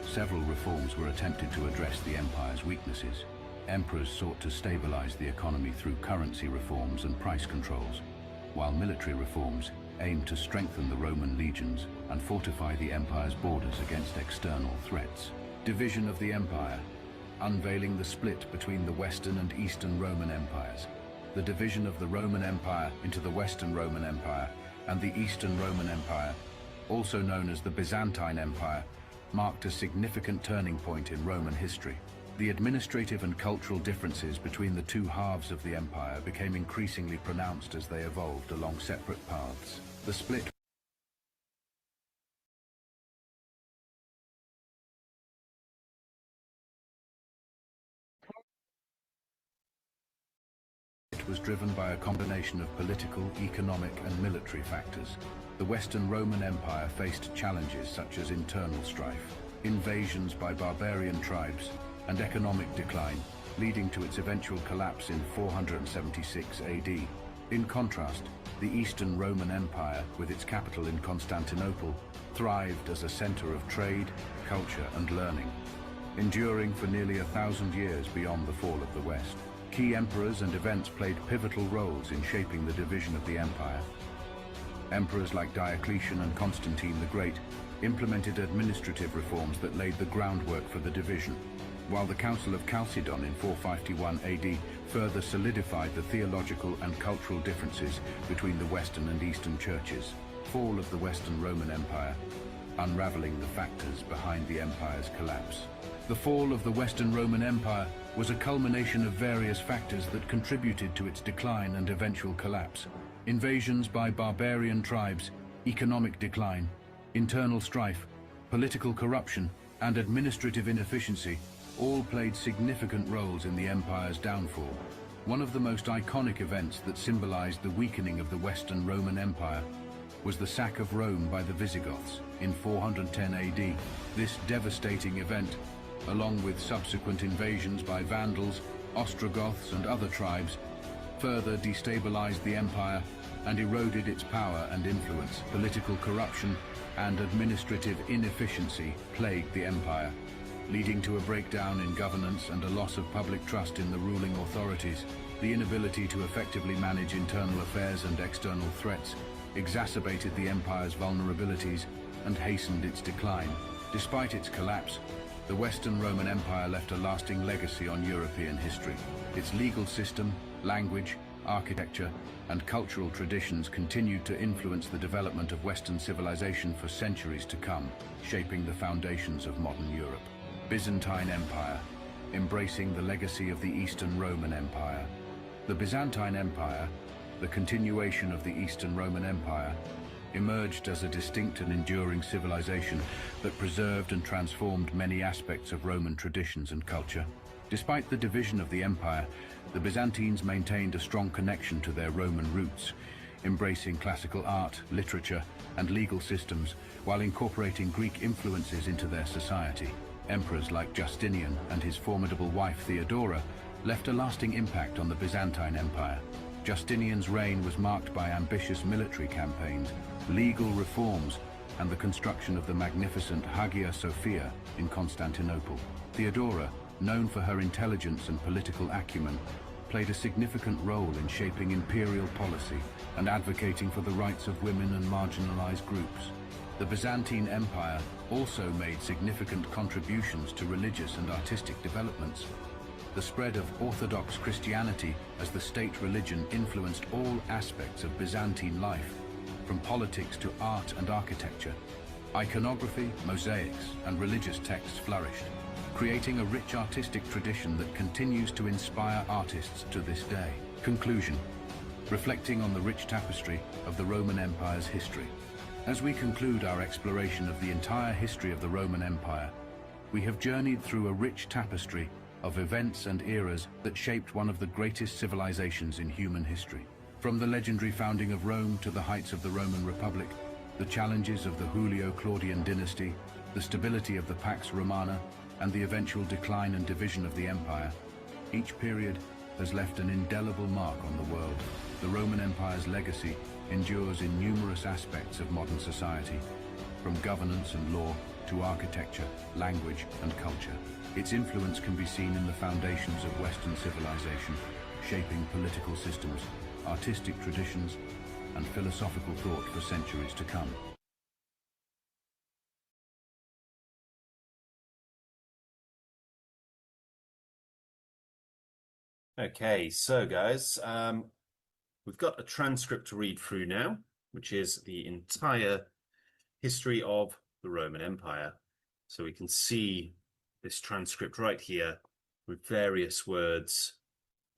several reforms were attempted to address the empire's weaknesses. Emperors sought to stabilize the economy through currency reforms and price controls, while military reforms aimed to strengthen the Roman legions and fortify the empire's borders against external threats. Division of the empire, unveiling the split between the Western and Eastern Roman empires. The division of the Roman Empire into the Western Roman Empire and the Eastern Roman Empire, also known as the Byzantine Empire, marked a significant turning point in Roman history. The administrative and cultural differences between the two halves of the empire became increasingly pronounced as they evolved along separate paths. The split was driven by a combination of political, economic, and military factors. The Western Roman Empire faced challenges such as internal strife, invasions by barbarian tribes, and economic decline, leading to its eventual collapse in 476 AD. In contrast, the Eastern Roman Empire, with its capital in Constantinople, thrived as a center of trade, culture, and learning, enduring for nearly 1,000 years beyond the fall of the West. Key emperors and events played pivotal roles in shaping the division of the empire. Emperors like Diocletian and Constantine the Great implemented administrative reforms that laid the groundwork for the division, while the Council of Chalcedon in 451 AD further solidified the theological and cultural differences between the Western and Eastern churches. Fall of the Western Roman Empire, unraveling the factors behind the empire's collapse. The fall of the Western Roman Empire was a culmination of various factors that contributed to its decline and eventual collapse. Invasions by barbarian tribes, economic decline, internal strife, political corruption, and administrative inefficiency all played significant roles in the empire's downfall. One of the most iconic events that symbolized the weakening of the Western Roman Empire was the sack of Rome by the Visigoths in 410 AD. This devastating event, along with subsequent invasions by Vandals, Ostrogoths, and other tribes, further destabilized the empire and eroded its power and influence. Political corruption and administrative inefficiency plagued the empire, leading to a breakdown in governance and a loss of public trust in the ruling authorities. The inability to effectively manage internal affairs and external threats exacerbated the empire's vulnerabilities and hastened its decline. Despite its collapse, the Western Roman Empire left a lasting legacy on European history. Its legal system, language, architecture, and cultural traditions continued to influence the development of Western civilization for centuries to come, shaping the foundations of modern Europe. Byzantine Empire, embracing the legacy of the Eastern Roman Empire. The Byzantine Empire, the continuation of the Eastern Roman Empire, emerged as a distinct and enduring civilization that preserved and transformed many aspects of Roman traditions and culture. Despite the division of the empire, the Byzantines maintained a strong connection to their Roman roots, embracing classical art, literature, and legal systems while incorporating Greek influences into their society. Emperors like Justinian and his formidable wife Theodora left a lasting impact on the Byzantine Empire. Justinian's reign was marked by ambitious military campaigns, legal reforms, and the construction of the magnificent Hagia Sophia in Constantinople. Theodora, known for her intelligence and political acumen, played a significant role in shaping imperial policy and advocating for the rights of women and marginalized groups. The Byzantine Empire also made significant contributions to religious and artistic developments. The spread of Orthodox Christianity as the state religion influenced all aspects of Byzantine life, from politics to art and architecture. Iconography, mosaics, and religious texts flourished, creating a rich artistic tradition that continues to inspire artists to this day. Conclusion. Reflecting on the rich tapestry of the Roman Empire's history. As we conclude our exploration of the entire history of the Roman Empire, we have journeyed through a rich tapestry of events and eras that shaped one of the greatest civilizations in human history. From the legendary founding of Rome to the heights of the Roman Republic, the challenges of the Julio-Claudian dynasty, the stability of the Pax Romana, and the eventual decline and division of the empire, each period has left an indelible mark on the world. The Roman Empire's legacy endures in numerous aspects of modern society, from governance and law to architecture, language, and culture. Its influence can be seen in the foundations of Western civilization, shaping political systems, artistic traditions, and philosophical thought for centuries to come. Okay, so guys, we've got a transcript to read through now, which is the entire history of the Roman Empire. So we can see this transcript right here with various words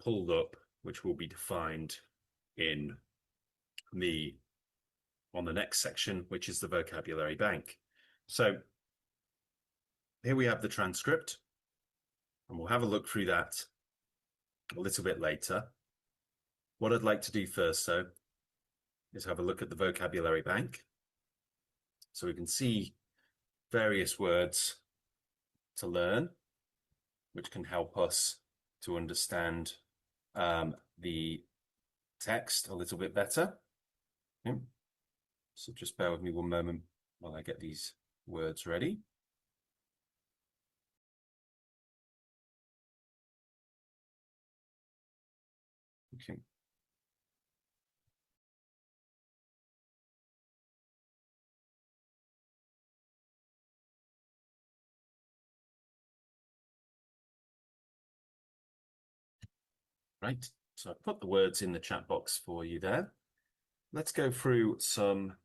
pulled up, which will be defined in on the next section, which is the vocabulary bank. So here we have the transcript, and we'll have a look through that a little bit later. What I'd like to do first, though, is have a look at the vocabulary bank, so we can see various words to learn, which can help us to understand the text a little bit better. Okay. So just bear with me one moment while I get these words ready. Okay. Right, so I put the words in the chat box for you there. Let's go through some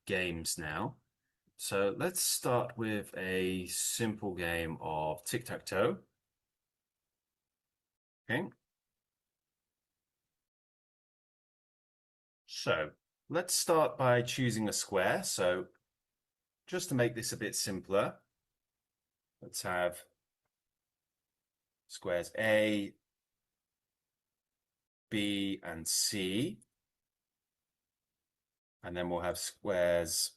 games now. So let's start with a simple game of tic-tac-toe. Okay. So let's start by choosing a square. So just to make this a bit simpler, let's have squares A, B, and C. And then we'll have squares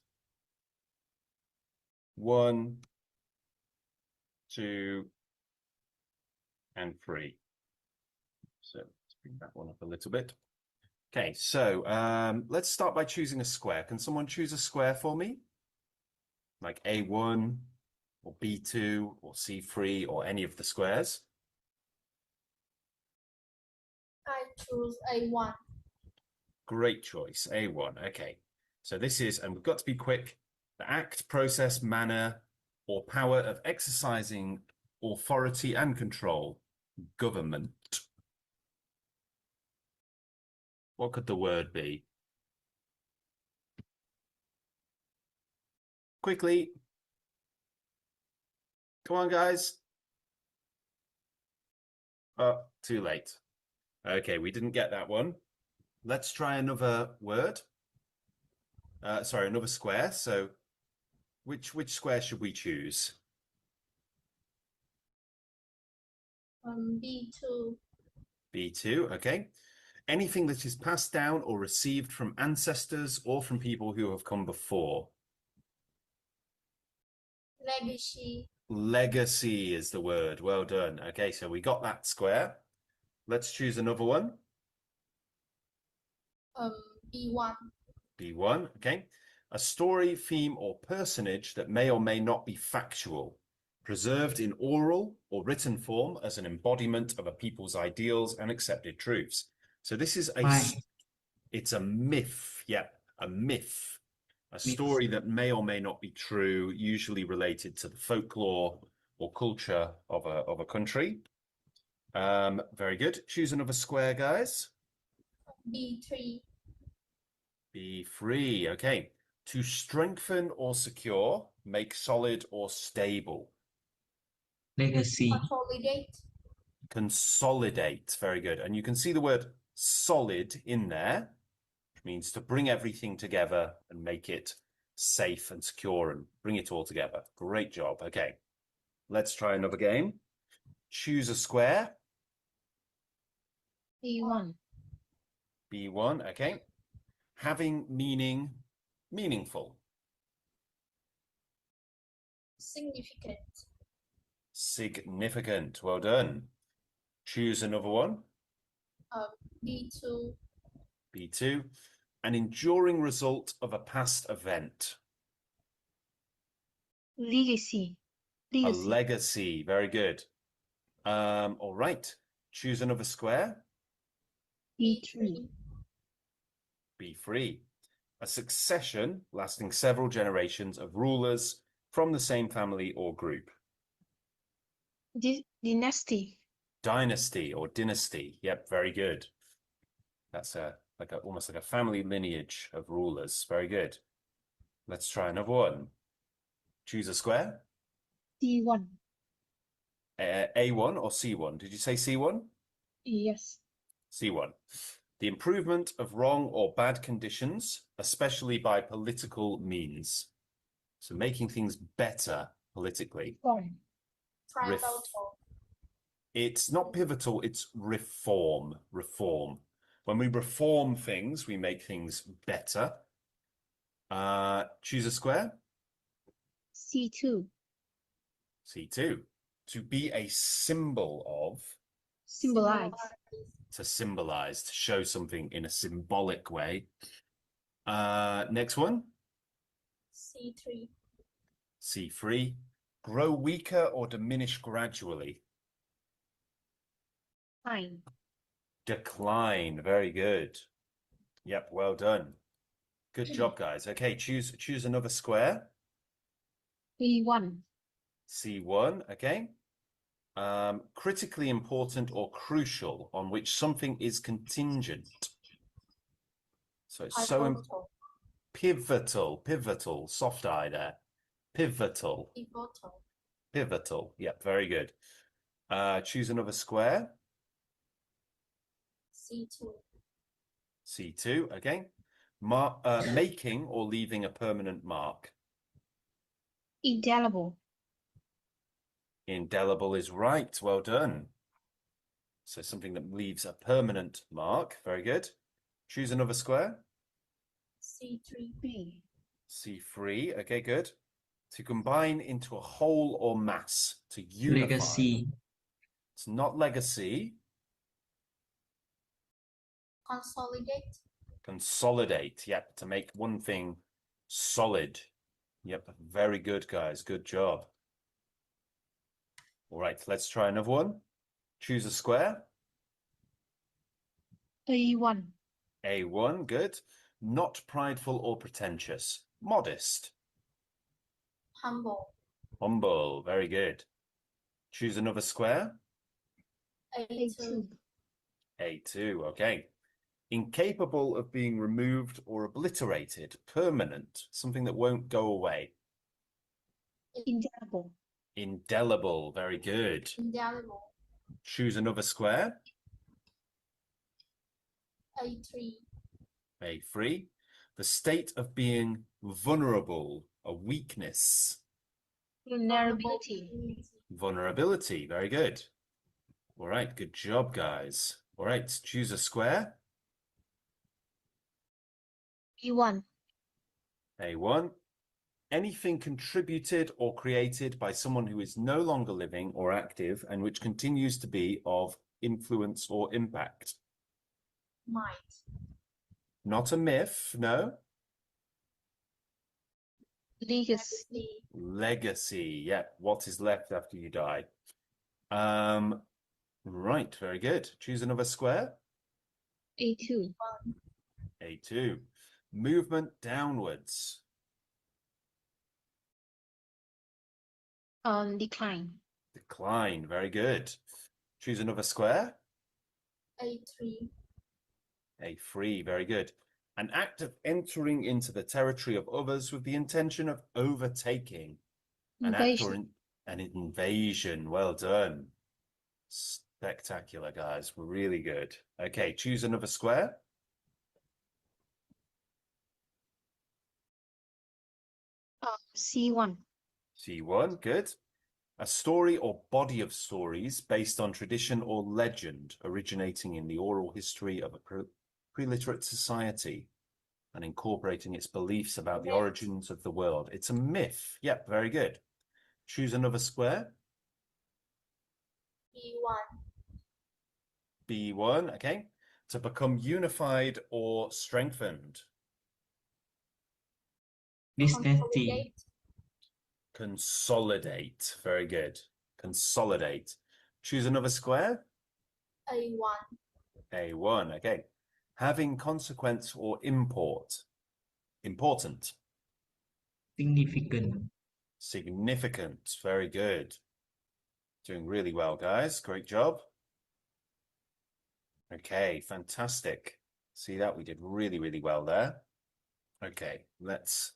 1, 2, and 3. So let's bring that one up a little bit. Okay, so let's start by choosing a square. Can someone choose a square for me? Like A1 or B2 or C3 or any of the squares? choose A1. Great choice, A1. Okay. So this is, and we've got to be quick, the act, process, manner, or power of exercising authority and control, government. What could the word be? Quickly. Come on, guys. Oh, too late. Okay, we didn't get that one. Let's try another word. Sorry, another square. So which square should we choose? B2. B2, okay. Anything that is passed down or received from ancestors or from people who have come before. Legacy. Legacy is the word. Well done. Okay, so we got that square. Let's choose another one. B1. B1, okay. A story, theme, or personage that may or may not be factual, preserved in oral or written form as an embodiment of a people's ideals and accepted truths. So this is it's a myth. Yeah, a myth. A story that may or may not be true, usually related to the folklore or culture of a country. Very good. Choose another square, guys. B3. B3, okay. To strengthen or secure, make solid or stable. Legacy. Consolidate. Consolidate, very good. And you can see the word solid in there, which means to bring everything together and make it safe and secure and bring it all together. Great job. Okay, let's try another game. Choose a square. B1. B1, okay. Having meaning, meaningful. Significant. Significant, well done. Choose another one. B2. B2, an enduring result of a past event. Legacy. A legacy, very good. All right, choose another square. B3. B3, a succession lasting several generations of rulers from the same family or group. Dynasty. Dynasty or dynasty, yep, very good. That's almost like a family lineage of rulers, very good. Let's try another one. Choose a square. C1. A1 or C1? Did you say C1? Yes. C1. The improvement of wrong or bad conditions, especially by political means. So making things better politically. It's not pivotal, it's reform. Reform. When we reform things, we make things better. Choose a square. C2. C2. To be a symbol of. Symbolize. To symbolize, to show something in a symbolic way. Next one. C3. C3. Grow weaker or diminish gradually. Fine. Decline. Very good. Yep, well done. Good job, guys. Okay, choose another square. B1. C1, okay. Critically important or crucial, on which something is contingent. So it's pivotal, soft eye there. Pivotal. Yep, very good. Choose another square. C2. C2, okay. Making or leaving a permanent mark. Indelible. Indelible is right. Well done. So something that leaves a permanent mark. Very good. Choose another square. C3B. C3. Okay, good. To combine into a whole or mass. To unify. Legacy. It's not legacy. Consolidate. Consolidate. Yep. To make one thing solid. Yep. Very good, guys. Good job. All right. Let's try another one. Choose a square. A1. A1, good. Not prideful or pretentious. Modest. Humble. Humble, very good. Choose another square. A2. A2, okay. Incapable of being removed or obliterated. Permanent, something that won't go away. Indelible. Indelible, very good. Indelible. Choose another square. A3. A3. The state of being vulnerable, a weakness. Vulnerability. Vulnerability, very good. All right, good job, guys. All right, choose a square. B1. A1. Anything contributed or created by someone who is no longer living or active and which continues to be of influence or impact. Might. Not a myth, no. Legacy. Legacy, yeah. What is left after you die? Right, very good. Choose another square. A2. A2. Movement downwards. Decline. Decline, very good. Choose another square. A3. A3, very good. An act of entering into the territory of others with the intention of overtaking. An act or an invasion. Well done. Spectacular, guys. Really good. Okay, choose another square. C1. C1, good. A story or body of stories based on tradition or legend originating in the oral history of a pre-literate society and incorporating its beliefs about the origins of the world. It's a myth. Yep, very good. Choose another square. B1. B1, okay. To become unified or strengthened. Dynasty. Consolidate. Very good. Consolidate. Choose another square. A1. A1, okay. Having consequence or import. Important. Significant. Significant. Very good. Doing really well, guys. Great job. Okay, fantastic. See that? We did really, really well there. Okay, let's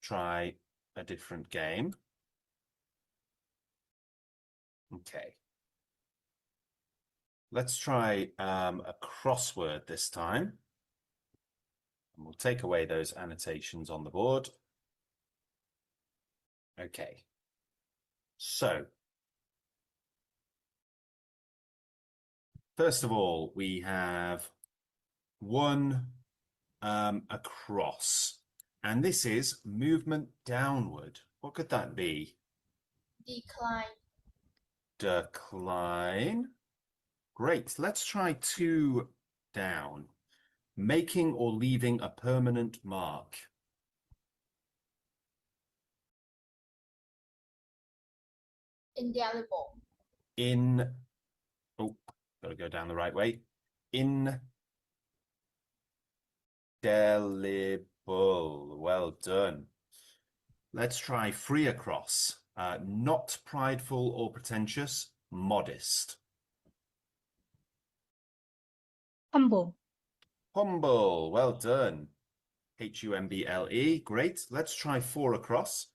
try a different game. Okay. Let's try a crossword this time. And we'll take away those annotations on the board. Okay. So, first of all, we have one across. And this is movement downward. What could that be? Decline. Decline. Great. Let's try two down. Making or leaving a permanent mark. Indelible. Oh, gotta go down the right way. Indelible. Well done. Let's try three across. Not prideful or pretentious, modest. Humble. Humble. Well done. Humble. Great. Let's try four across.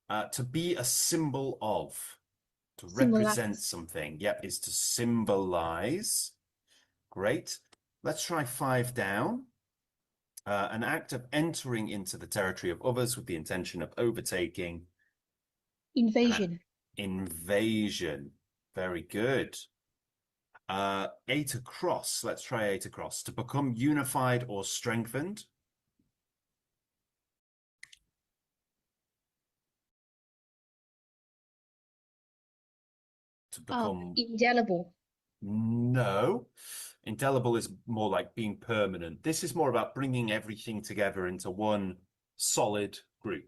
To be a symbol of. To represent something. Yep, is to symbolize. Great. Let's try five down. An act of entering into the territory of others with the intention of overtaking. Invasion. Invasion. Very good. Eight across. Let's try eight across. To become unified or strengthened. To become indelible. No. Indelible is more like being permanent. This is more about bringing everything together into one solid group.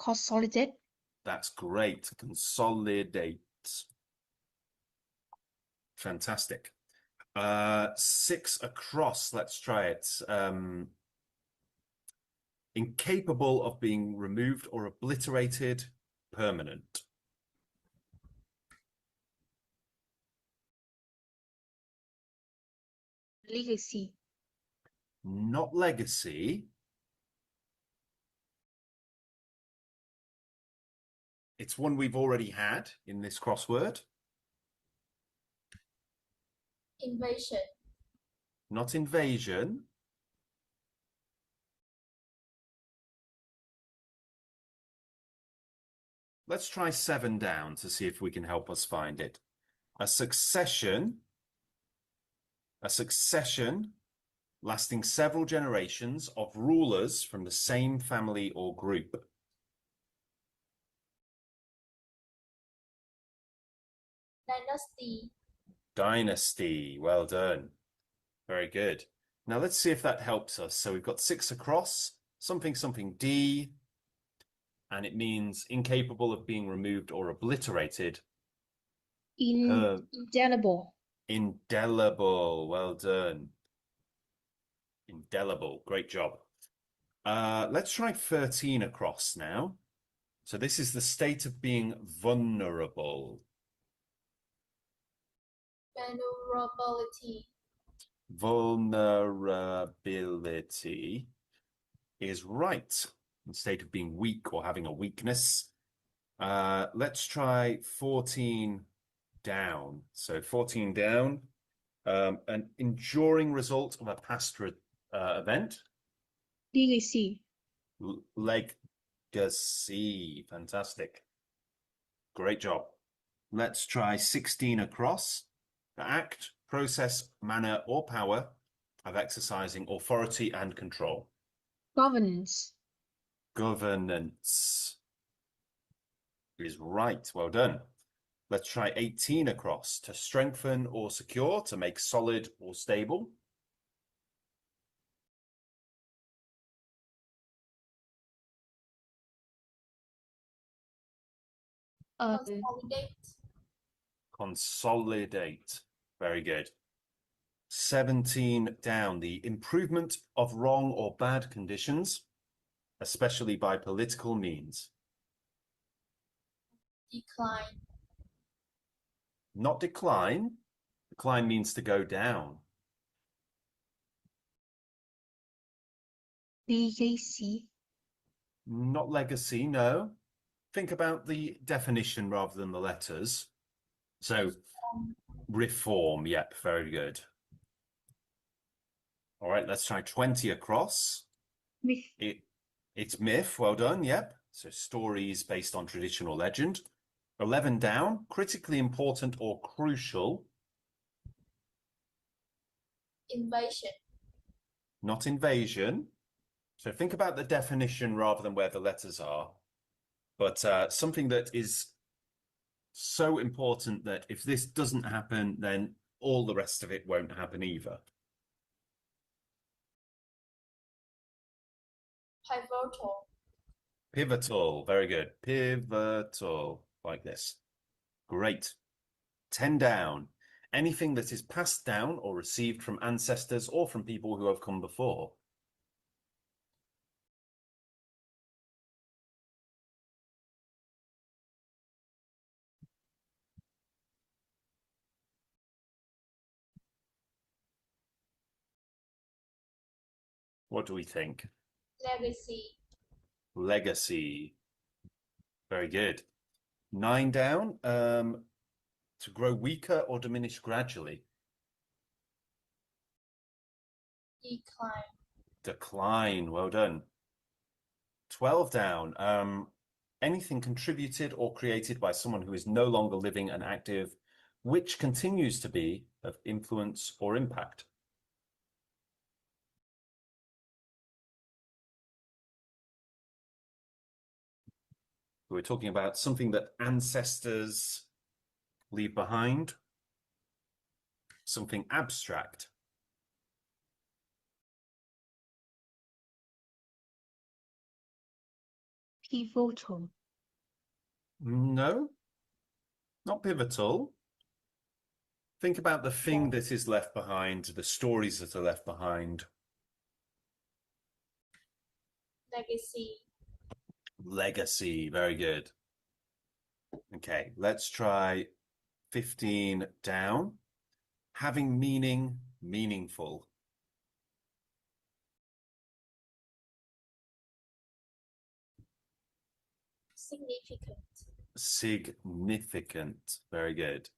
Consolidate. That's great. Consolidate. Fantastic. 6 across, let's try it. Incapable of being removed or obliterated, permanent. Legacy. Not legacy. It's one we've already had in this crossword. Invasion. Not invasion. Let's try 7 down to see if we can help us find it. A succession lasting several generations of rulers from the same family or group. Dynasty. Dynasty, well done. Very good. Now let's see if that helps us. So we've got 6 across, something, something D, and it means incapable of being removed or obliterated. Indelible. Indelible, well done. Indelible, great job. Let's try 13 across now. So this is the state of being vulnerable. Vulnerability. Vulnerability is right. The state of being weak or having a weakness. Let's try 14 down. So 14 down. An enduring result of a past event. Legacy. Legacy. Fantastic. Great job. Let's try 16 across. The act, process, manner, or power of exercising authority and control. Governance. Governance is right. Well done. Let's try 18 across. To strengthen or secure, to make solid or stable. Consolidate. Consolidate. Very good. 17 down. The improvement of wrong or bad conditions, especially by political means. Decline. Not decline. Decline means to go down. Legacy. Not legacy, no. Think about the definition rather than the letters. So, reform, yep, very good. All right, let's try 20 across. Myth. It's myth, well done, yep. So stories based on tradition or legend. 11 down, critically important or crucial. Invasion. Not invasion. So think about the definition rather than where the letters are. But something that is so important that if this doesn't happen, then all the rest of it won't happen either. Pivotal. Pivotal, very good. Pivotal, like this. Great. 10 down. Anything that is passed down or received from ancestors or from people who have come before. What do we think? Legacy. Legacy. Very good. 9 down. To grow weaker or diminish gradually. Decline. Decline. Well done. 12 down. Anything contributed or created by someone who is no longer living and active, which continues to be of influence or impact. We're talking about something that ancestors leave behind, something abstract. Pivotal. No, not pivotal. Think about the thing that is left behind, the stories that are left behind. Legacy. Legacy, very good. Okay, let's try 15 down. Having meaning, meaningful. Significant. Significant, very good.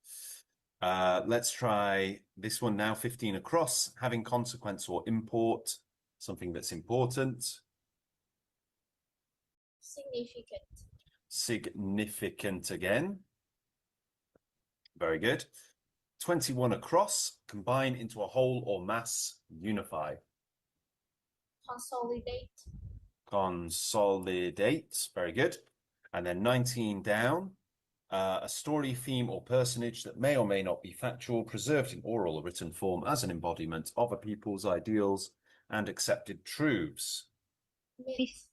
Let's try this one now, 15 across. Having consequence or import, something that's important. Significant. Significant again. Very good. 21 across, combine into a whole or mass, unify. Consolidate. Consolidate, very good. And then 19 down, a story, theme, or personage that may or may not be factual, preserved in oral or written form as an embodiment of a people's ideals and accepted truths. Myth.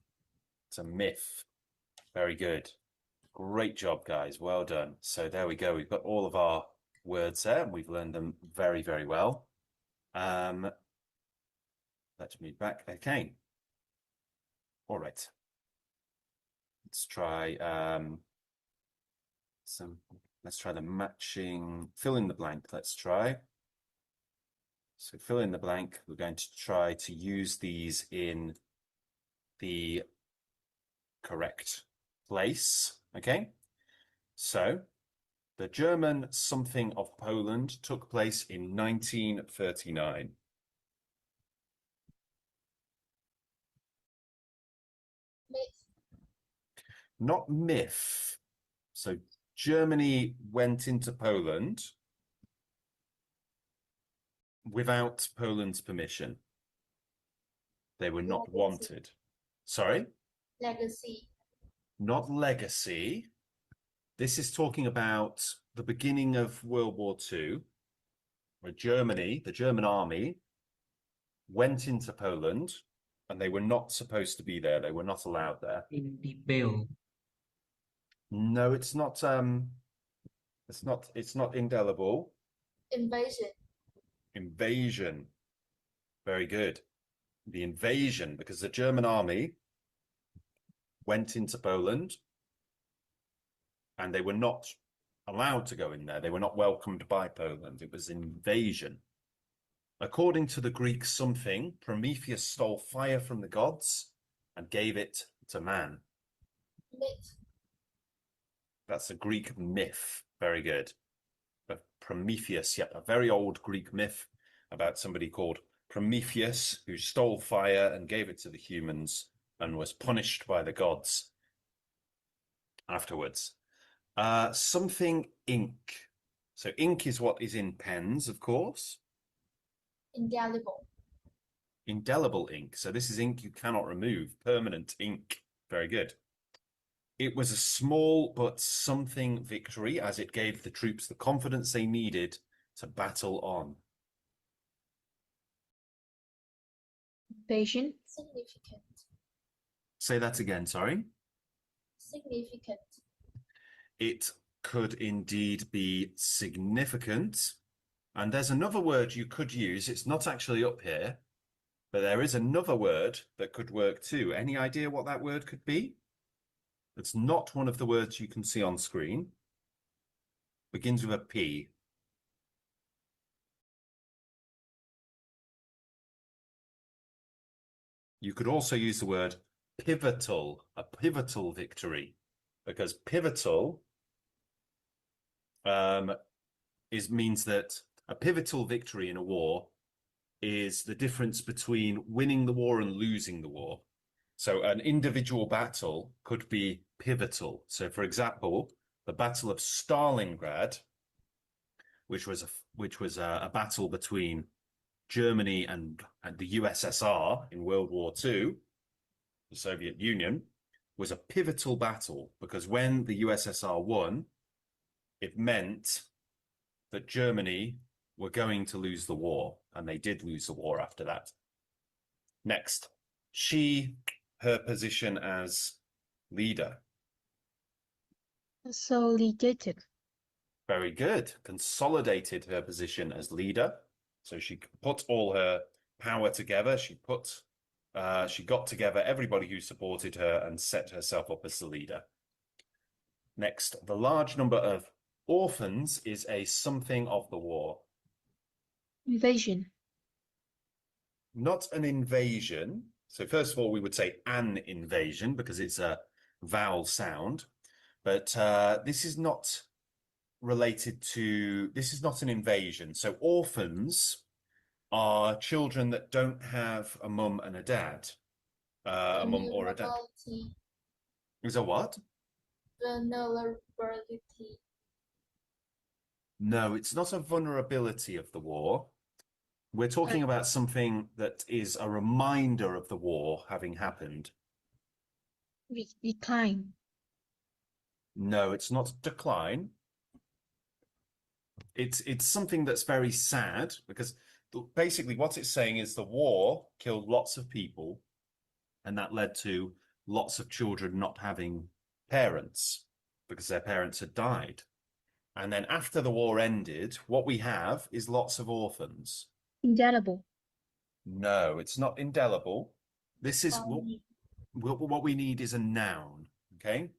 It's a myth. Very good. Great job, guys. Well done. So there we go. We've got all of our words there, and we've learned them very, very well. Let's move back. Okay. All right. Let's try let's try the matching fill in the blank. Let's try. So fill in the blank. We're going to try to use these in the correct place. Okay. So the German something of Poland took place in 1939. Myth. Not myth. So Germany went into Poland without Poland's permission. They were not Legacy. wanted. Sorry? Legacy. Not legacy. This is talking about the beginning of World War II, where Germany, the German army, went into Poland and they were not supposed to be there. They were not allowed there. In the bill. No, it's not indelible. Invasion. Invasion. Very good. The invasion, because the German army went into Poland and they were not allowed to go in there. They were not welcomed by Poland. It was invasion. According to the Greek something, Prometheus stole fire from the gods and gave it to man. Myth. That's a Greek myth. Very good. But Prometheus, yep, a very old Greek myth about somebody called Prometheus who stole fire and gave it to the humans and was punished by the gods afterwards. Something ink. So ink is what is in pens, of course. Indelible. Indelible ink. So this is ink you cannot remove. Permanent ink. Very good. It was a small but something victory as it gave the troops the confidence they needed to battle on. Patient. Significant. Say that again, sorry. Significant. It could indeed be significant. And there's another word you could use. It's not actually up here, but there is another word that could work too. Any idea what that word could be? It's not one of the words you can see on screen. Begins with a P. You could also use the word pivotal, a pivotal victory, because pivotal means that a pivotal victory in a war is the difference between winning the war and losing the war. So an individual battle could be pivotal. So for example, the Battle of Stalingrad, which was a battle between Germany and the USSR in World War II, the Soviet Union, was a pivotal battle because when the USSR won, it meant that Germany were going to lose the war, and they did lose the war after that. Next, her position as leader. Consolidated. Very good. Consolidated her position as leader. So she put all her power together. She got together everybody who supported her and set herself up as the leader. Next, the large number of orphans is a something of the war. Invasion. Not an invasion. So first of all, we would say an invasion because it's a vowel sound. But this is not related to, this is not an invasion. So orphans are children that don't have a mum and a dad. A mum or a dad. Vulnerability. Is a what? Vulnerability. No, it's not a vulnerability of the war. We're talking about something that is a reminder of the war having happened. Decline. No, it's not decline. It's something that's very sad because basically what it's saying is the war killed lots of people and that led to lots of children not having parents because their parents had died. And then after the war ended, what we have is lots of orphans. Indelible. No, it's not indelible. This is what we need is a noun, okay?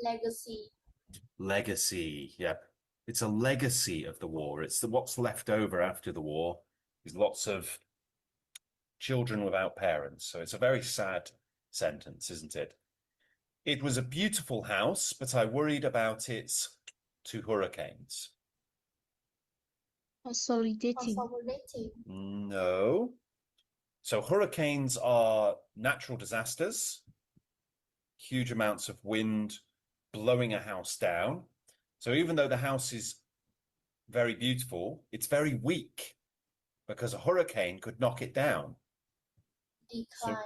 Legacy. Legacy, yep. It's a legacy of the war. It's what's left over after the war is lots of children without parents. So it's a very sad sentence, isn't it? It was a beautiful house, but I worried about its 2 hurricanes. Consolidating. Consolidating. No. So hurricanes are natural disasters, huge amounts of wind blowing a house down. So even though the house is very beautiful, it's very weak because a hurricane could knock it down. Decline. So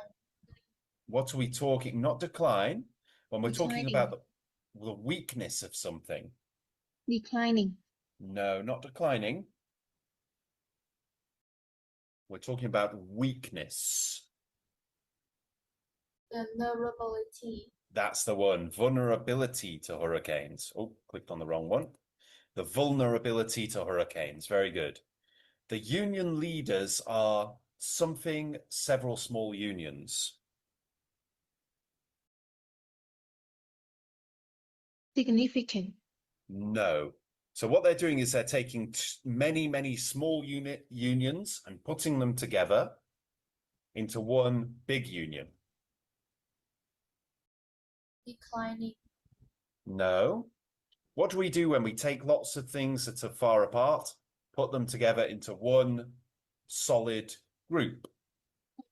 what are we talking? Not decline. When we're talking Declining. about the weakness of something. Declining. No, not declining. We're talking about weakness. Vulnerability. That's the one. Vulnerability to hurricanes. Oh, clicked on the wrong one. The vulnerability to hurricanes. Very good. The union leaders are something, several small unions. Significant. No. So what they're doing is they're taking many, many small unions and putting them together into one big union. Declining. No. What do we do when we take lots of things that are far apart, put them together into one solid group?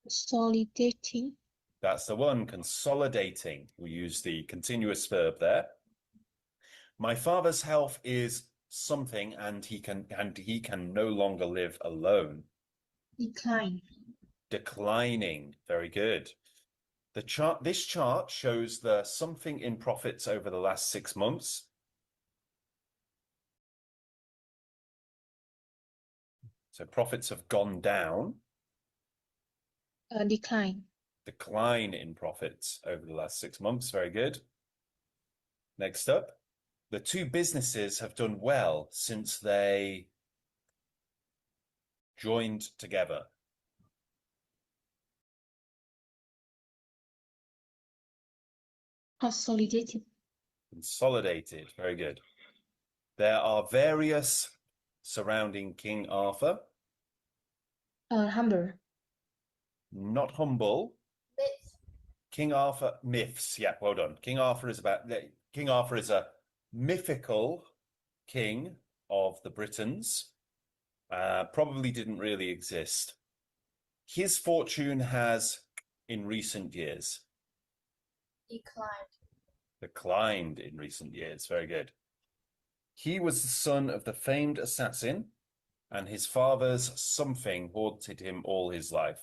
Consolidating. That's the one, consolidating. We use the continuous verb there. My father's health is something and he can no longer live alone. Decline. Declining. Very good. This chart shows the something in profits over the last 6 months. So profits have gone down. Decline. Decline in profits over the last 6 months. Very good. Next up, the 2 businesses have done well since they joined together. Consolidated. Consolidated. Very good. There are various surrounding King Arthur. Humble. Not humble. Myth. King Arthur myths. Yeah, well done. King Arthur is a mythical king of the Britons. Probably didn't really exist. His fortune has, in recent years, declined in recent years. Very good. He was the son of the famed assassin, and his father's something haunted him all his life.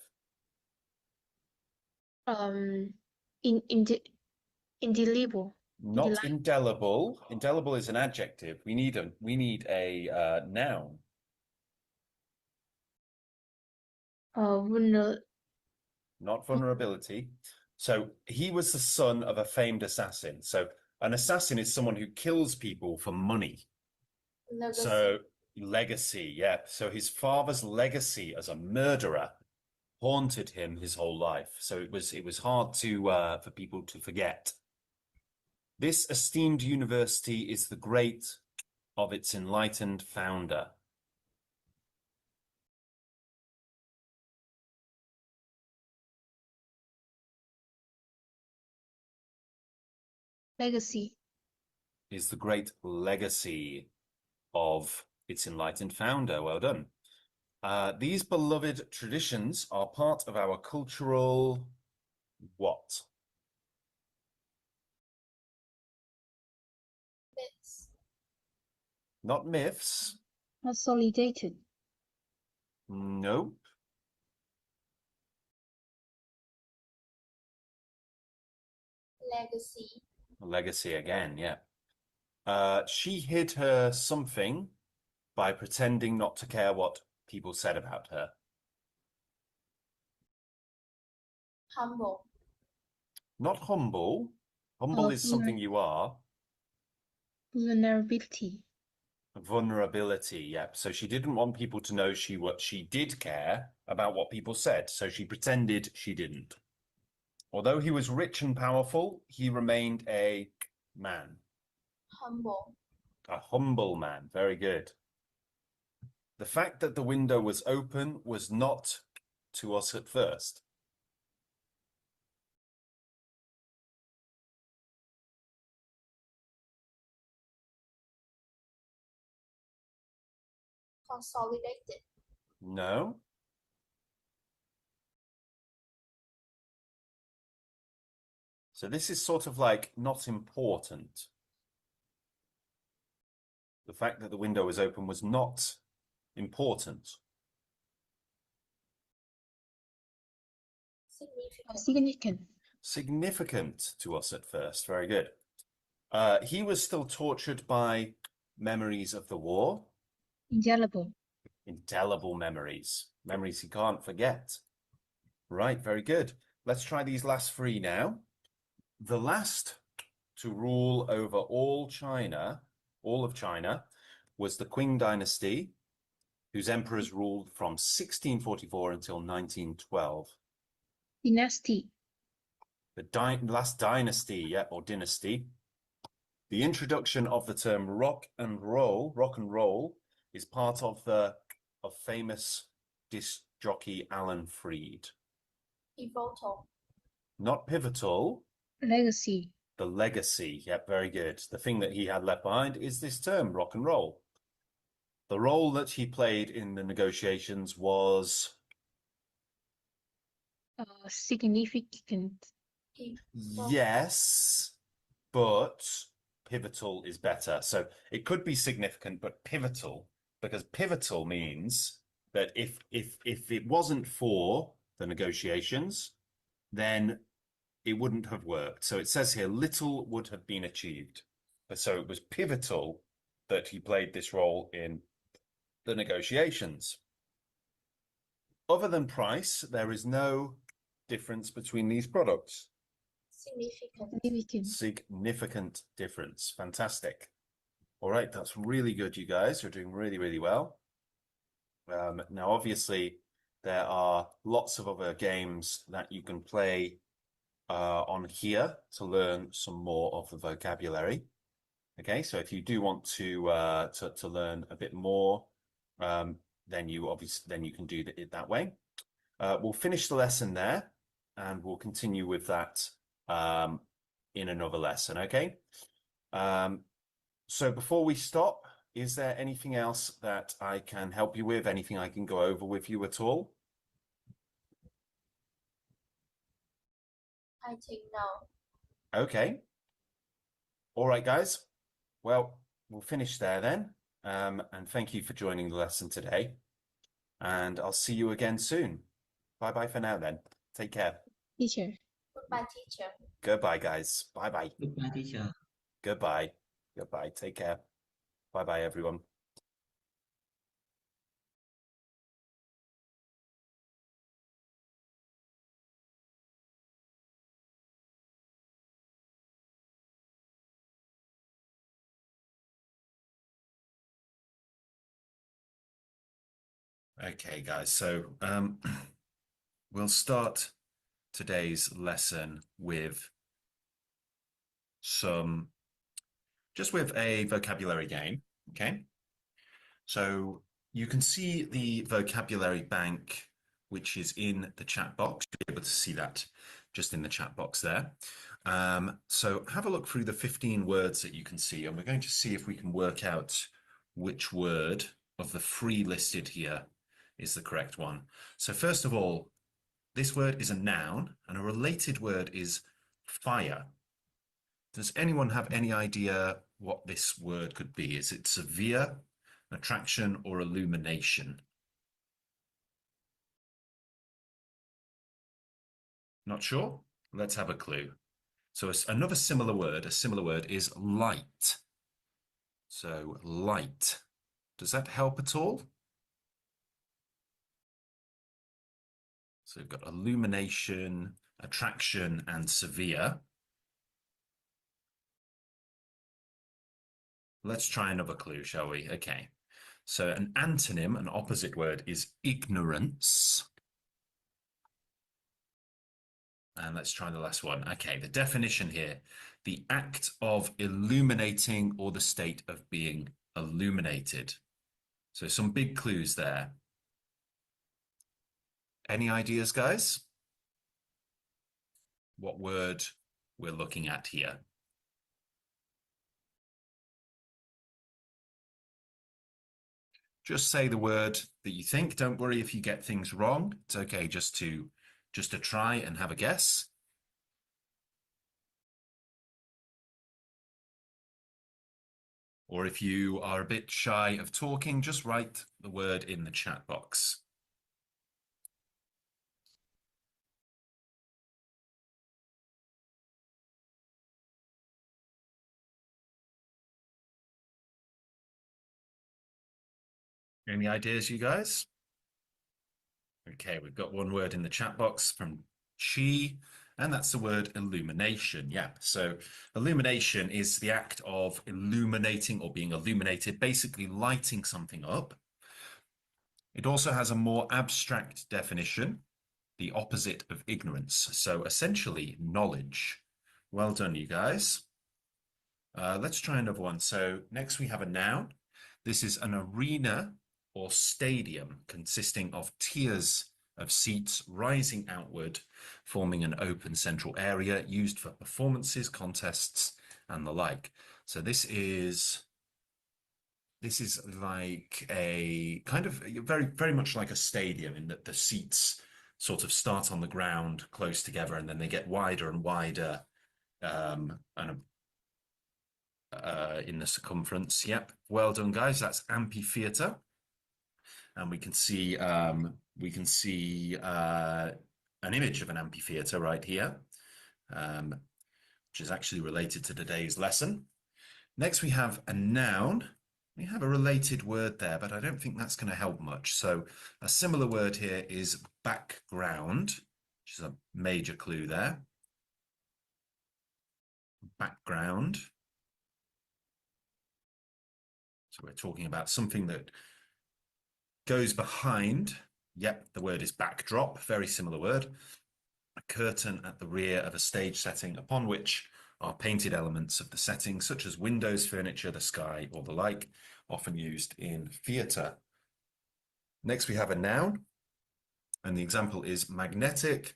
Indelible. Not indelible. Indelible is an adjective. We need a noun. Not vulnerability. So he was the son of a famed assassin. So An assassin is someone who kills people for money. Legacy. So legacy, yeah. So his father's legacy as a murderer haunted him his whole life. So it was hard to for people to forget. This esteemed university is the great of its enlightened founder. Legacy. Is the great legacy of its enlightened founder. Well done. These beloved traditions are part of our cultural what? Myths. Not myths. Consolidated. Nope. Legacy. Legacy again, yeah. She hid her something by pretending not to care what people said about her. Humble. Not humble. Humble is something you are. Vulnerability. Vulnerability, yep. So she didn't want people to know she did care about what people said, so she pretended she didn't. Although he was rich and powerful, he remained a man. Humble. A humble man. Very good. The fact that the window was open was not to us at first. Consolidated. No. So this is sort of like not important. The fact that the window was open was not important. Significant. Significant. Significant to us at first. Very good. He was still tortured by memories of the war. Indelible. Indelible memories. Memories he can't forget. Right, very good. Let's try these last three now. The last to rule over all of China, was the Qing dynasty, whose emperors ruled from 1644 until 1912. Dynasty. The last dynasty, yeah, or dynasty. The introduction of the term rock and roll, is part of famous disc jockey Alan Freed. Pivotal. Not pivotal. Legacy. The legacy, yep, very good. The thing that he had left behind is this term, rock and roll. The role that he played in the negotiations was... Significant. Yes, but pivotal is better. So it could be significant, but pivotal, because pivotal means that if it wasn't for the negotiations, then it wouldn't have worked. So it says here, little would have been achieved. So it was pivotal that he played this role in the negotiations. Other than price, there is no difference between these products. Significant. Significant difference. Fantastic. All right, that's really good, you guys. You're doing really, really well. Now, obviously, there are lots of other games that you can play on here to learn some more of the vocabulary. Okay, so if you do want to learn a bit more, then you can do it that way. We'll finish the lesson there, and we'll continue with that in another lesson. Okay. So before we stop, is there anything else that I can help you with? Anything I can go over with you at all? I think no. Okay. All right, guys. Well, we'll finish there then. And thank you for joining the lesson today. And I'll see you again soon. Bye-bye for now then. Take care. Teacher. Goodbye, teacher. Goodbye, guys. Bye-bye. Goodbye, teacher. Goodbye. Goodbye. Take care. Bye-bye, everyone. Okay, guys, so we'll start today's lesson with with a vocabulary game, okay? So you can see the vocabulary bank, which is in the chat box. You'll be able to see that just in the chat box there. So have a look through the 15 words that you can see, and we're going to see if we can work out which word of the 3 listed here is the correct one. So first of all, this word is a noun, and a related word is fire. Does anyone have any idea what this word could be? Is it severe, attraction, or illumination? Not sure? Let's have a clue. So another similar word, is light. So light. Does that help at all? So we've got illumination, attraction, and severe. Let's try another clue, shall we? Okay. So an antonym, an opposite word, is ignorance. And let's try the last one. Okay, the definition here, the act of illuminating or the state of being illuminated. So some big clues there. Any ideas, guys? What word we're looking at here? Just say the word that you think. Don't worry if you get things wrong. It's okay just to try and have a guess. Or if you are a bit shy of talking, just write the word in the chat box. Any ideas, you guys? Okay, we've got one word in the chat box from Chi, and that's the word illumination. Yeah, so illumination is the act of illuminating or being illuminated, basically lighting something up. It also has a more abstract definition, the opposite of ignorance. So essentially, knowledge. Well done, you guys. Let's try another one. So next we have a noun. This is an arena or stadium consisting of tiers of seats rising outward, forming an open central area used for performances, contests, and the like. So this is like a kind of very much like a stadium in that the seats sort of start on the ground close together and then they get wider and wider in the circumference. Yep, well done, guys. That's amphitheater. And we can see an image of an amphitheater right here, which is actually related to today's lesson. Next, we have a noun. We have a related word there, but I don't think that's going to help much. So a similar word here is background, which is a major clue there. Background. So we're talking about something that goes behind. Yep, the word is backdrop, very similar word. A curtain at the rear of a stage setting upon which are painted elements of the setting, such as windows, furniture, the sky, or the like, often used in theatre. Next, we have a noun, and the example is magnetic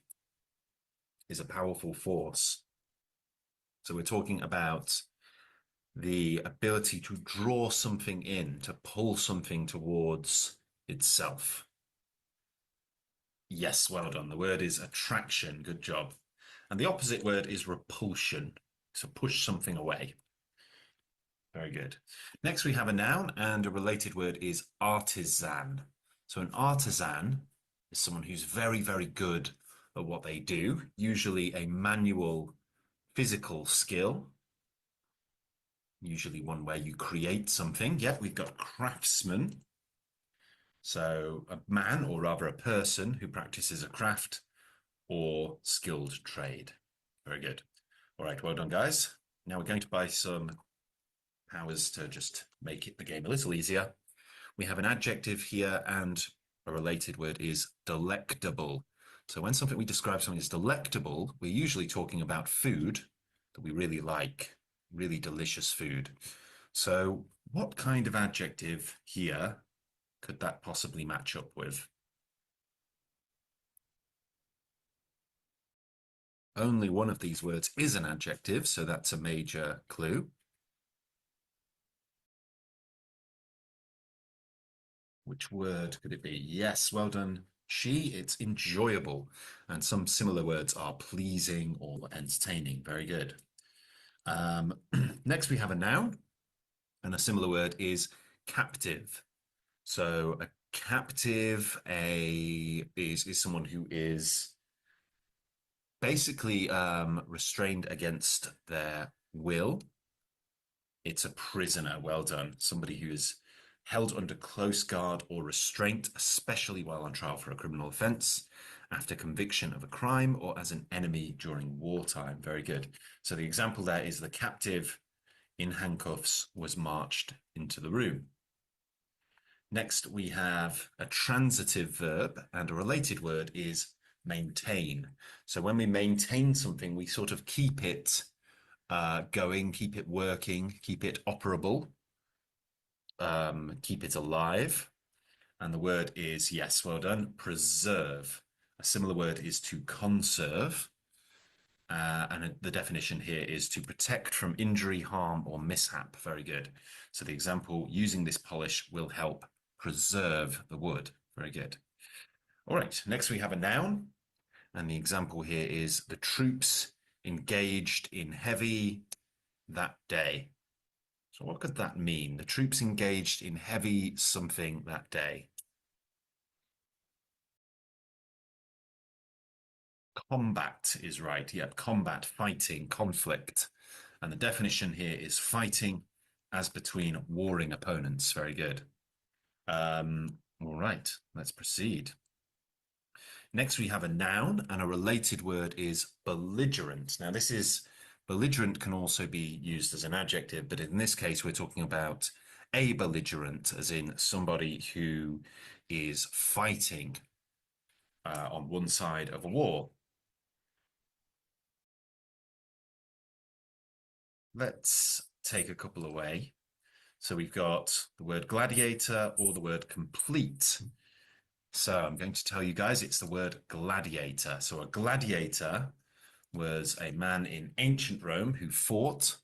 is a powerful force. So we're talking about the ability to draw something in, to pull something towards itself. Yes, well done. The word is attraction. Good job. And the opposite word is repulsion. So push something away. Very good. Next, we have a noun, and a related word is artisan. So an artisan is someone who's very, very good at what they do, usually a manual physical skill, usually one where you create something. Yep, we've got craftsman. So a man, or rather a person, who practices a craft or skilled trade. Very good. All right, well done, guys. Now we're going to buy some powers to just make the game a little easier. We have an adjective here and a related word is delectable. So when we describe something as delectable, we're usually talking about food that we really like, really delicious food. So what kind of adjective here could that possibly match up with? Only one of these words is an adjective, so that's a major clue. Which word could it be? Yes, well done. It's enjoyable. And some similar words are pleasing or entertaining. Very good. Next, we have a noun, and a similar word is captive. So a captive is someone who is basically restrained against their will. It's a prisoner. Well done. Somebody who is held under close guard or restraint, especially while on trial for a criminal offence, after conviction of a crime, or as an enemy during wartime. Very good. So the example there is the captive in handcuffs was marched into the room. Next, we have a transitive verb, and a related word is maintain. So when we maintain something, we sort of keep it going, keep it working, keep it operable, keep it alive. And the word is, yes, well done, preserve. A similar word is to conserve. And the definition here is to protect from injury, harm, or mishap. Very good. So the example, using this polish will help preserve the wood. Very good. All right, next we have a noun. And the example here is the troops engaged in heavy that day. So what could that mean? The troops engaged in heavy something that day. Combat is right. Yep, combat, fighting, conflict. And the definition here is fighting as between warring opponents. Very good. All right, let's proceed. Next, we have a noun, and a related word is belligerent. Now, belligerent can also be used as an adjective, but in this case, we're talking about a belligerent, as in somebody who is fighting on one side of a war. Let's take a couple away. So we've got the word gladiator or the word complete. So I'm going to tell you guys it's the word gladiator. So a gladiator was a man in ancient Rome who fought,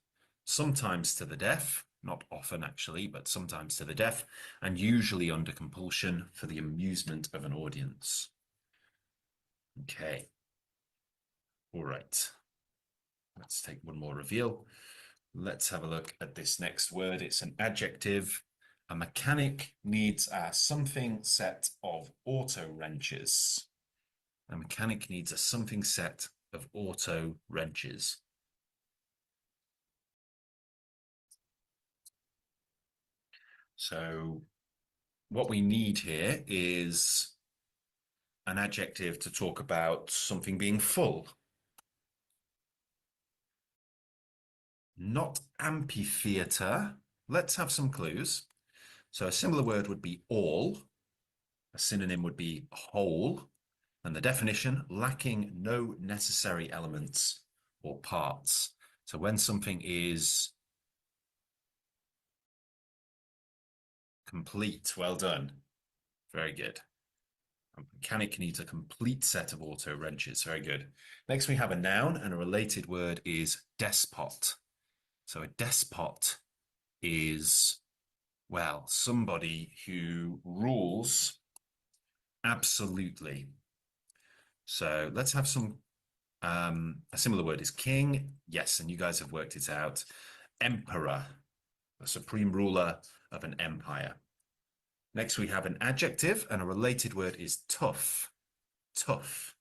sometimes to the death, not often actually, but sometimes to the death, and usually under compulsion for the amusement of an audience. Okay. All right. Let's take one more reveal. Let's have a look at this next word. It's an adjective. A mechanic needs a something set of auto wrenches. A mechanic needs a something set of auto wrenches. So what we need here is an adjective to talk about something being full. Not amphitheater. Let's have some clues. So a similar word would be all. A synonym would be whole. And the definition, lacking no necessary elements or parts. So when something is complete, well done. Very good. A mechanic needs a complete set of auto wrenches. Very good. Next, we have a noun, and a related word is despot. So a despot is, well, somebody who rules absolutely. So let's have some, a similar word is king. Yes, and you guys have worked it out. Emperor, the supreme ruler of an empire. Next, we have an adjective, and a related word is tough. Tough.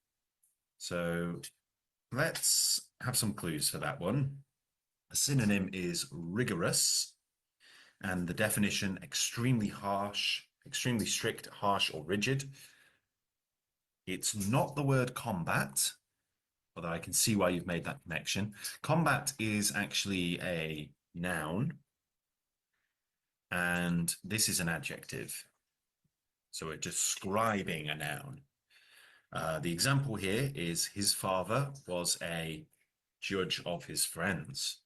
So let's have some clues for that one. A synonym is rigorous, and the definition, extremely harsh, extremely strict, harsh, or rigid. It's not the word combat, although I can see why you've made that connection. Combat is actually a noun, and this is an adjective. So we're describing a noun. The example here is his father was a judge of his friends.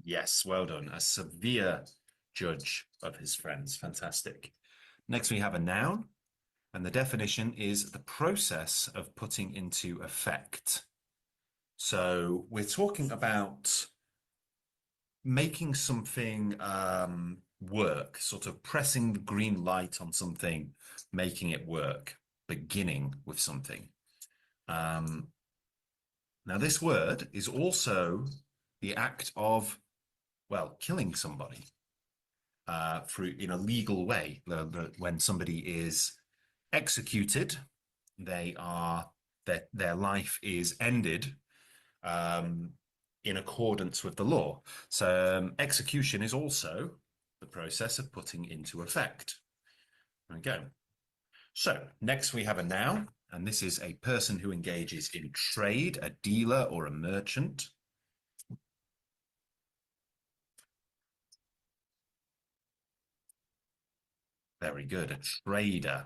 Yes, well done. A severe judge of his friends. Fantastic. Next, we have a noun, and the definition is the process of putting into effect. So we're talking about making something work, sort of pressing the green light on something, making it work, beginning with something. Now, this word is also the act of, well, killing somebody through in a legal way. When somebody is executed, their life is ended in accordance with the law. So execution is also the process of putting into effect. There we go. So next we have a noun, and this is a person who engages in trade, a dealer or a merchant. Very good. A trader,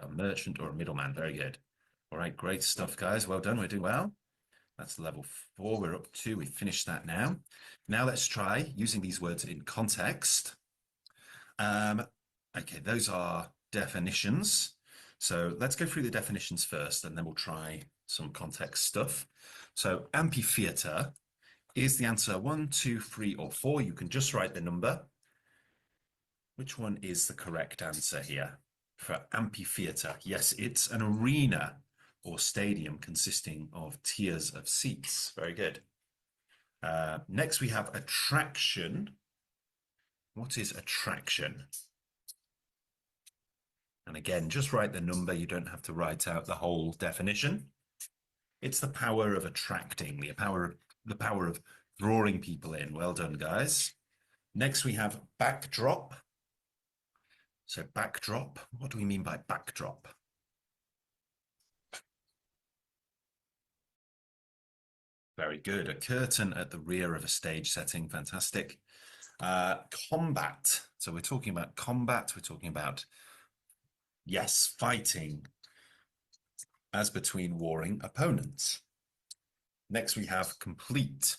a merchant or a middleman. Very good. All right, great stuff, guys. Well done. We're doing well. That's level 4. We're up to. We've finished that now. Now let's try using these words in context. Okay, those are definitions. So let's go through the definitions first, and then we'll try some context stuff. So amphitheater is the answer 1, 2, 3, or 4. You can just write the number. Which one is the correct answer here for amphitheater? Yes, it's an arena or stadium consisting of tiers of seats. Very good. Next, we have attraction. What is attraction? And again, just write the number. You don't have to write out the whole definition. It's the power of attracting, the power of drawing people in. Well done, guys. Next, we have backdrop. So backdrop, what do we mean by backdrop? Very good. A curtain at the rear of a stage setting. Fantastic. Combat. So we're talking about combat. We're talking about, yes, fighting as between warring opponents. Next, we have complete.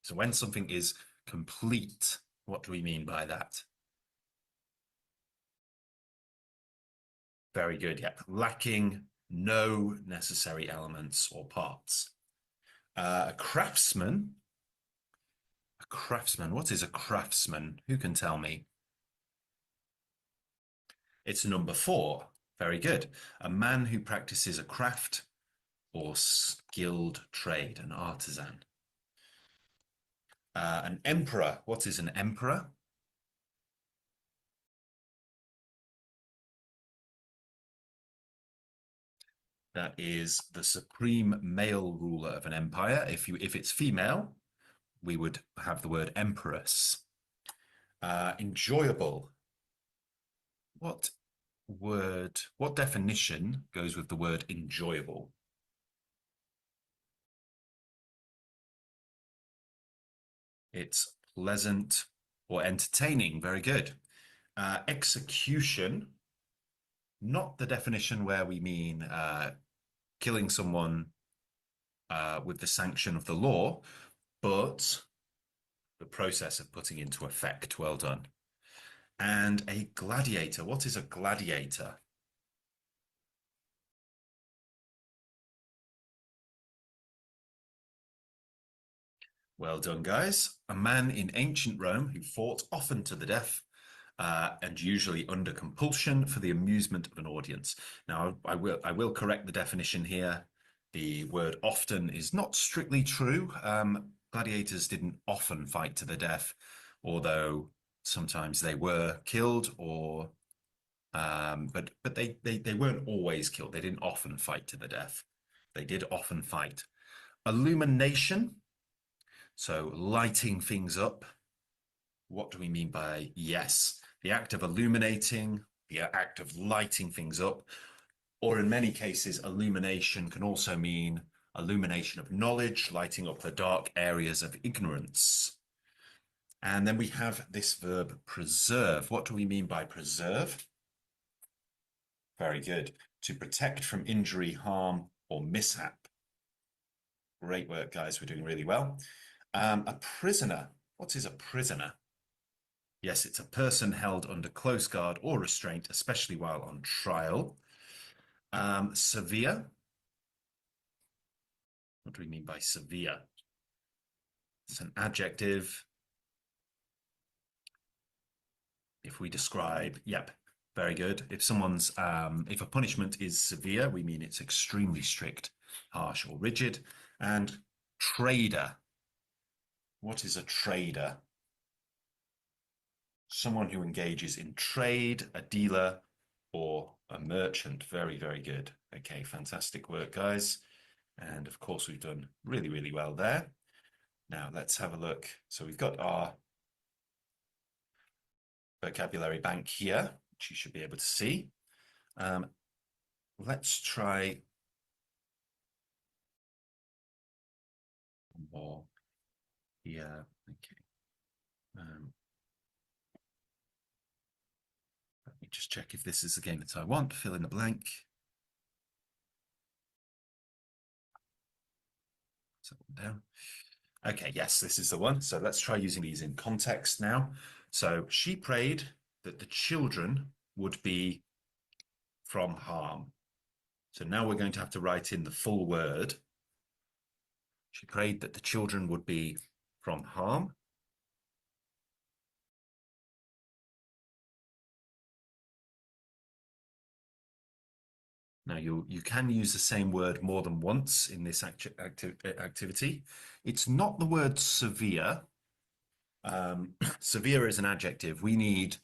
So when something is complete, what do we mean by that? Very good. Yeah. Lacking no necessary elements or parts. A craftsman. A craftsman. What is a craftsman? Who can tell me? It's number 4. Very good. A man who practices a craft or skilled trade, an artisan. An emperor. What is an emperor? That is the supreme male ruler of an empire. If it's female, we would have the word empress. Enjoyable. What definition goes with the word enjoyable? It's pleasant or entertaining. Very good. Execution, not the definition where we mean killing someone with the sanction of the law, but the process of putting into effect. Well done. And a gladiator. What is a gladiator? Well done, guys. A man in ancient Rome who fought often to the death and usually under compulsion for the amusement of an audience. Now, I will correct the definition here. The word often is not strictly true. Gladiators didn't often fight to the death, although sometimes they were killed, or but they weren't always killed. They didn't often fight to the death. They did often fight. Illumination. So lighting things up. What do we mean by yes? The act of illuminating, the act of lighting things up, or in many cases, illumination can also mean illumination of knowledge, lighting up the dark areas of ignorance. And then we have this verb preserve. What do we mean by preserve? Very good. To protect from injury, harm, or mishap. Great work, guys. We're doing really well. A prisoner. What is a prisoner? Yes, it's a person held under close guard or restraint, especially while on trial. Severe. What do we mean by severe? It's an adjective. If we describe, yep, very good. If someone's, if a punishment is severe, we mean it's extremely strict, harsh, or rigid. And trader. What is a trader? Someone who engages in trade, a dealer, or a merchant. Very, very good. Okay, fantastic work, guys. And of course, we've done really, really well there. Now let's have a look. So we've got our vocabulary bank here, which you should be able to see. Let's try one more here. Okay. Let me just check if this is the game that I want. Fill in the blank. Down. Okay, yes, this is the one. So let's try using these in context now. So she prayed that the children would be from harm. So now we're going to have to write in the full word. She prayed that the children would be from harm. Now you can use the same word more than once in this activity. It's not the word severe. Severe is an adjective. We need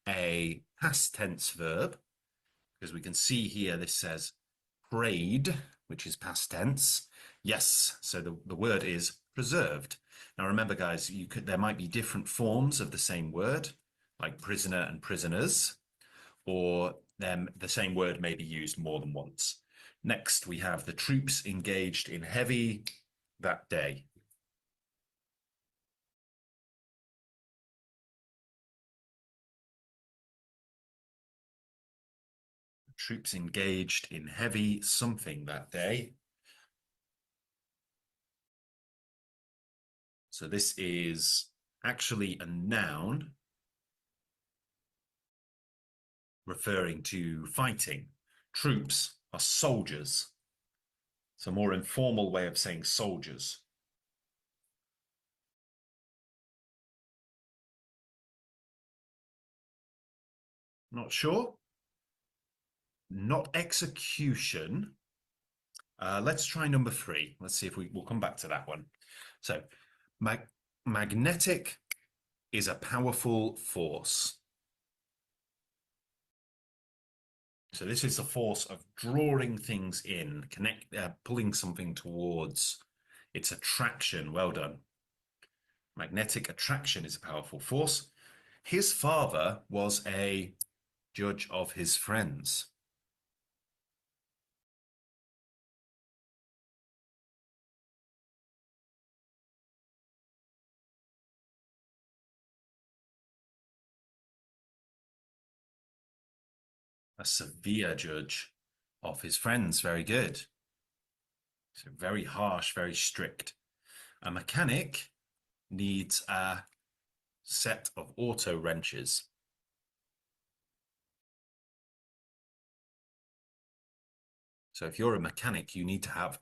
a past tense verb, because we can see here this says prayed, which is past tense. Yes, so the word is preserved. Now remember, guys, there might be different forms of the same word, like prisoner and prisoners, or the same word may be used more than once. Next, we have the troops engaged in heavy that day. Troops engaged in heavy something that day. So this is actually a noun referring to fighting. Troops are soldiers. It's a more informal way of saying soldiers. Not sure? Not execution. Let's try number 3. Let's see if we'll come back to that one. So magnetic is a powerful force. So this is the force of drawing things in, pulling something towards. It's attraction. Well done. Magnetic attraction is a powerful force. His father was a judge of his friends. A severe judge of his friends. Very good. So very harsh, very strict. A mechanic needs a set of auto wrenches. So if you're a mechanic, you need to have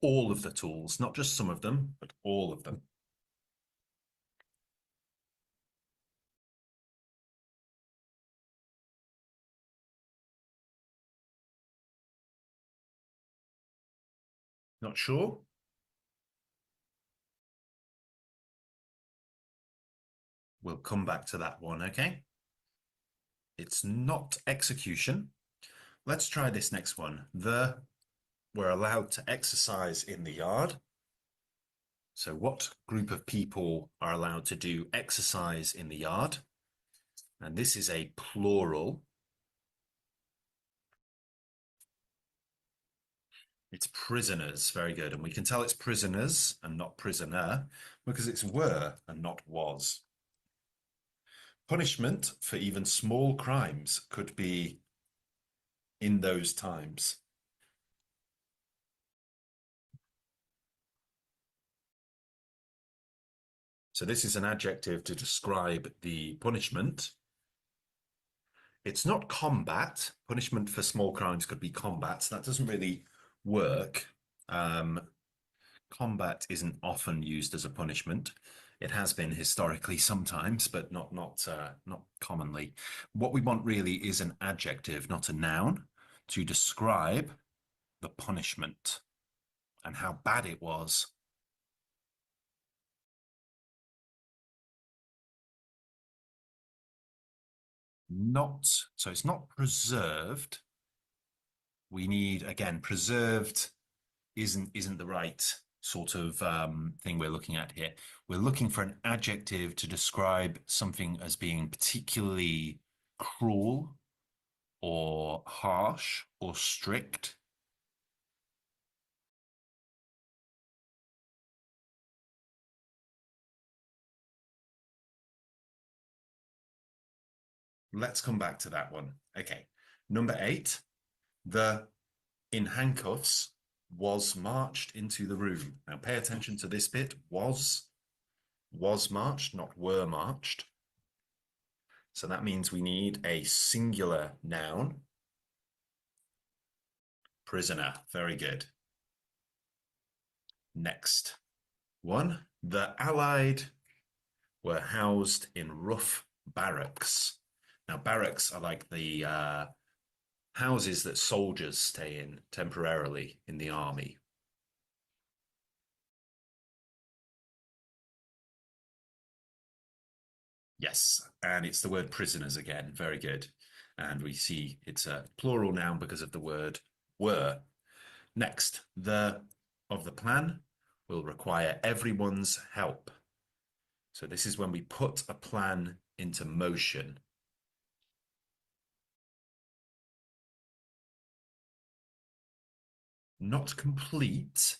all of the tools, not just some of them, but all of them. Not sure? We'll come back to that one, okay? It's not execution. Let's try this next one. We're allowed to exercise in the yard. So what group of people are allowed to do exercise in the yard? And this is a plural. It's prisoners. Very good. And we can tell it's prisoners and not prisoner because it's were and not was. Punishment for even small crimes could be in those times. So this is an adjective to describe the punishment. It's not combat. Punishment for small crimes could be combat. That doesn't really work. Combat isn't often used as a punishment. It has been historically sometimes, but not commonly. What we want really is an adjective, not a noun, to describe the punishment and how bad it was. So it's not preserved. We need, again, preserved isn't the right sort of thing we're looking at here. We're looking for an adjective to describe something as being particularly cruel or harsh or strict. Let's come back to that one. Okay, number 8, the in handcuffs was marched into the room. Now pay attention to this bit. Was marched, not were marched. So that means we need a singular noun. Prisoner. Very good. Next one. The Allied were housed in rough barracks. Now barracks are like the houses that soldiers stay in temporarily in the army. Yes, and it's the word prisoners again. Very good. And we see it's a plural noun because of the word were. Next, the of the plan will require everyone's help. So this is when we put a plan into motion. Not complete.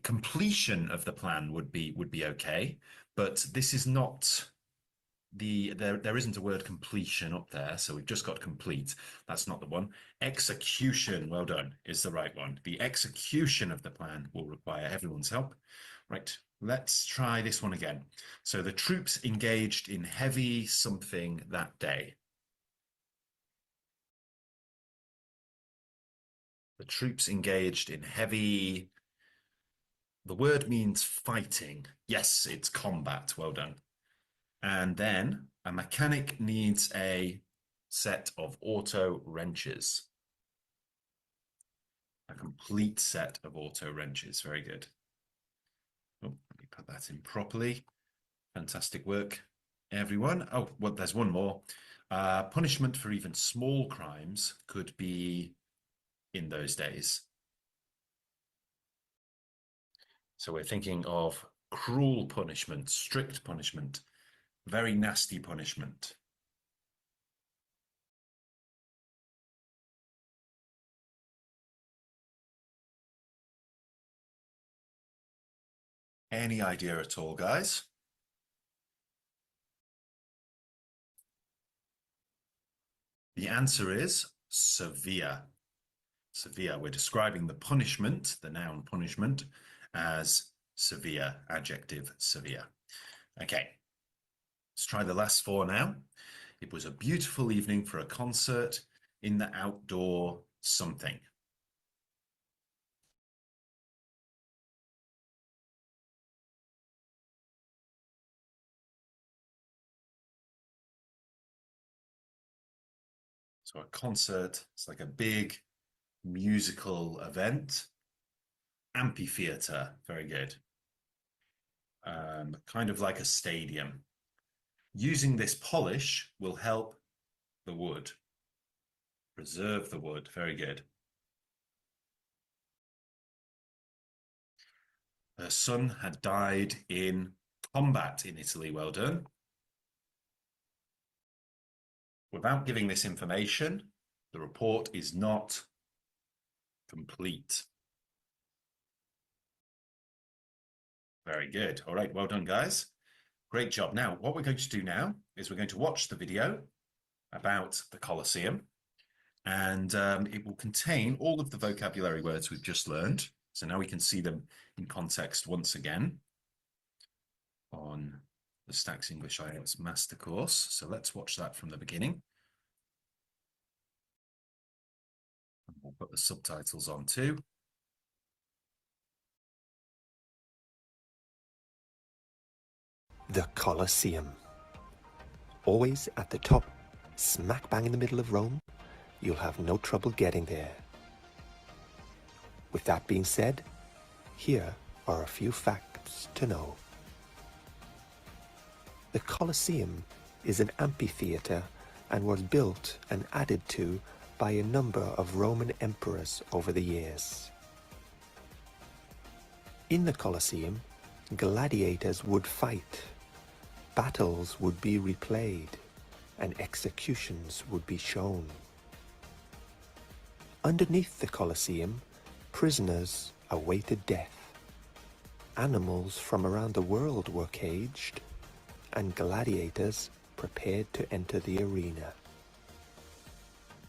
Completion of the plan would be okay, but this is not there isn't a word completion up there, so we've just got complete. That's not the one. Execution, well done, is the right one. The execution of the plan will require everyone's help. Right, let's try this one again. So the troops engaged in heavy something that day. The troops engaged in heavy. The word means fighting. Yes, it's combat. Well done. And then a mechanic needs a set of auto wrenches. A complete set of auto wrenches. Very good. Oh, let me put that in properly. Fantastic work, everyone. Oh, well, there's one more. Punishment for even small crimes could be in those days. So we're thinking of cruel punishment, strict punishment, very nasty punishment. Any idea at all, guys? The answer is severe. Severe. We're describing the punishment, the noun punishment, as severe, adjective severe. Okay, let's try the last 4 now. It was a beautiful evening for a concert in the outdoor something. So a concert, it's like a big musical event. Amphitheater, very good. Kind of like a stadium. Using this polish will help the wood. Preserve the wood, very good. Her son had died in combat in Italy, well done. Without giving this information, the report is not Complete. Very good. All right, well done, guys. Great job. Now, what we're going to do now is we're going to watch the video about the Colosseum, and it will contain all of the vocabulary words we've just learned. So now we can see them in context once again on the Stax English IELTS Master Course. So let's watch that from the beginning. And we'll put the subtitles on too. The Colosseum. Always at the top, smack bang in the middle of Rome, you'll have no trouble getting there. With that being said, here are a few facts to know. The Colosseum is an amphitheater and was built and added to by a number of Roman emperors over the years. In the Colosseum, gladiators would fight, battles would be replayed, and executions would be shown. Underneath the Colosseum, prisoners awaited death. Animals from around the world were caged, and gladiators prepared to enter the arena.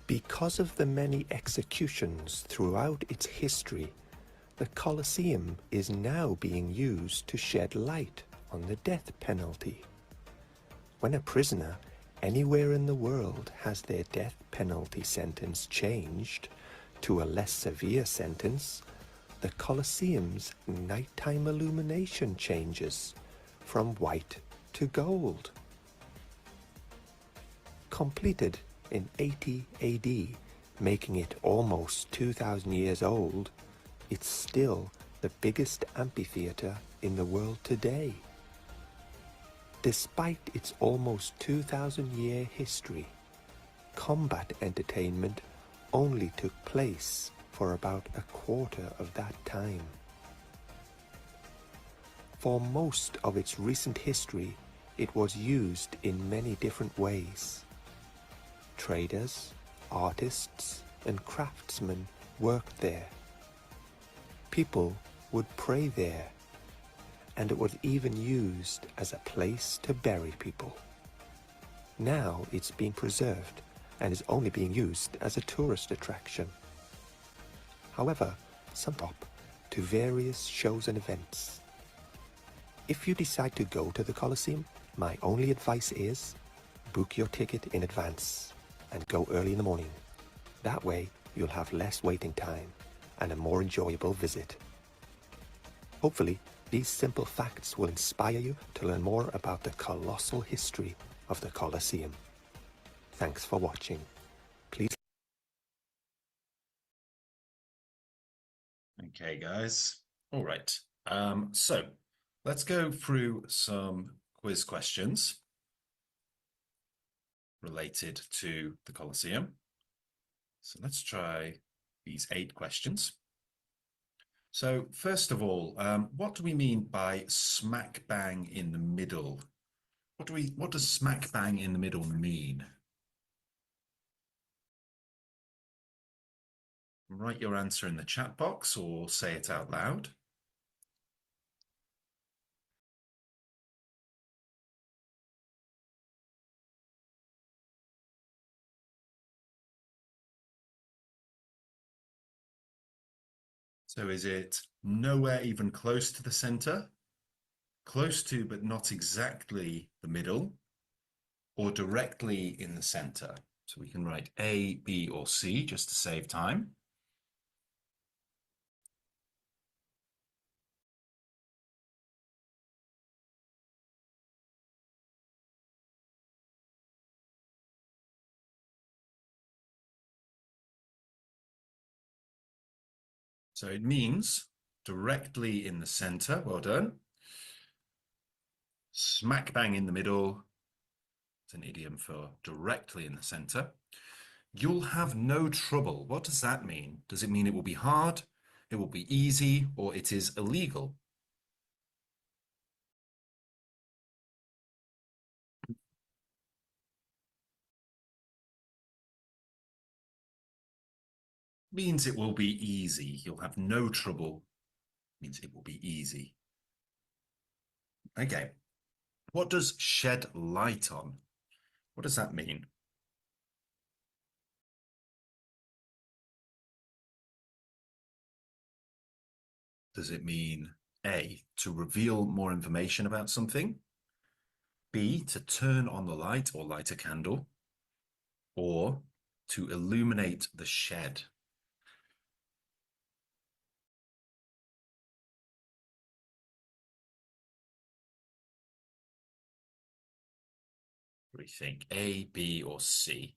Because of the many executions throughout its history, the Colosseum is now being used to shed light on the death penalty. When a prisoner anywhere in the world has their death penalty sentence changed to a less severe sentence, the Colosseum's nighttime illumination changes from white to gold. Completed in 80 AD, making it almost 2,000 years old, it's still the biggest amphitheater in the world today. Despite its almost 2,000-year history, combat entertainment only took place for about a quarter of that time. For most of its recent history, it was used in many different ways. Traders, artists, and craftsmen worked there. People would pray there, and it was even used as a place to bury people. Now it's being preserved and is only being used as a tourist attraction. However, some up to various shows and events. If you decide to go to the Colosseum, my only advice is book your ticket in advance and go early in the morning. That way you'll have less waiting time and a more enjoyable visit. Hopefully, these simple facts will inspire you to learn more about the colossal history of the Colosseum. Thanks for watching. Please. Okay, guys. All right. So let's go through some quiz questions related to the Colosseum. So let's try these 8 questions. So first of all, what do we mean by smack bang in the middle? What does smack bang in the middle mean? Write your answer in the chat box or say it out loud. So is it nowhere even close to the center, close to but not exactly the middle, or directly in the center? So we can write A, B, or C just to save time. So it means directly in the center. Well done. Smack bang in the middle. It's an idiom for directly in the center. You'll have no trouble. What does that mean? Does it mean it will be hard, it will be easy, or it is illegal? means it will be easy. You'll have no trouble. Means it will be easy. Okay. What does shed light on? What does that mean? Does it mean A, to reveal more information about something? B, to turn on the light or light a candle? Or to illuminate the shed? What do you think? A, B, or C?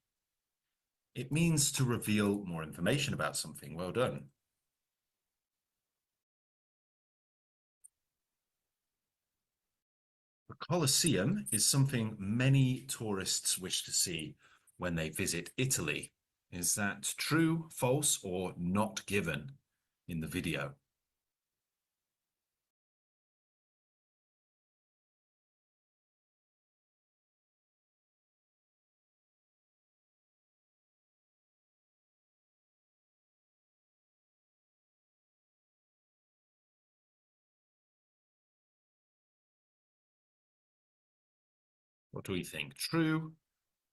It means to reveal more information about something. Well done. The Colosseum is something many tourists wish to see when they visit Italy. Is that true, false, or not given in the video? What do we think? True,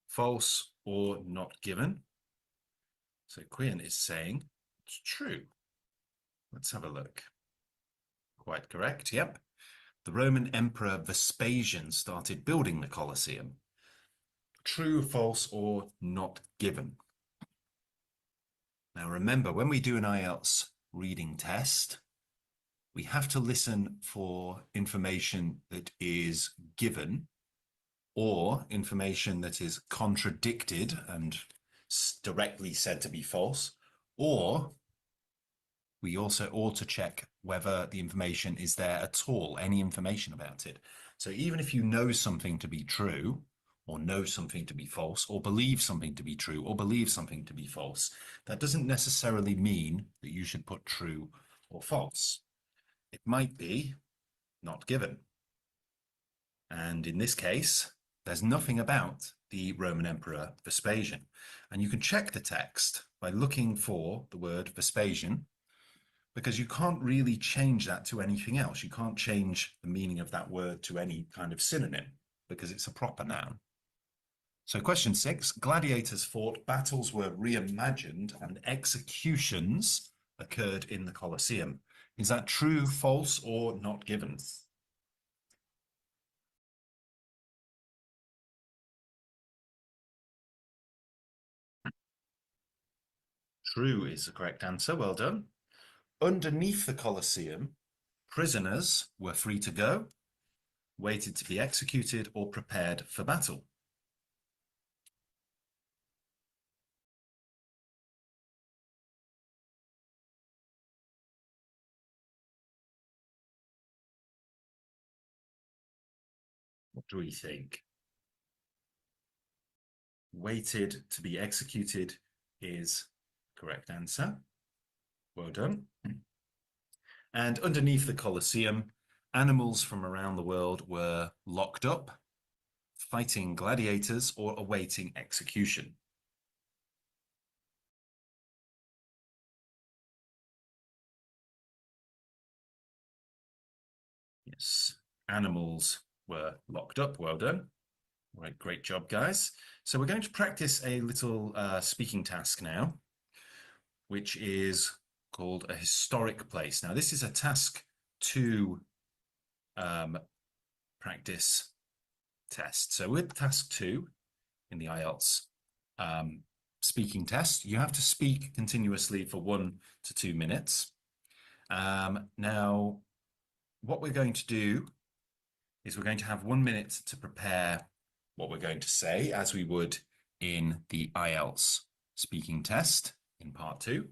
false, or not given? So Quinn is saying it's true. Let's have a look. Quite correct, yep. The Roman Emperor Vespasian started building the Colosseum. True, false, or not given? Now remember, when we do an IELTS reading test, we have to listen for information that is given or information that is contradicted and directly said to be false, or we also ought to check whether the information is there at all, any information about it. So even if you know something to be true, or know something to be false, or believe something to be true, or believe something to be false, that doesn't necessarily mean that you should put true or false. It might be not given. And in this case, there's nothing about the Roman Emperor Vespasian. And you can check the text by looking for the word Vespasian, because you can't really change that to anything else. You can't change the meaning of that word to any kind of synonym, because it's a proper noun. So question 6, gladiators fought, battles were reimagined, and executions occurred in the Colosseum. Is that true, false, or not given? True is the correct answer. Well done. Underneath the Colosseum, prisoners were free to go, waited to be executed, or prepared for battle. What do we think? Waited to be executed is correct answer. Well done. And underneath the Colosseum, animals from around the world were locked up, fighting gladiators or awaiting execution. Yes, animals were locked up. Well done. Right, great job, guys. So we're going to practice a little speaking task now, which is called a historic place. Now, this is a task 2 practice test. So with task 2 in the IELTS speaking test, you have to speak continuously for 1 to 2 minutes. Now, what we're going to do is we're going to have 1 minute to prepare what we're going to say, as we would in the IELTS speaking test in part 2.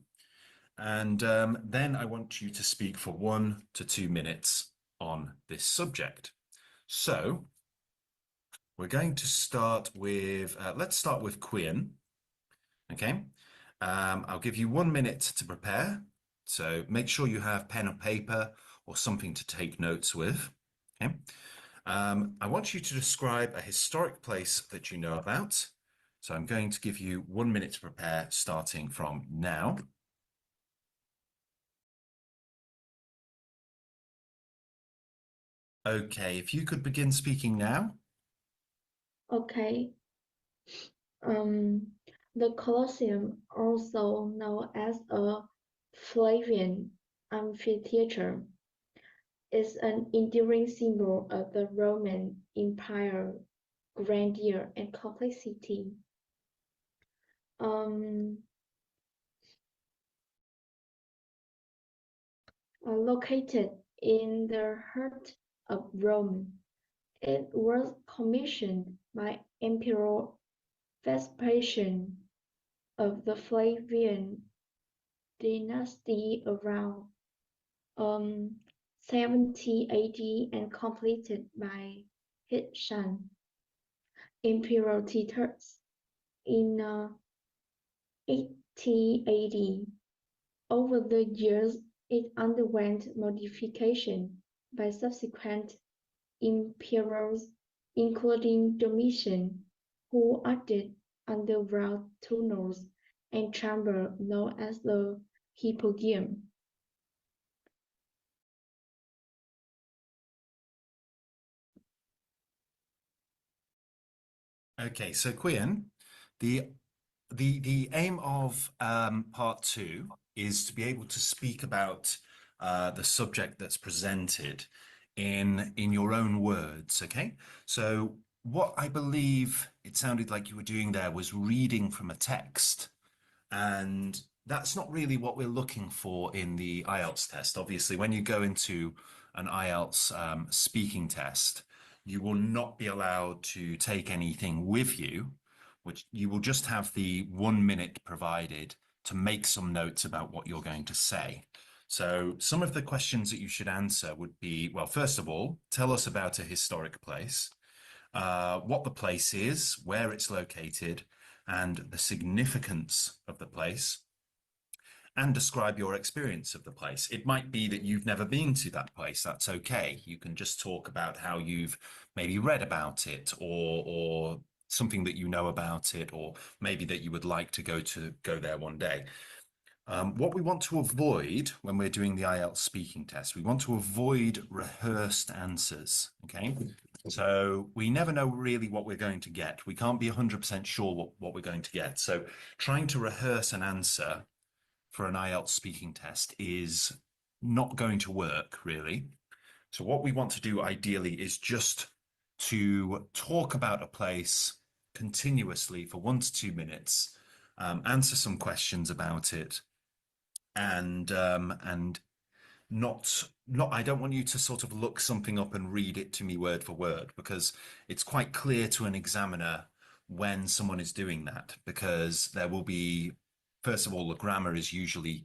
And then I want you to speak for 1 to 2 minutes on this subject. So we're going to start with, let's start with Quinn. Okay. I'll give you 1 minute to prepare. So make sure you have pen and paper or something to take notes with. Okay. I want you to describe a historic place that you know about. So I'm going to give you 1 minute to prepare, starting from now. Okay, if you could begin speaking now. Okay. The Colosseum, also known as a Flavian amphitheater, is an enduring symbol of the Roman Empire grandeur and complexity. Located in the heart of Rome, it was commissioned by Emperor Vespasian of the Flavian dynasty around 70 AD and completed by his son, Emperor Titus, in 80 AD. Over the years, it underwent modification by subsequent emperors, including Domitian, who added underground tunnels and chambers known as the Hypogeum. Okay, so Quian, the aim of part 2 is to be able to speak about the subject that's presented in your own words. Okay, so what I believe it sounded like you were doing there was reading from a text, and that's not really what we're looking for in the IELTS test. Obviously, when you go into an IELTS speaking test, you will not be allowed to take anything with you, which you will just have the 1 minute provided to make some notes about what you're going to say. So some of the questions that you should answer would be, well, first of all, tell us about a historic place, what the place is, where it's located, and the significance of the place, and describe your experience of the place. It might be that you've never been to that place. That's okay. You can just talk about how you've maybe read about it, or something that you know about it, or maybe that you would like to go there one day. What we want to avoid when we're doing the IELTS speaking test, we want to avoid rehearsed answers, okay? So we never know really what we're going to get. We can't be 100% sure what we're going to get. So trying to rehearse an answer for an IELTS speaking test is not going to work, really. So what we want to do ideally is just to talk about a place continuously for 1 to 2 minutes, answer some questions about it, and not I don't want you to sort of look something up and read it to me word for word, because it's quite clear to an examiner when someone is doing that, because there will be, first of all, the grammar is usually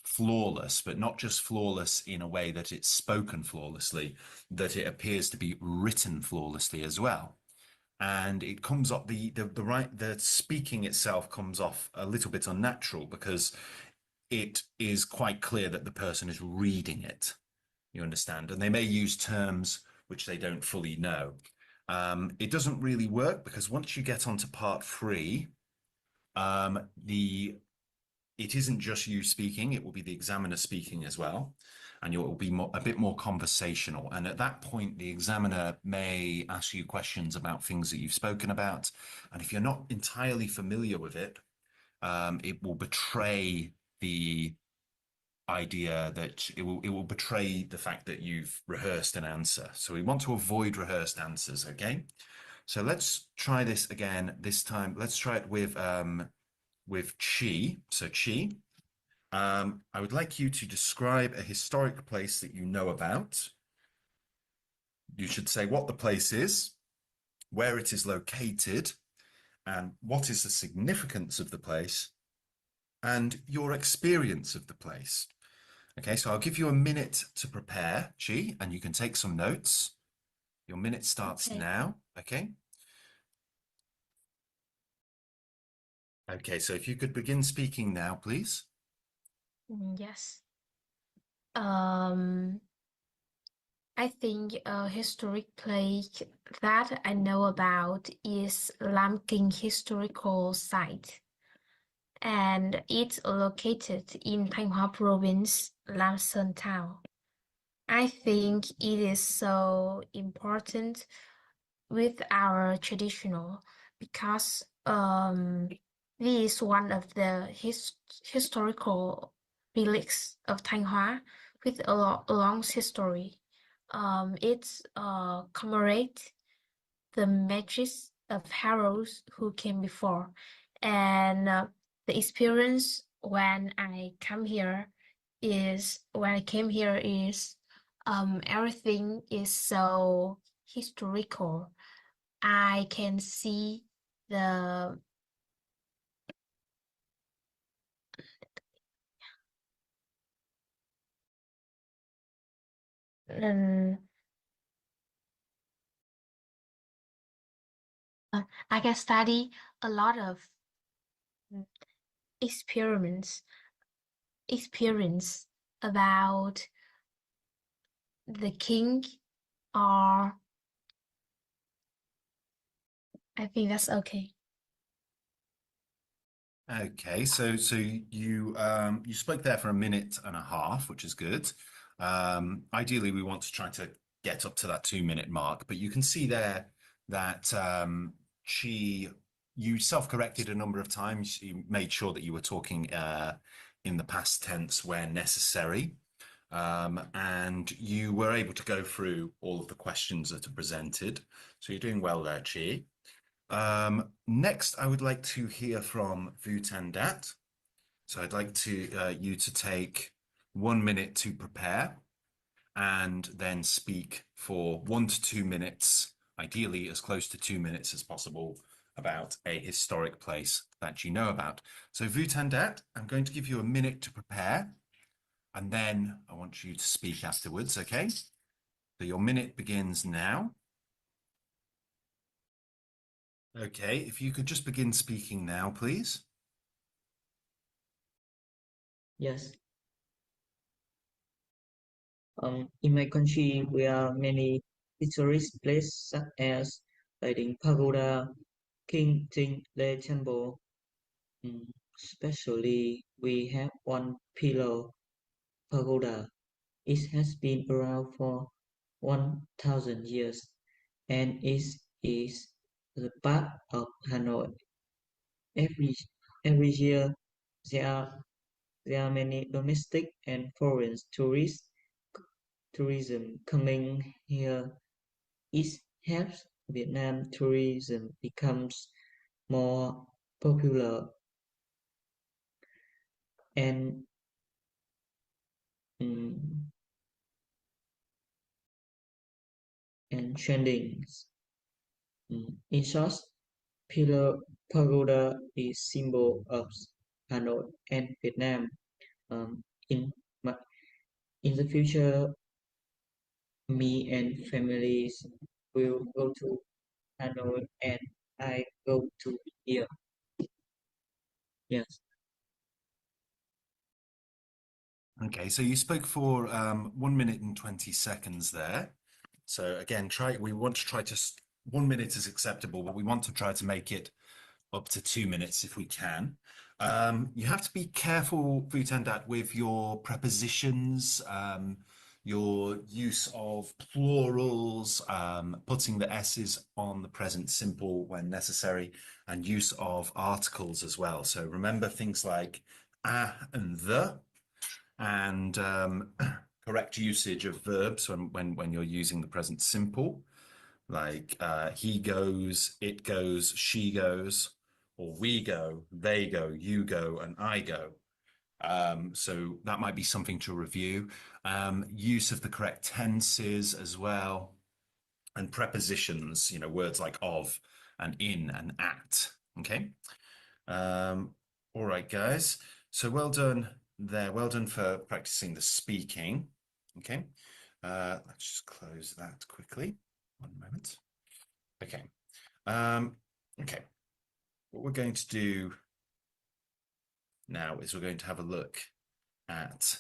flawless, but not just flawless in a way that it's spoken flawlessly, that it appears to be written flawlessly as well. And it comes up, the speaking itself comes off a little bit unnatural, because it is quite clear that the person is reading it, you understand, and they may use terms which they don't fully know. It doesn't really work, because once you get onto part 3, it isn't just you speaking, it will be the examiner speaking as well, and it will be a bit more conversational. And at that point, the examiner may ask you questions about things that you've spoken about. And if you're not entirely familiar with it, it will betray the idea that it will betray the fact that you've rehearsed an answer. So we want to avoid rehearsed answers, okay? So let's try this again. This time, let's try it with Chi. So Chi, I would like you to describe a historic place that you know about. You should say what the place is, where it is located, and what is the significance of the place, and your experience of the place. Okay, so I'll give you a minute to prepare, Chi, and you can take some notes. Your minute starts now, okay? Okay, so if you could begin speaking now, please. Yes. I think a historic place that I know about is Lam Kinh Historical Site, and it's located in Thanh Hóa Province, Lam Sơn Town. I think it is so important with our traditional because this is one of the historical relics of Thanh with a long history. It's commemorate the majesty of heroes who came before, and the experience when I came here is everything is so historical. I can see the um, I can study a lot of experiments experience about the king, or I think that's okay. Okay, so you you spoke there for a minute and a half, which is good. Ideally, we want to try to get up to that 2-minute mark, but you can see there that you self-corrected a number of times. You made sure that you were talking in the past tense where necessary, and you were able to go through all of the questions that are presented. So you're doing well there, Chi. Next, I would like to hear from Vutandat. So I'd like to you to take 1 minute to prepare and then speak for 1 to 2 minutes, ideally as close to 2 minutes as possible, about a historic place that you know about. So Vutandat, I'm going to give you a minute to prepare, and then I want you to speak afterwards, okay? So your minute begins now. Okay, if you could just begin speaking now, please. Yes. In my country, we are many historic places such as Lighting Pagoda, King Ting Le Temple. Especially, we have one pillar pagoda. It has been around for 1,000 years, and it is the part of Hanoi. Every every year, there are there are many domestic and foreign tourism coming here. It helps Vietnam tourism becomes more popular and um, trending. In short, Pillar Pagoda is symbol of Hanoi and Vietnam. Um, in in the future, me and families will go to Hanoi, and I go to here. Yes. Okay, so you spoke for 1 minute and 20 seconds there. So again, we want to try to 1 minute is acceptable, but we want to try to make it up to 2 minutes if we can. You have to be careful, Vutandat, with your prepositions, your use of plurals, putting the S's on the present simple when necessary, and use of articles as well. So remember things like a and the, and correct usage of verbs when you're using the present simple, like he goes, it goes, she goes, or we go, they go, you go, and I go. So that might be something to review. Use of the correct tenses as well, and prepositions, words like of and in and at. Okay. All right, guys. So well done there. Well done for practicing the speaking. Okay. Let's just close that quickly. 1 moment. Okay. Okay. What we're going to do now is we're going to have a look at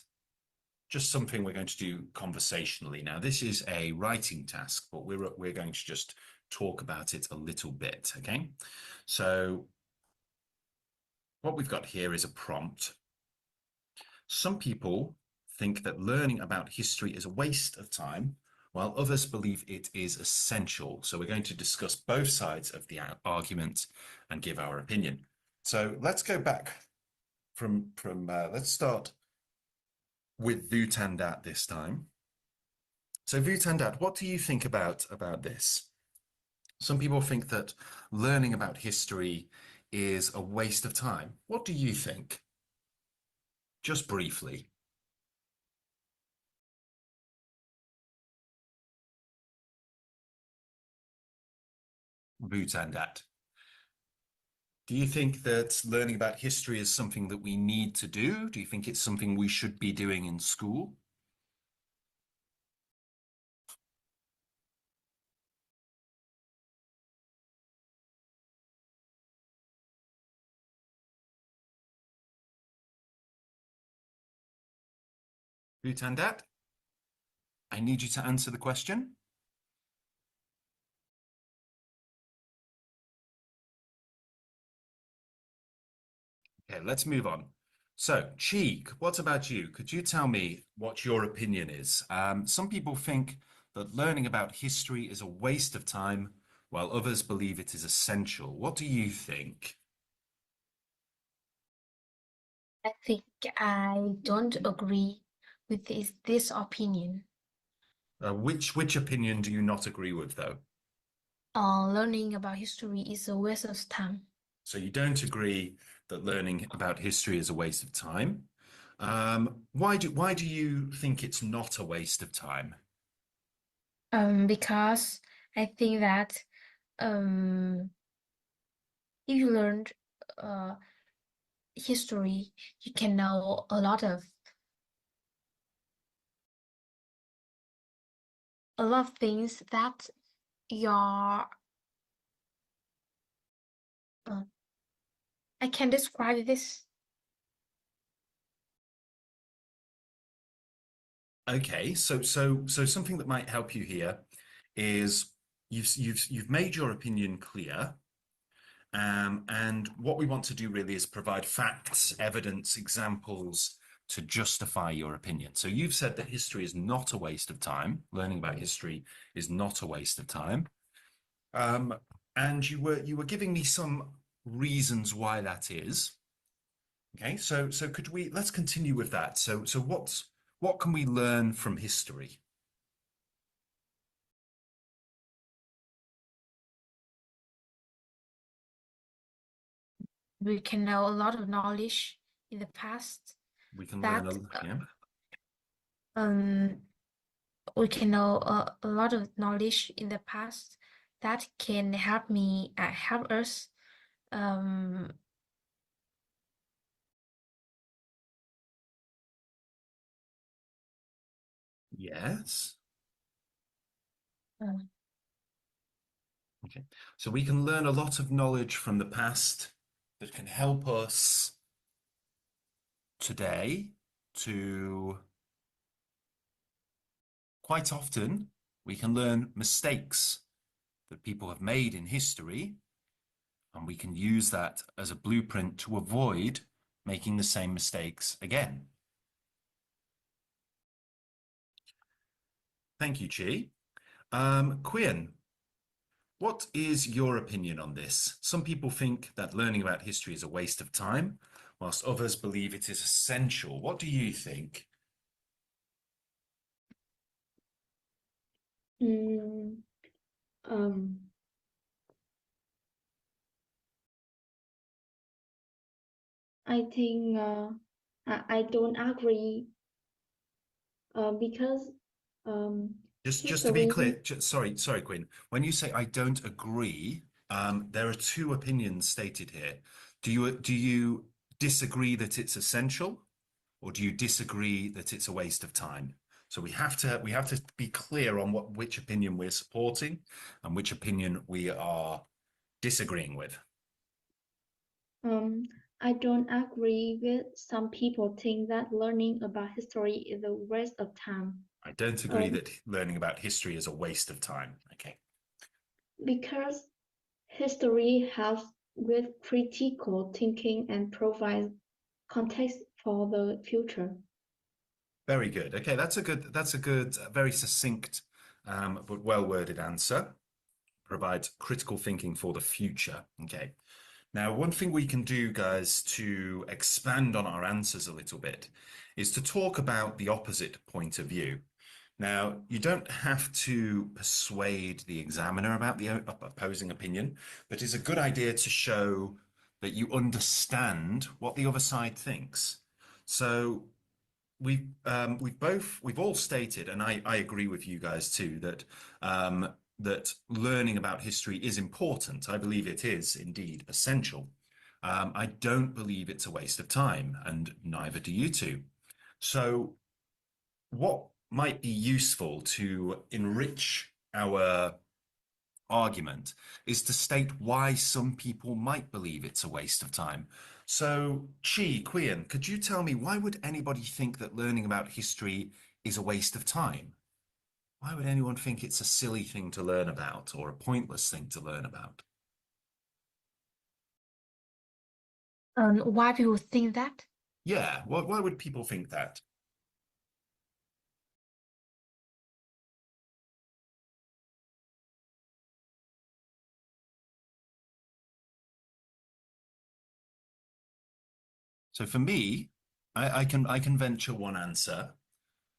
just something we're going to do conversationally. Now, this is a writing task, but we're going to just talk about it a little bit. Okay. So what we've got here is a prompt. Some people think that learning about history is a waste of time, while others believe it is essential. So we're going to discuss both sides of the argument and give our opinion. So let's go back let's start with Vutandat this time. So Vutandat, what do you think about this? Some people think that learning about history is a waste of time. What do you think? Just briefly. Vutandat. Do you think that learning about history is something that we need to do? Do you think it's something we should be doing in school? Vutandat, I need you to answer the question. Okay, let's move on. So, Cheek, what about you? Could you tell me what your opinion is? Some people think that learning about history is a waste of time, while others believe it is essential. What do you think? I think I don't agree with this opinion. Which opinion do you not agree with, though? Learning about history is a waste of time. So you don't agree that learning about history is a waste of time. Why do you think it's not a waste of time? Because I think that if you learned history, you can know a lot of things that your I can describe this. Okay, so something that might help you here is you've made your opinion clear, and what we want to do really is provide facts, evidence, examples to justify your opinion. So you've said that history is not a waste of time. Learning about history is not a waste of time. And you were giving me some reasons why that is. Okay, so let's continue with that. So what can we learn from history? We can know a lot of knowledge in the past. We can that, learn yeah. We can know a lot of knowledge in the past that can help us Yes. Okay, so we can learn a lot of knowledge from the past that can help us today to quite often we can learn mistakes that people have made in history, and we can use that as a blueprint to avoid making the same mistakes again. Thank you, Chi. Quinn, what is your opinion on this? Some people think that learning about history is a waste of time, whilst others believe it is essential. What do you think? I think I don't agree because Just to be clear, sorry, Quinn. When you say I don't agree, there are two opinions stated here. Do you disagree that it's essential, or do you disagree that it's a waste of time? So we have to be clear on which opinion we're supporting and which opinion we are disagreeing with. I don't agree with some people think that learning about history is a waste of time. I don't agree that learning about history is a waste of time. Okay. Because history helps with critical thinking and provides context for the future. Very good. Okay, that's a good, very succinct, but well-worded answer. Provides critical thinking for the future. Okay. Now, one thing we can do, guys, to expand on our answers a little bit is to talk about the opposite point of view. Now, you don't have to persuade the examiner about the opposing opinion, but it's a good idea to show that you understand what the other side thinks. So we've all stated, and I agree with you guys too, that that learning about history is important. I believe it is indeed essential. I don't believe it's a waste of time, and neither do you two. So, what might be useful to enrich our argument is to state why some people might believe it's a waste of time. So, Quian, could you tell me why would anybody think that learning about history is a waste of time? Why would anyone think it's a silly thing to learn about or a pointless thing to learn about? Why people think that? Yeah, why would people think that? So for me, I can venture one answer.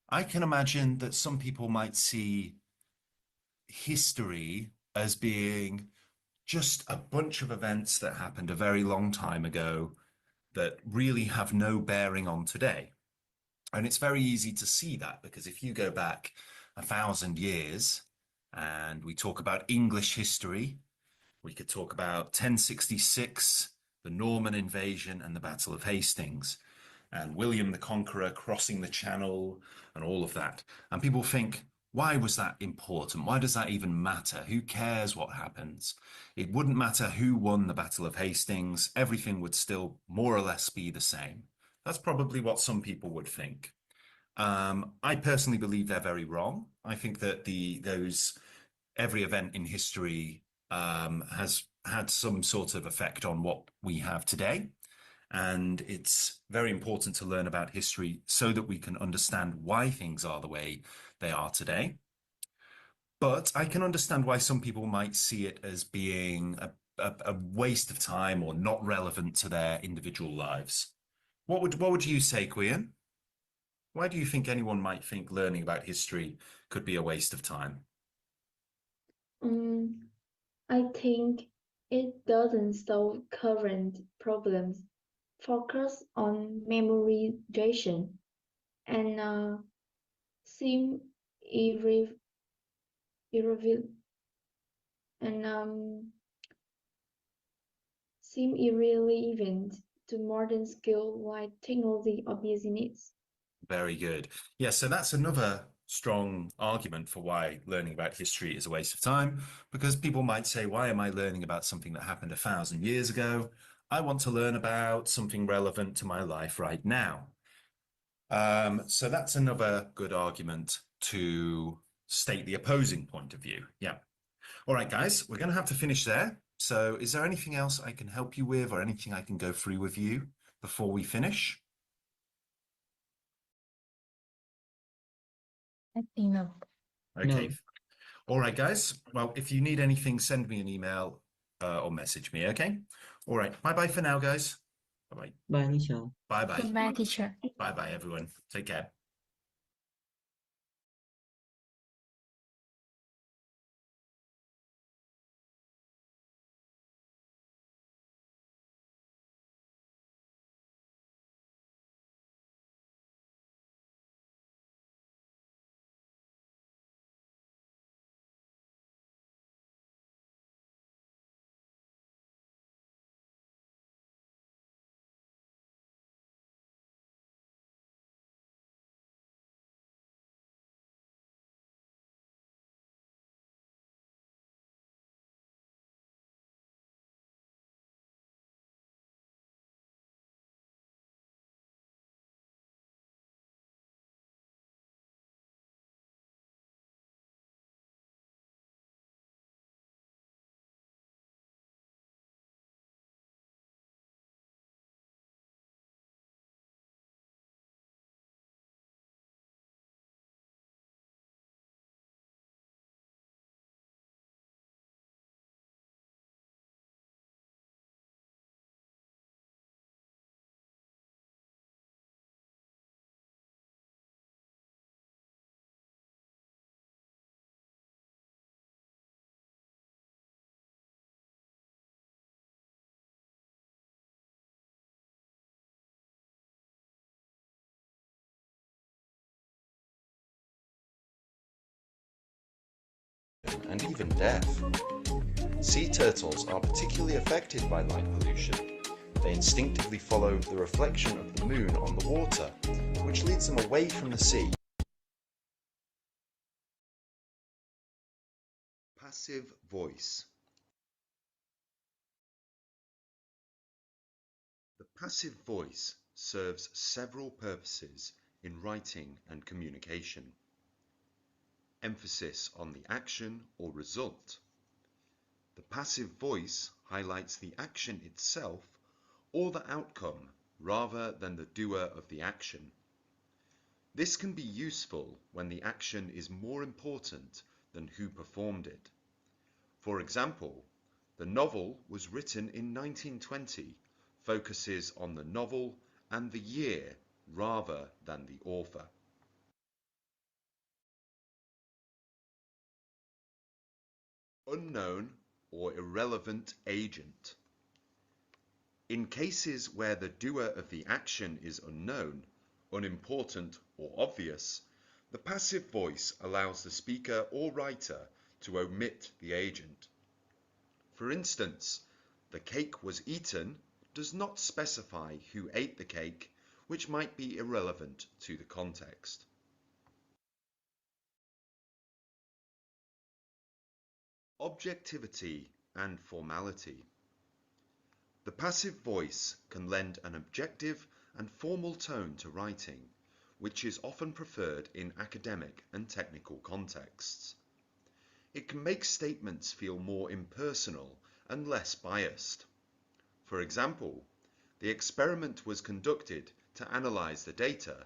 I can imagine that some people might see history as being just a bunch of events that happened a very long time ago that really have no bearing on today. And it's very easy to see that because if you go back 1,000 years and we talk about English history, we could talk about 1066, the Norman invasion, and the Battle of Hastings, and William the Conqueror crossing the Channel, and all of that. And people think, why was that important? Why does that even matter? Who cares what happens? It wouldn't matter who won the Battle of Hastings, everything would still more or less be the same. That's probably what some people would think. I personally believe they're very wrong. I think that those every event in history has had some sort of effect on what we have today. And it's very important to learn about history so that we can understand why things are the way they are today. But I can understand why some people might see it as being a waste of time or not relevant to their individual lives. What would you say, Quian? Why do you think anyone might think learning about history could be a waste of time? I think it doesn't solve current problems. Focus on memorization and seem irre- irrelevant and seem irrelevant to modern skill like technology or business. Very good. Yeah, so that's another strong argument for why learning about history is a waste of time, because people might say, why am I learning about something that happened 1,000 years ago? I want to learn about something relevant to my life right now. So that's another good argument to state the opposing point of view. Yeah. All right, guys, we're going to have to finish there. So is there anything else I can help you with or anything I can go through with you before we finish? I think no. Okay. No. All right, guys. Well, if you need anything, send me an email or message me, okay? All right. Bye-bye for now, guys. Bye-bye. Bye teacher. Bye-bye. Goodbye, teacher. Bye-bye, everyone. Take care. and even death. Sea turtles are particularly affected by light pollution. They instinctively follow the reflection of the moon on the water, which leads them away from the sea. Passive voice. The passive voice serves several purposes in writing and communication. Emphasis on the action or result. The passive voice highlights the action itself or the outcome rather than the doer of the action. This can be useful when the action is more important than who performed it. For example, the novel was written in 1920, focuses on the novel and the year rather than the author. Unknown or irrelevant agent. In cases where the doer of the action is unknown, unimportant, or obvious, the passive voice allows the speaker or writer to omit the agent. For instance, the cake was eaten does not specify who ate the cake, which might be irrelevant to the context. Objectivity and formality. The passive voice can lend an objective and formal tone to writing, which is often preferred in academic and technical contexts. It can make statements feel more impersonal and less biased. For example, the experiment was conducted to analyze the data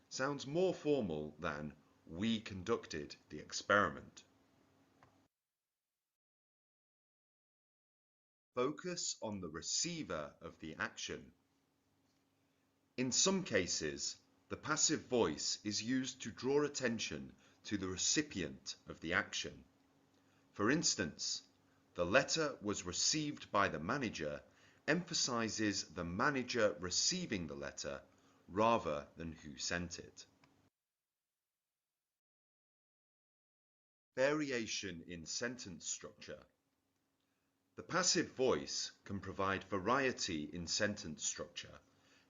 sounds more formal than we conducted the experiment. Focus on the receiver of the action. In some cases, the passive voice is used to draw attention to the recipient of the action. For instance, the letter was received by the manager emphasizes the manager receiving the letter rather than who sent it. Variation in sentence structure. The passive voice can provide variety in sentence structure,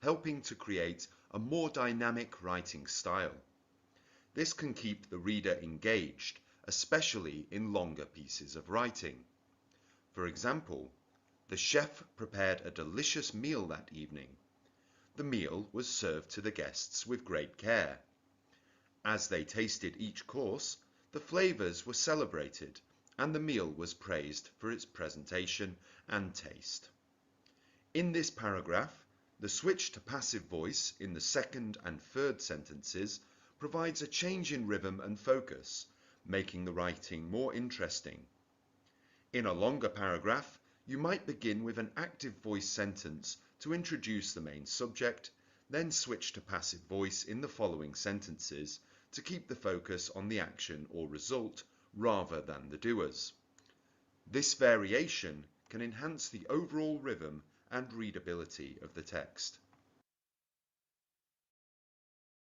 helping to create a more dynamic writing style. This can keep the reader engaged, especially in longer pieces of writing. For example, the chef prepared a delicious meal that evening. The meal was served to the guests with great care. As they tasted each course, the flavors were celebrated, and the meal was praised for its presentation and taste. In this paragraph, the switch to passive voice in the second and third sentences provides a change in rhythm and focus, making the writing more interesting. In a longer paragraph, you might begin with an active voice sentence to introduce the main subject, then switch to passive voice in the following sentences to keep the focus on the action or result rather than the doers. This variation can enhance the overall rhythm and readability of the text.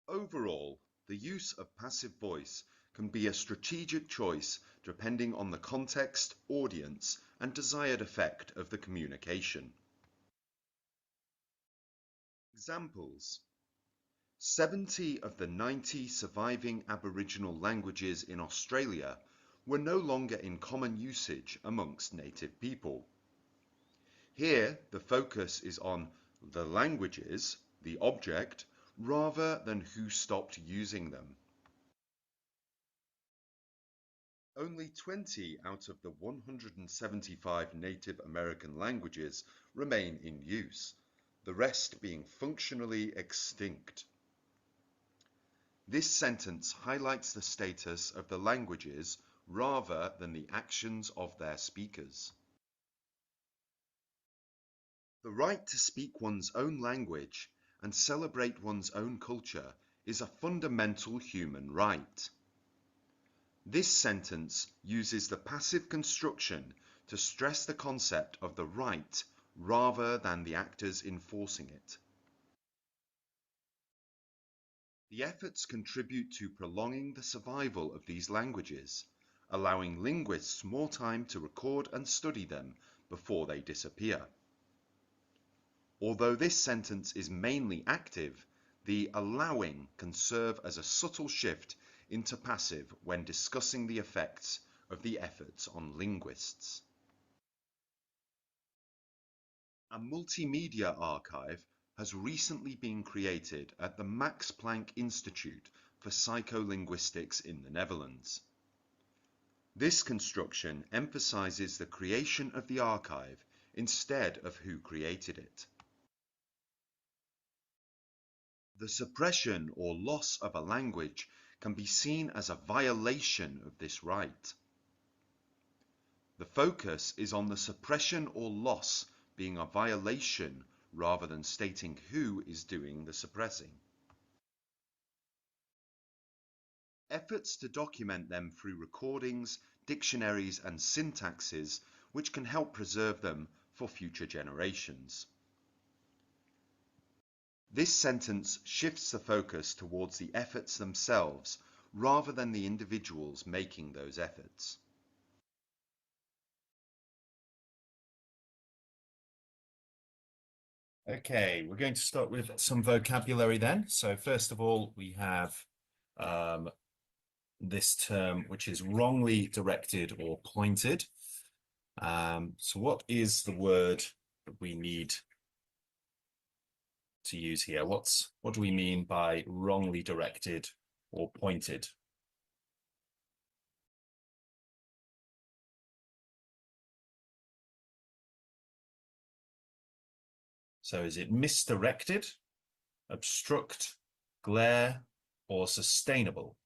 Overall, the use of passive voice can be a strategic choice depending on the context, audience, and desired effect of the communication. Examples: 70 of the 90 surviving Aboriginal languages in Australia were no longer in common usage amongst native people. Here, the focus is on the languages, the object, rather than who stopped using them. Only 20 out of the 175 Native American languages remain in use, the rest being functionally extinct. This sentence highlights the status of the languages rather than the actions of their speakers. The right to speak one's own language and celebrate one's own culture is a fundamental human right. This sentence uses the passive construction to stress the concept of the right rather than the actors enforcing it. The efforts contribute to prolonging the survival of these languages, allowing linguists more time to record and study them before they disappear. Although this sentence is mainly active, the allowing can serve as a subtle shift into passive when discussing the effects of the efforts on linguists. A multimedia archive has recently been created at the Max Planck Institute for Psycholinguistics in the Netherlands. This construction emphasizes the creation of the archive instead of who created it. The suppression or loss of a language can be seen as a violation of this right. The focus is on the suppression or loss being a violation rather than stating who is doing the suppressing. Efforts to document them through recordings, dictionaries and syntaxes which can help preserve them for future generations. This sentence shifts the focus towards the efforts themselves rather than the individuals making those efforts. Okay, we're going to start with some vocabulary then. So first of all, we have this term which is wrongly directed or pointed. So what is the word that we need to use here? What do we mean by wrongly directed or pointed? So is it misdirected, obstruct, glare, or sustainable?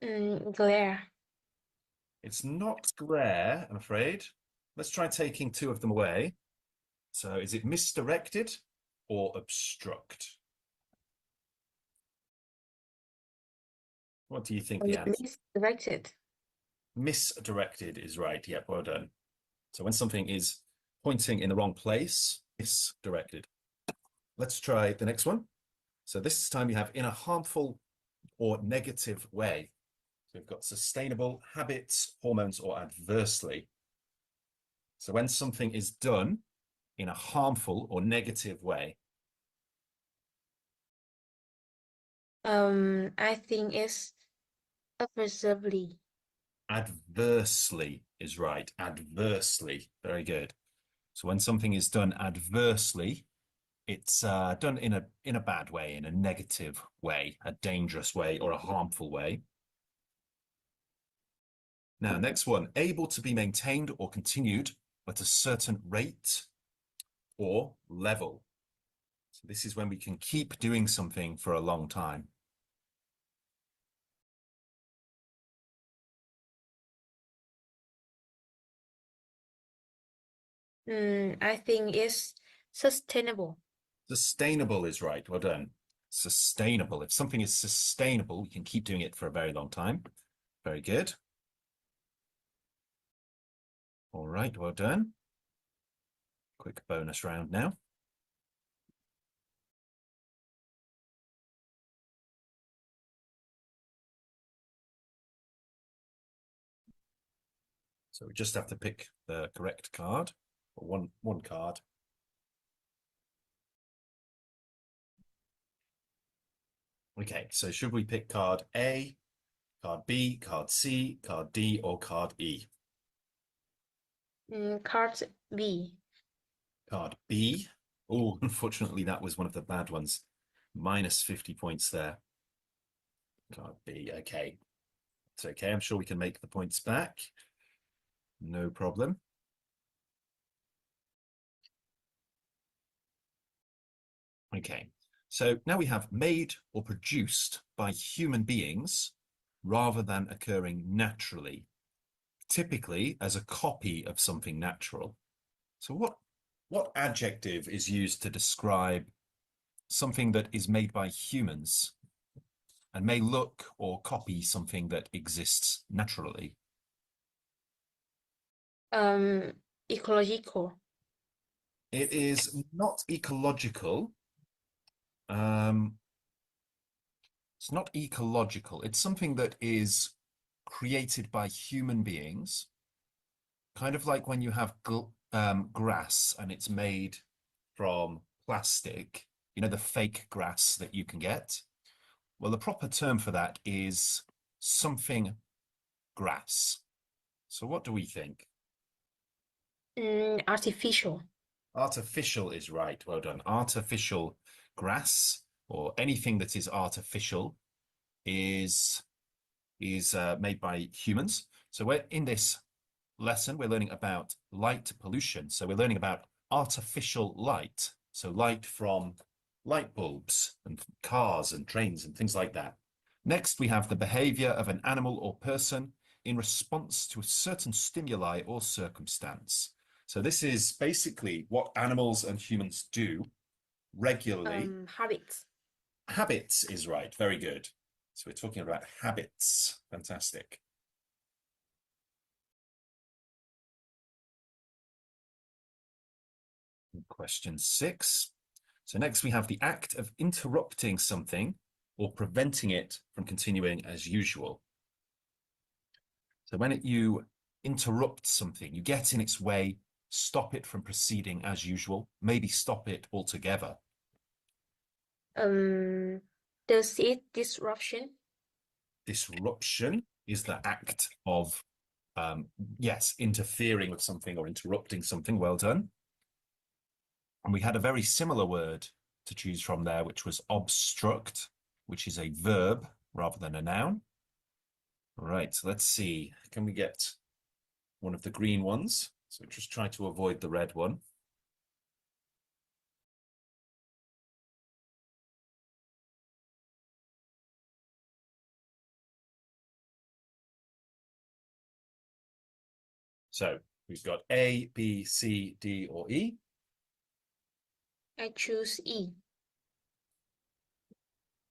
Glare. It's not glare, I'm afraid. Let's try taking two of them away. So is it misdirected or obstruct? What do you think the answer? Misdirected. Misdirected is right. Yeah, well done. So when something is pointing in the wrong place, misdirected. Let's try the next one. So this time you have in a harmful or negative way. So we've got sustainable, habits, hormones, or adversely. So when something is done in a harmful or negative way. I think it's adversely. Adversely is right. Adversely. Very good. So when something is done adversely, it's done in a bad way, in a negative way, a dangerous way, or a harmful way. Now, next one, able to be maintained or continued at a certain rate or level. So this is when we can keep doing something for a long time. I think it's sustainable. Sustainable is right. Well done. Sustainable. If something is sustainable, we can keep doing it for a very long time. Very good. All right, well done. Quick bonus round now. So we just have to pick the correct card, or one card. Okay, so should we pick card A, card B, card C, card D, or card E? Card B. Card B. Oh, unfortunately, that was one of the bad ones. Minus 50 points there. Card B, okay. It's okay, I'm sure we can make the points back. No problem. Okay, so now we have made or produced by human beings rather than occurring naturally, typically as a copy of something natural. So what adjective is used to describe something that is made by humans and may look or copy something that exists naturally? Ecological. It is not ecological. It's It's not ecological. It's something that is created by human beings, kind of like when you have grass and it's made from plastic, you know, the fake grass that you can get. Well, the proper term for that is something grass. So what do we think? Artificial. Artificial is right. Well done. Artificial grass or anything that is artificial is made by humans. So we're in this lesson, we're learning about light pollution. So we're learning about artificial light. So light from light bulbs and cars and trains and things like that. Next, we have the behavior of an animal or person in response to a certain stimuli or circumstance. So this is basically what animals and humans do regularly. Habits. Habits is right. Very good. So we're talking about habits. Fantastic. Question 6. So next we have the act of interrupting something or preventing it from continuing as usual. So when you interrupt something, you get in its way, stop it from proceeding as usual, maybe stop it altogether. Does it disruption? Disruption is the act of, yes, interfering with something or interrupting something. Well done. And we had a very similar word to choose from there, which was obstruct, which is a verb rather than a noun. All right, so let's see. Can we get one of the green ones? So just try to avoid the red one. So we've got A, B, C, D, or E. I choose E.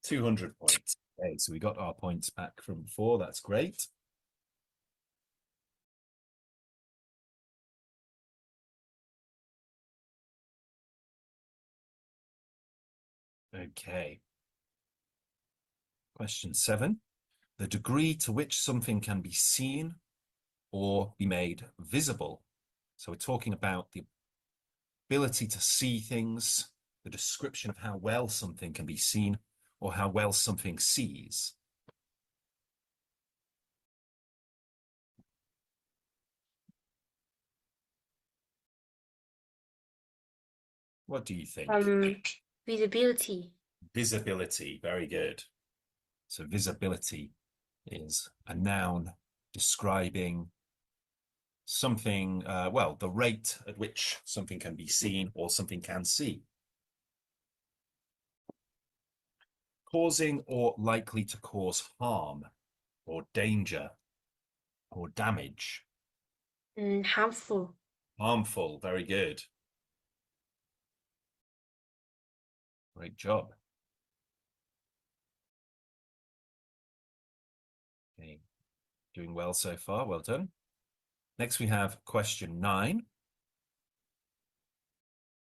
200 points. Okay, so we got our points back from before. That's great. Okay. Question 7. The degree to which something can be seen or be made visible. So we're talking about the ability to see things, the description of how well something can be seen or how well something sees. What do you think? Visibility. Visibility, very good. So visibility is a noun describing something, well, the rate at which something can be seen or something can see. Causing or likely to cause harm or danger or damage. Harmful. Harmful, very good. Great job. Okay, doing well so far, well done. Next we have question 9.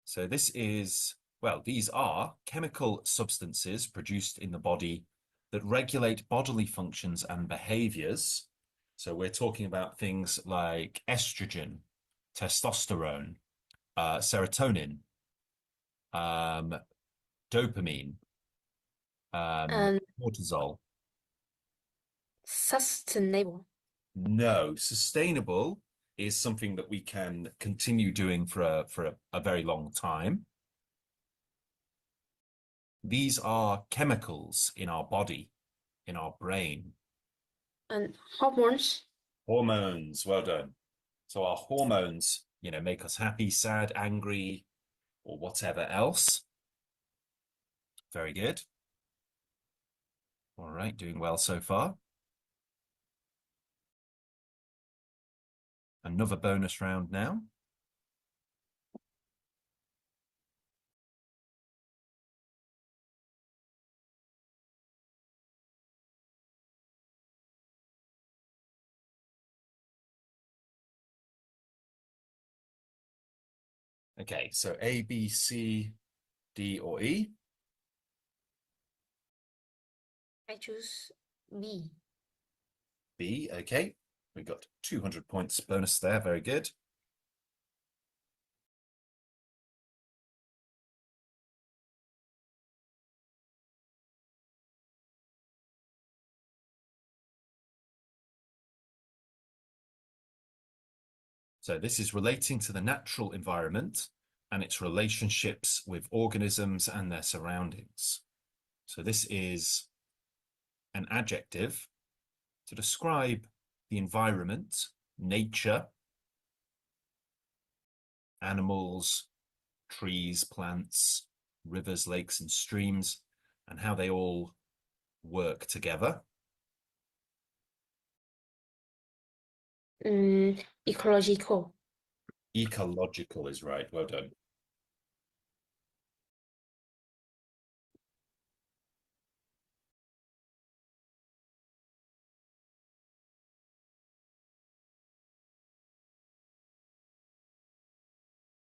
So this is, well, these are chemical substances produced in the body that regulate bodily functions and behaviors. So we're talking about things like estrogen, testosterone, serotonin, dopamine, cortisol. Sustainable. No, sustainable is something that we can continue doing for a very long time. These are chemicals in our body, in our brain. And hormones. Hormones, well done. So our hormones, you know, make us happy, sad, angry, or whatever else. Very good. All right, doing well so far. Another bonus round now. Okay, so A, B, C, D, or E? I choose B. B, okay. We got 200 points bonus there, very good. So this is relating to the natural environment and its relationships with organisms and their surroundings. So this is an adjective to describe the environment, nature, animals, trees, plants, rivers, lakes, and streams, and how they all work together. Ecological. Ecological is right. Well done.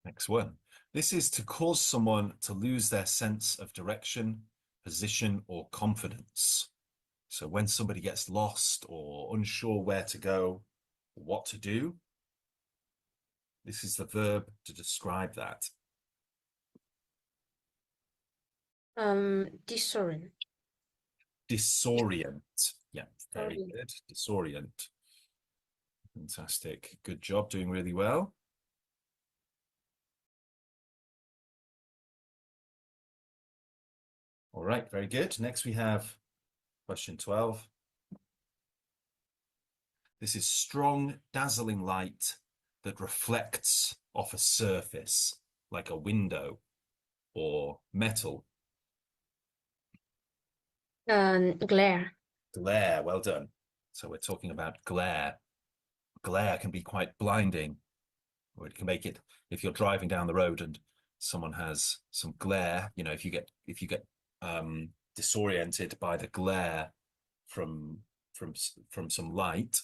Next one. This is to cause someone to lose their sense of direction, position, or confidence. So when somebody gets lost or unsure where to go, what to do, this is the verb to describe that. Disorient. Disorient. Yeah, very Disorient. good. Disorient. Fantastic. Good job, doing really well. All right, very good. Next we have question 12. This is strong, dazzling light that reflects off a surface, like a window or metal. Glare. Glare, well done. So we're talking about glare. Glare can be quite blinding, or it can make it, if you're driving down the road and someone has some glare, you know, if you get disoriented by the glare from some light,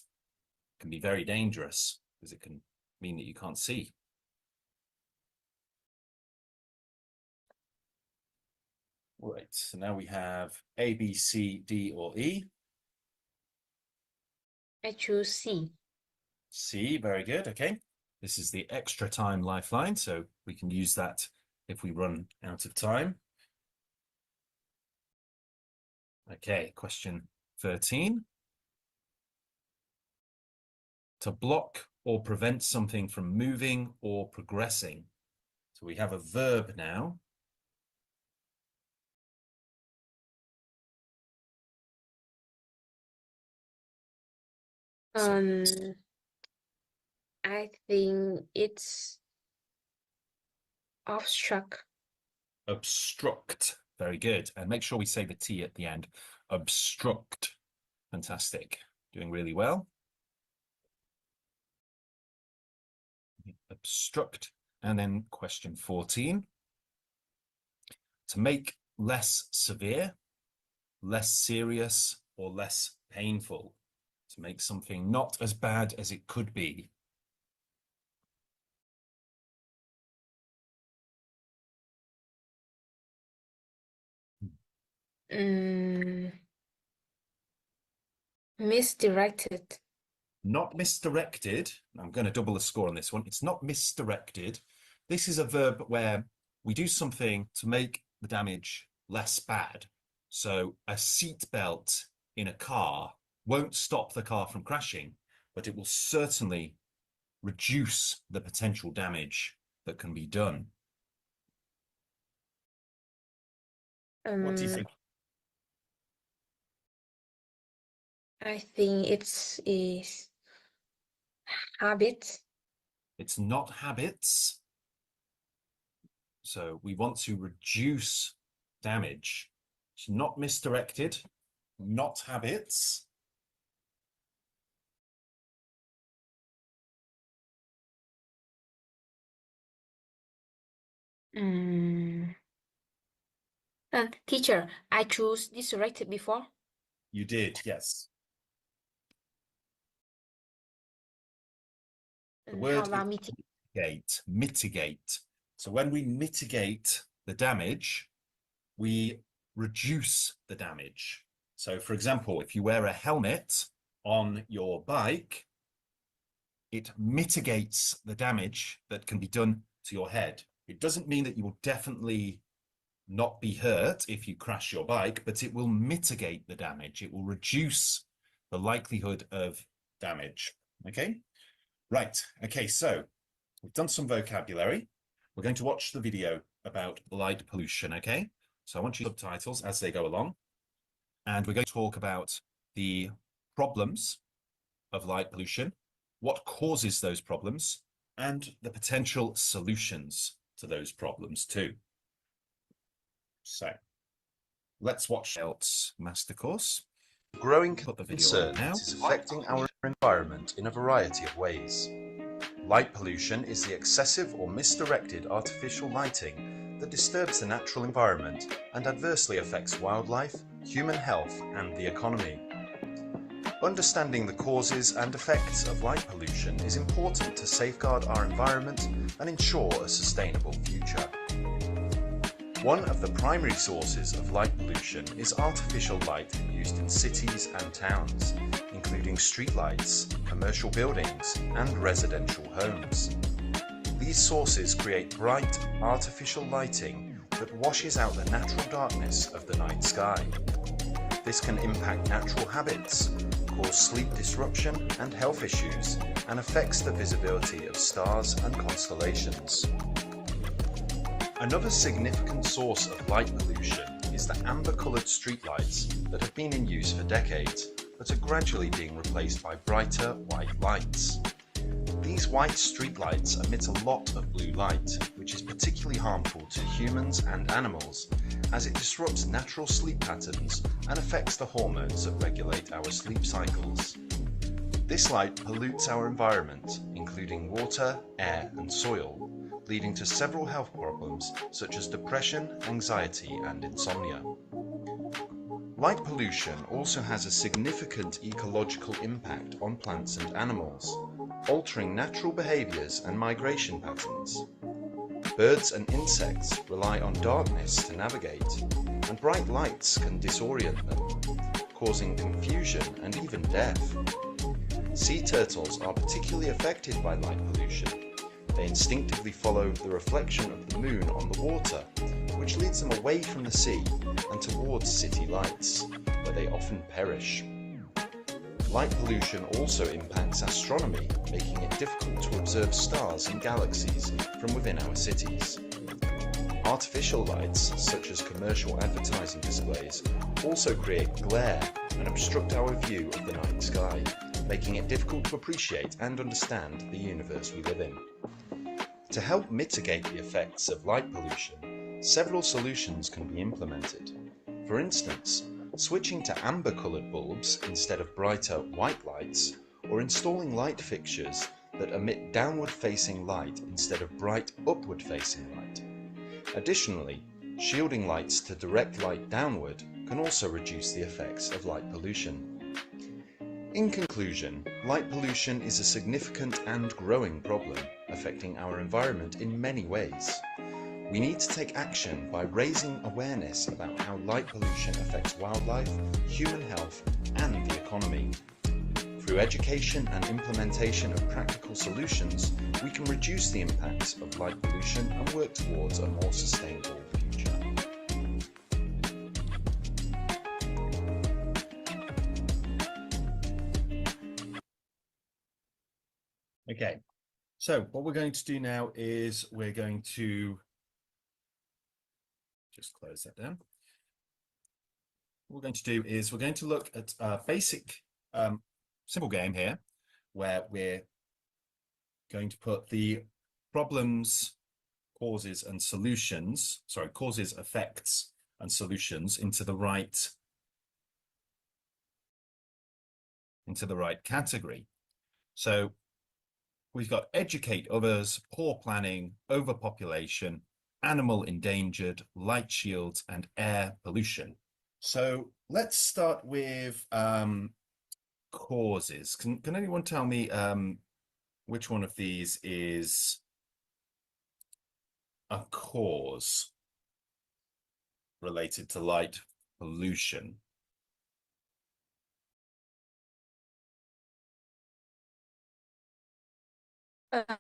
it can be very dangerous because it can mean that you can't see. Right, so now we have A, B, C, D, or E. I choose C. C, very good, okay. This is the extra time lifeline, so we can use that if we run out of time. Okay, question 13. To block or prevent something from moving or progressing. So we have a verb now. I think it's obstruct. Obstruct. Very good. And make sure we say the T at the end. Obstruct. Fantastic. Doing really well. Obstruct. And then question 14. To make less severe, less serious, or less painful. To make something not as bad as it could be. Misdirected. Not misdirected. I'm going to double the score on this one. It's not misdirected. This is a verb where we do something to make the damage less bad. So a seat belt in a car won't stop the car from crashing, but it will certainly reduce the potential damage that can be done. What do you think? I think is habit. It's not habits. So we want to reduce damage. It's not misdirected, not habits. Teacher, I choose misdirected before. You did, yes. The word How about mitigate. Mitigate. So when we mitigate the damage, we reduce the damage. So for example, if you wear a helmet on your bike, it mitigates the damage that can be done to your head. It doesn't mean that you will definitely not be hurt if you crash your bike, but it will mitigate the damage. It will reduce the likelihood of damage. Okay? Right. Okay, so we've done some vocabulary. We're going to watch the video about light pollution, okay? So I want you subtitles as they go along. And we're going to talk about the problems of light pollution, what causes those problems, and the potential solutions to those problems too. So let's watch IELTS Master Course. Growing Put the video concern on now. is affecting our environment in a variety of ways. Light pollution is the excessive or misdirected artificial lighting that disturbs the natural environment and adversely affects wildlife, human health, and the economy. Understanding the causes and effects of light pollution is important to safeguard our environment and ensure a sustainable future. One of the primary sources of light pollution is artificial light used in cities and towns, including streetlights, commercial buildings, and residential homes. These sources create bright, artificial lighting that washes out the natural darkness of the night sky. This can impact natural habits, cause sleep disruption and health issues, and affects the visibility of stars and constellations. Another significant source of light pollution is the amber-coloured streetlights that have been in use for decades, but are gradually being replaced by brighter white lights. These white streetlights emit a lot of blue light, which is particularly harmful to humans and animals, as it disrupts natural sleep patterns and affects the hormones that regulate our sleep cycles. This light pollutes our environment, including water, air, and soil, leading to several health problems such as depression, anxiety, and insomnia. Light pollution also has a significant ecological impact on plants and animals, altering natural behaviours and migration patterns. Birds and insects rely on darkness to navigate, and bright lights can disorient them, causing confusion and even death. Sea turtles are particularly affected by light pollution. They instinctively follow the reflection of the moon on the water, which leads them away from the sea and towards city lights, where they often perish. Light pollution also impacts astronomy, making it difficult to observe stars and galaxies from within our cities. Artificial lights, such as commercial advertising displays, also create glare and obstruct our view of the night sky, making it difficult to appreciate and understand the universe we live in. To help mitigate the effects of light pollution, several solutions can be implemented. For instance, switching to amber-coloured bulbs instead of brighter white lights, or installing light fixtures that emit downward-facing light instead of bright upward-facing light. Additionally, shielding lights to direct light downward can also reduce the effects of light pollution. In conclusion, light pollution is a significant and growing problem affecting our environment in many ways. We need to take action by raising awareness about how light pollution affects wildlife, human health, and the economy. Through education and implementation of practical solutions, we can reduce the impacts of light pollution and work towards a more sustainable future. Okay, so what we're going to do now is we're going to just close that down. What we're going to do is we're going to look at a basic simple game here where we're going to put the problems, causes, and solutions, causes, effects, and solutions into the right category. So we've got educate others, poor planning, overpopulation, animal endangered, light shields, and air pollution. So let's start with causes. Can anyone tell me which one of these is a cause related to light pollution?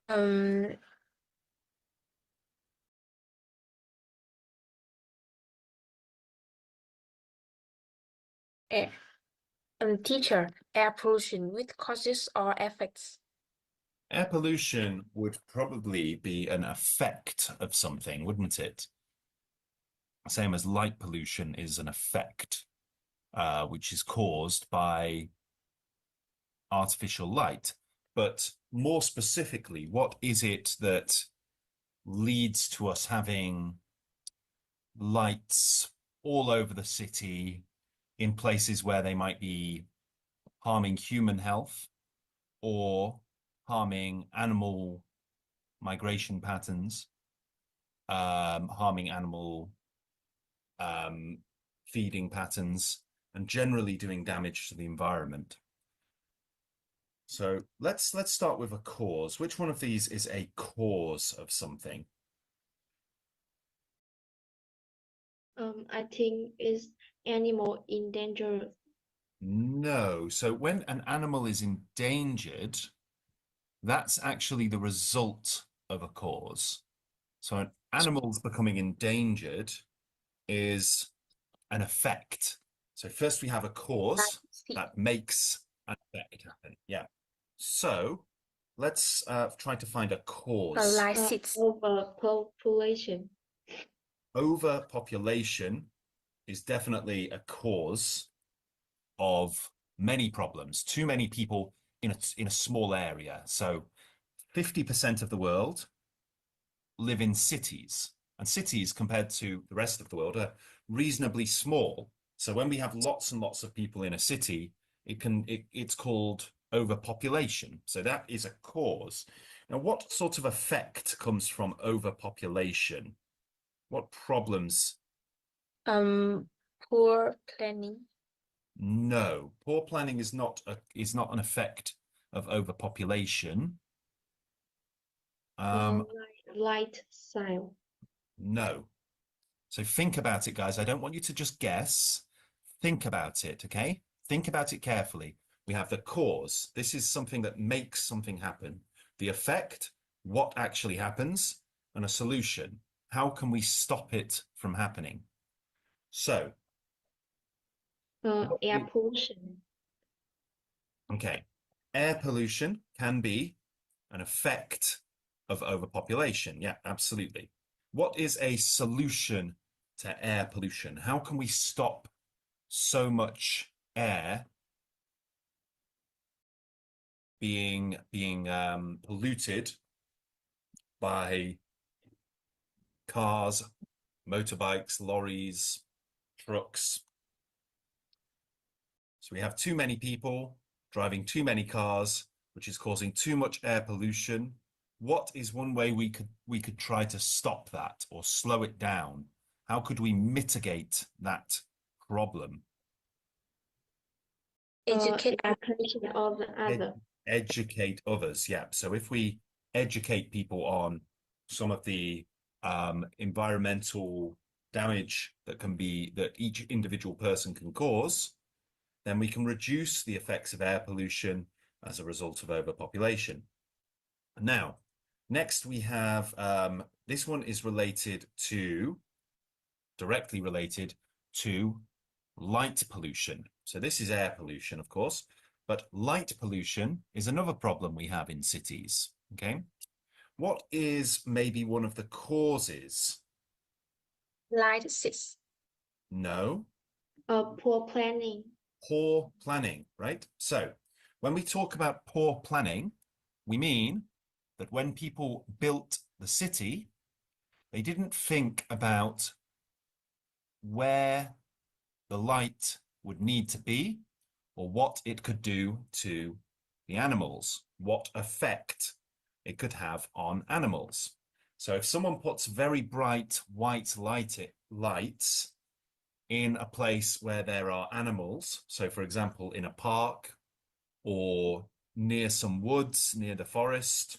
Um, air, teacher, air pollution with causes or effects. Air pollution would probably be an effect of something, wouldn't it? Same as light pollution is an effect, which is caused by artificial light. But more specifically, what is it that leads to us having lights all over the city in places where they might be harming human health or harming animal migration patterns, harming animal feeding patterns, and generally doing damage to the environment? So let's start with a cause. Which one of these is a cause of something? I think it's animal in danger. No. So when an animal is endangered, that's actually the result of a cause. So an animal's becoming endangered is an effect. So first we have a cause that makes an effect happen. Yeah. So let's try to find a cause. Overpopulation. Overpopulation is definitely a cause of many problems. Too many people in a small area. So 50% of the world live in cities, and cities compared to the rest of the world are reasonably small. So when we have lots and lots of people in a city, it's called overpopulation. So that is a cause. Now, what sort of effect comes from overpopulation? What problems? Poor planning. No, poor planning is not an effect of overpopulation. Light style. No. So think about it, guys. I don't want you to just guess. Think about it, okay? Think about it carefully. We have the cause. This is something that makes something happen. The effect, what actually happens, and a solution. How can we stop it from happening? So, air pollution. okay, air pollution can be an effect of overpopulation. Yeah, absolutely. What is a solution to air pollution? How can we stop so much air being polluted by cars, motorbikes, lorries, trucks? So we have too many people driving too many cars, which is causing too much air pollution. What is one way we could try to stop that or slow it down? How could we mitigate that problem? Education of the other. Educate others, yeah. So if we educate people on some of the environmental damage that each individual person can cause, then we can reduce the effects of air pollution as a result of overpopulation. Now, next we have, this one is directly related to light pollution. So this is air pollution, of course, but light pollution is another problem we have in cities, okay? What is maybe one of the causes? Light six. No. Poor planning. Poor planning, right? So when we talk about poor planning, we mean that when people built the city, they didn't think about where the light would need to be or what it could do to the animals, what effect it could have on animals. So if someone puts very bright white lights in a place where there are animals, so for example, in a park or near some woods, near the forest,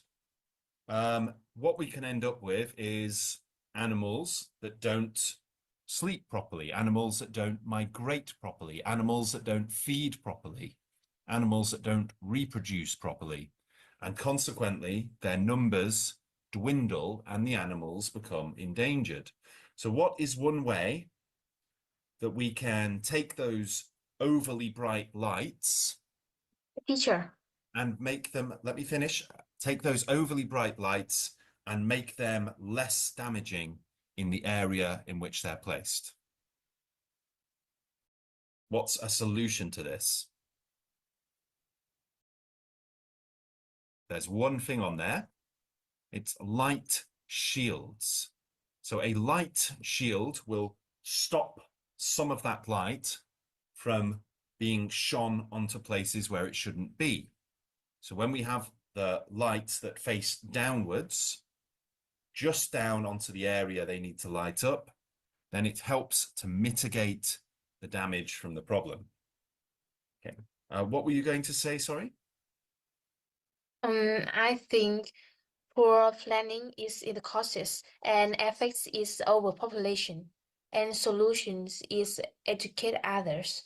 what we can end up with is animals that don't sleep properly, animals that don't migrate properly, animals that don't feed properly, animals that don't reproduce properly. and consequently their numbers dwindle and the animals become endangered. So what is one way that we can take those overly bright lights Teacher, and make them, let me finish, take those overly bright lights and make them less damaging in the area in which they're placed? What's a solution to this? There's one thing on there. It's light shields. So a light shield will stop some of that light from being shone onto places where it shouldn't be. So when we have the lights that face downwards, just down onto the area they need to light up, then it helps to mitigate the damage from the problem. Okay. What were you going to say, sorry? I think poor planning is in the causes and effects is overpopulation, and solutions is educate others.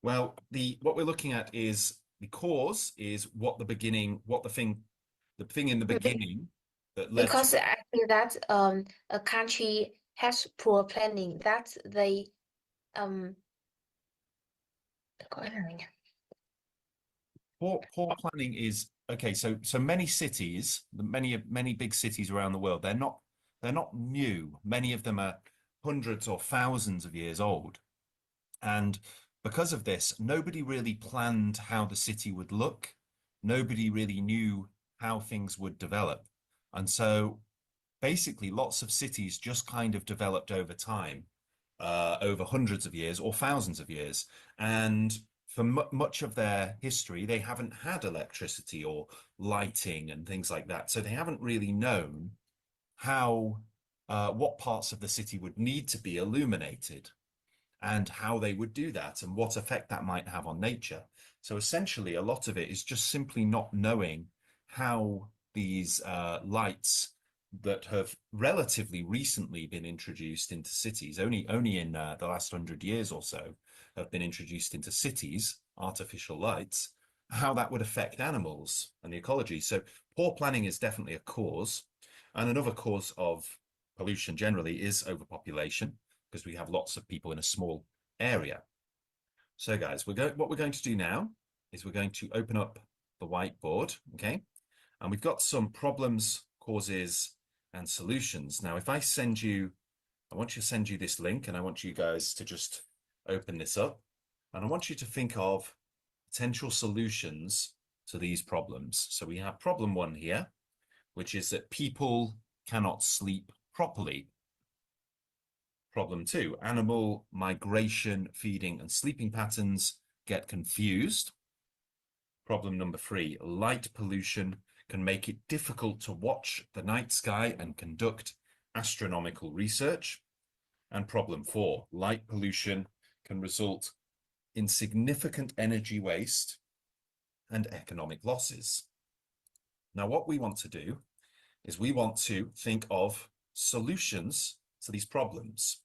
Well, what we're looking at is the cause is what the thing in the beginning that led Because to I think that a country has poor planning, that they poor planning is okay. So many cities, many big cities around the world, they're not new. Many of them are hundreds or thousands of years old, and because of this, nobody really planned how the city would look. Nobody really knew how things would develop, and so basically lots of cities just kind of developed over time, over hundreds of years or thousands of years, and for much of their history, they haven't had electricity or lighting and things like that. So they haven't really known how, what parts of the city would need to be illuminated and how they would do that and what effect that might have on nature. So essentially, a lot of it is just simply not knowing how these lights that have relatively recently been introduced into cities, only in the last 100 years or so, have been introduced into cities, artificial lights, how that would affect animals and the ecology. So poor planning is definitely a cause. And another cause of pollution generally is overpopulation, because we have lots of people in a small area. So guys, what we're going to do now is we're going to open up the whiteboard, okay? And we've got some problems, causes, and solutions. Now, if I want you to send you this link, and I want you guys to just open this up, and I want you to think of potential solutions to these problems. So we have problem 1 here, which is that people cannot sleep properly. Problem 2, animal migration, feeding, and sleeping patterns get confused. Problem number 3, light pollution can make it difficult to watch the night sky and conduct astronomical research. And problem 4, light pollution can result in significant energy waste and economic losses. Now, what we want to do is we want to think of solutions to these problems.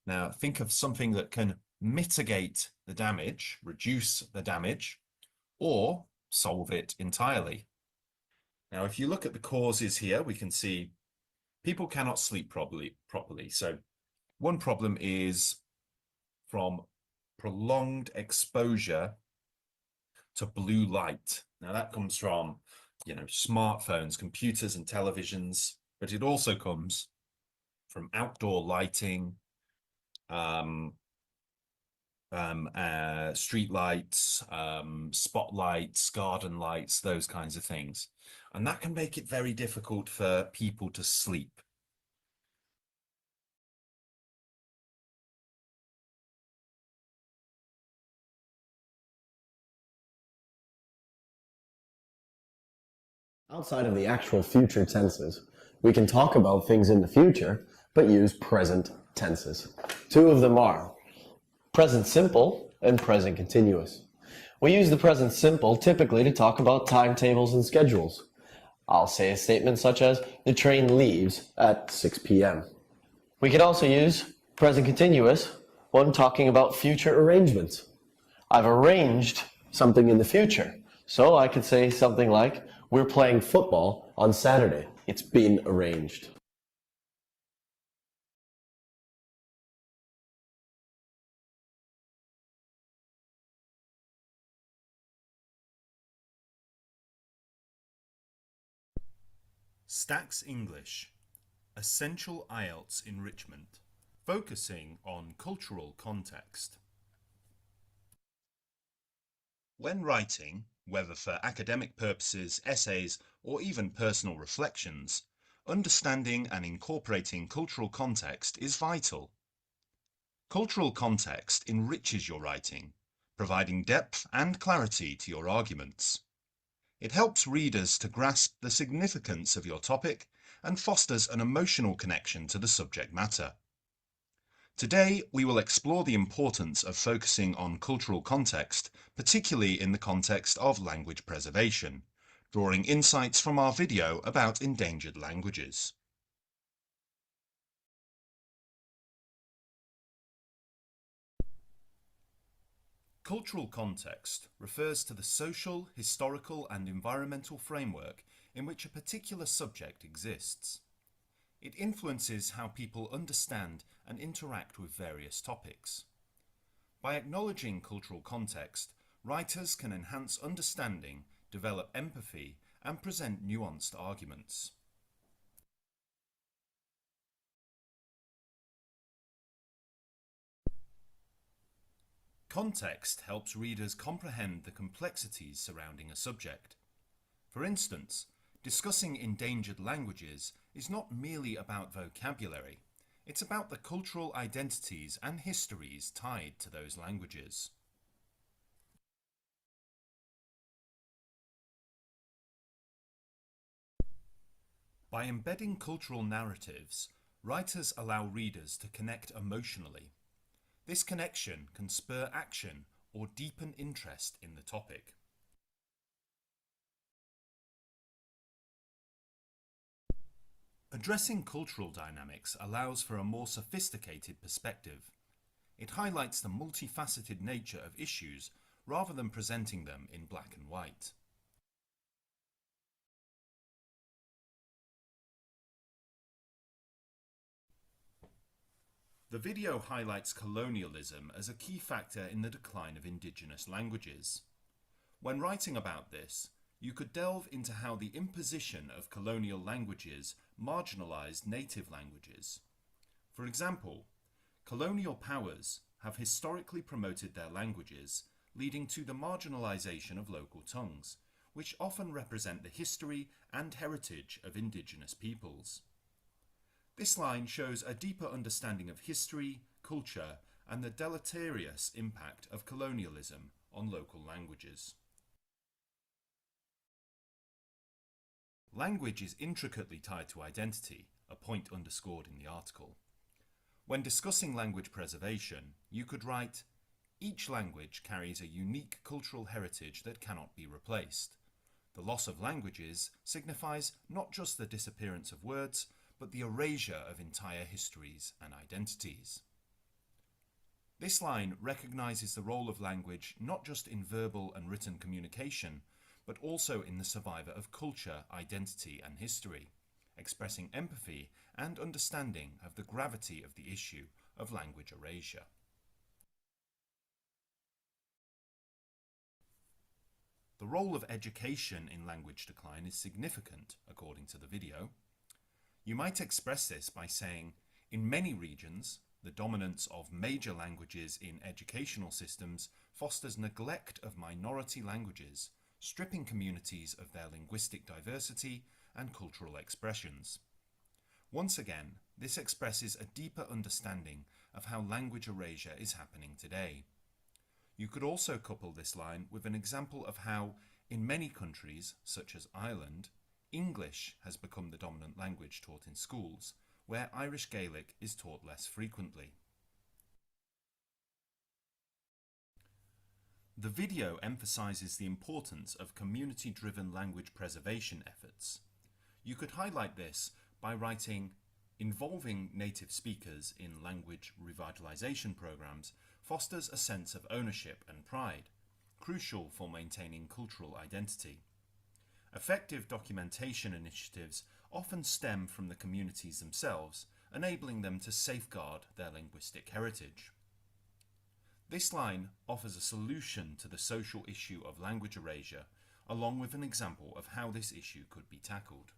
Now, think of something that can mitigate the damage, reduce the damage, or solve it entirely. Now, if you look at the causes here, we can see people cannot sleep properly. So one problem is from prolonged exposure to blue light. Now that comes from, smartphones, computers and televisions, but it also comes from outdoor lighting, street lights, spotlights, garden lights, those kinds of things. And that can make it very difficult for people to sleep. Outside of the actual future tenses, we can talk about things in the future, but use present tenses. 2 of them are present simple and present continuous. We use the present simple typically to talk about timetables and schedules. I'll say a statement such as, the train leaves at 6 p.m. We can also use present continuous when talking about future arrangements. I've arranged something in the future. So I could say something like, we're playing football on Saturday. It's been arranged. Stax English, Essential IELTS Enrichment, focusing on cultural context. When writing, whether for academic purposes, essays, or even personal reflections, understanding and incorporating cultural context is vital. Cultural context enriches your writing, providing depth and clarity to your arguments. It helps readers to grasp the significance of your topic and fosters an emotional connection to the subject matter. Today, we will explore the importance of focusing on cultural context, particularly in the context of language preservation, drawing insights from our video about endangered languages. Cultural context refers to the social, historical, and environmental framework in which a particular subject exists. It influences how people understand and interact with various topics. By acknowledging cultural context, writers can enhance understanding, develop empathy, and present nuanced arguments. Context helps readers comprehend the complexities surrounding a subject. For instance, discussing endangered languages is not merely about vocabulary, it's about the cultural identities and histories tied to those languages. By embedding cultural narratives, writers allow readers to connect emotionally. This connection can spur action or deepen interest in the topic. Addressing cultural dynamics allows for a more sophisticated perspective. It highlights the multifaceted nature of issues rather than presenting them in black and white. The video highlights colonialism as a key factor in the decline of indigenous languages. When writing about this, you could delve into how the imposition of colonial languages marginalized native languages. For example, colonial powers have historically promoted their languages, leading to the marginalization of local tongues, which often represent the history and heritage of indigenous peoples. This line shows a deeper understanding of history, culture, and the deleterious impact of colonialism on local languages. Language is intricately tied to identity, a point underscored in the article. When discussing language preservation, you could write, "Each language carries a unique cultural heritage that cannot be replaced. The loss of languages signifies not just the disappearance of words, but the erasure of entire histories and identities." This line recognizes the role of language not just in verbal and written communication, but also in the survivor of culture, identity, and history, expressing empathy and understanding of the gravity of the issue of language erasure. The role of education in language decline is significant, according to the video. You might express this by saying, in many regions, the dominance of major languages in educational systems fosters neglect of minority languages, stripping communities of their linguistic diversity and cultural expressions. Once again, this expresses a deeper understanding of how language erasure is happening today. You could also couple this line with an example of how, in many countries, such as Ireland, English has become the dominant language taught in schools, where Irish Gaelic is taught less frequently. The video emphasizes the importance of community-driven language preservation efforts. You could highlight this by writing, "Involving native speakers in language revitalization programs fosters a sense of ownership and pride, crucial for maintaining cultural identity. Effective documentation initiatives often stem from the communities themselves, enabling them to safeguard their linguistic heritage. This line offers a solution to the social issue of language erasure, along with an example of how this issue could be tackled.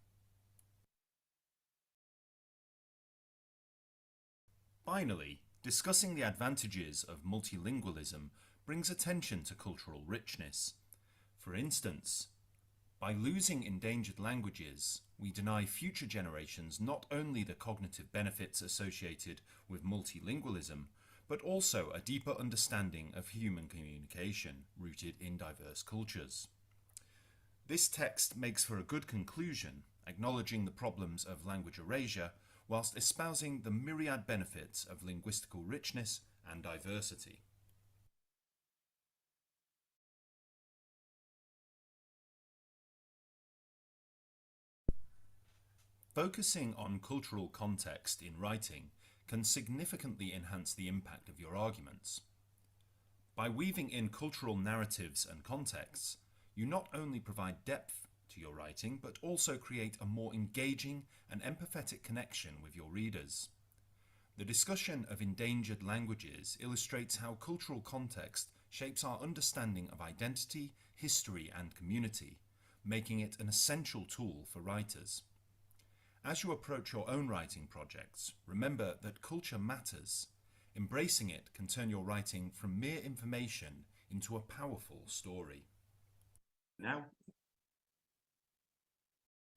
Finally, discussing the advantages of multilingualism brings attention to cultural richness. For instance, by losing endangered languages, we deny future generations not only the cognitive benefits associated with multilingualism, but also a deeper understanding of human communication rooted in diverse cultures. This text makes for a good conclusion, acknowledging the problems of language erasure, whilst espousing the myriad benefits of linguistical richness and diversity. Focusing on cultural context in writing can significantly enhance the impact of your arguments. By weaving in cultural narratives and contexts, you not only provide depth to your writing, but also create a more engaging and empathetic connection with your readers. The discussion of endangered languages illustrates how cultural context shapes our understanding of identity, history, and community, making it an essential tool for writers. As you approach your own writing projects, remember that culture matters. Embracing it can turn your writing from mere information into a powerful story. Now,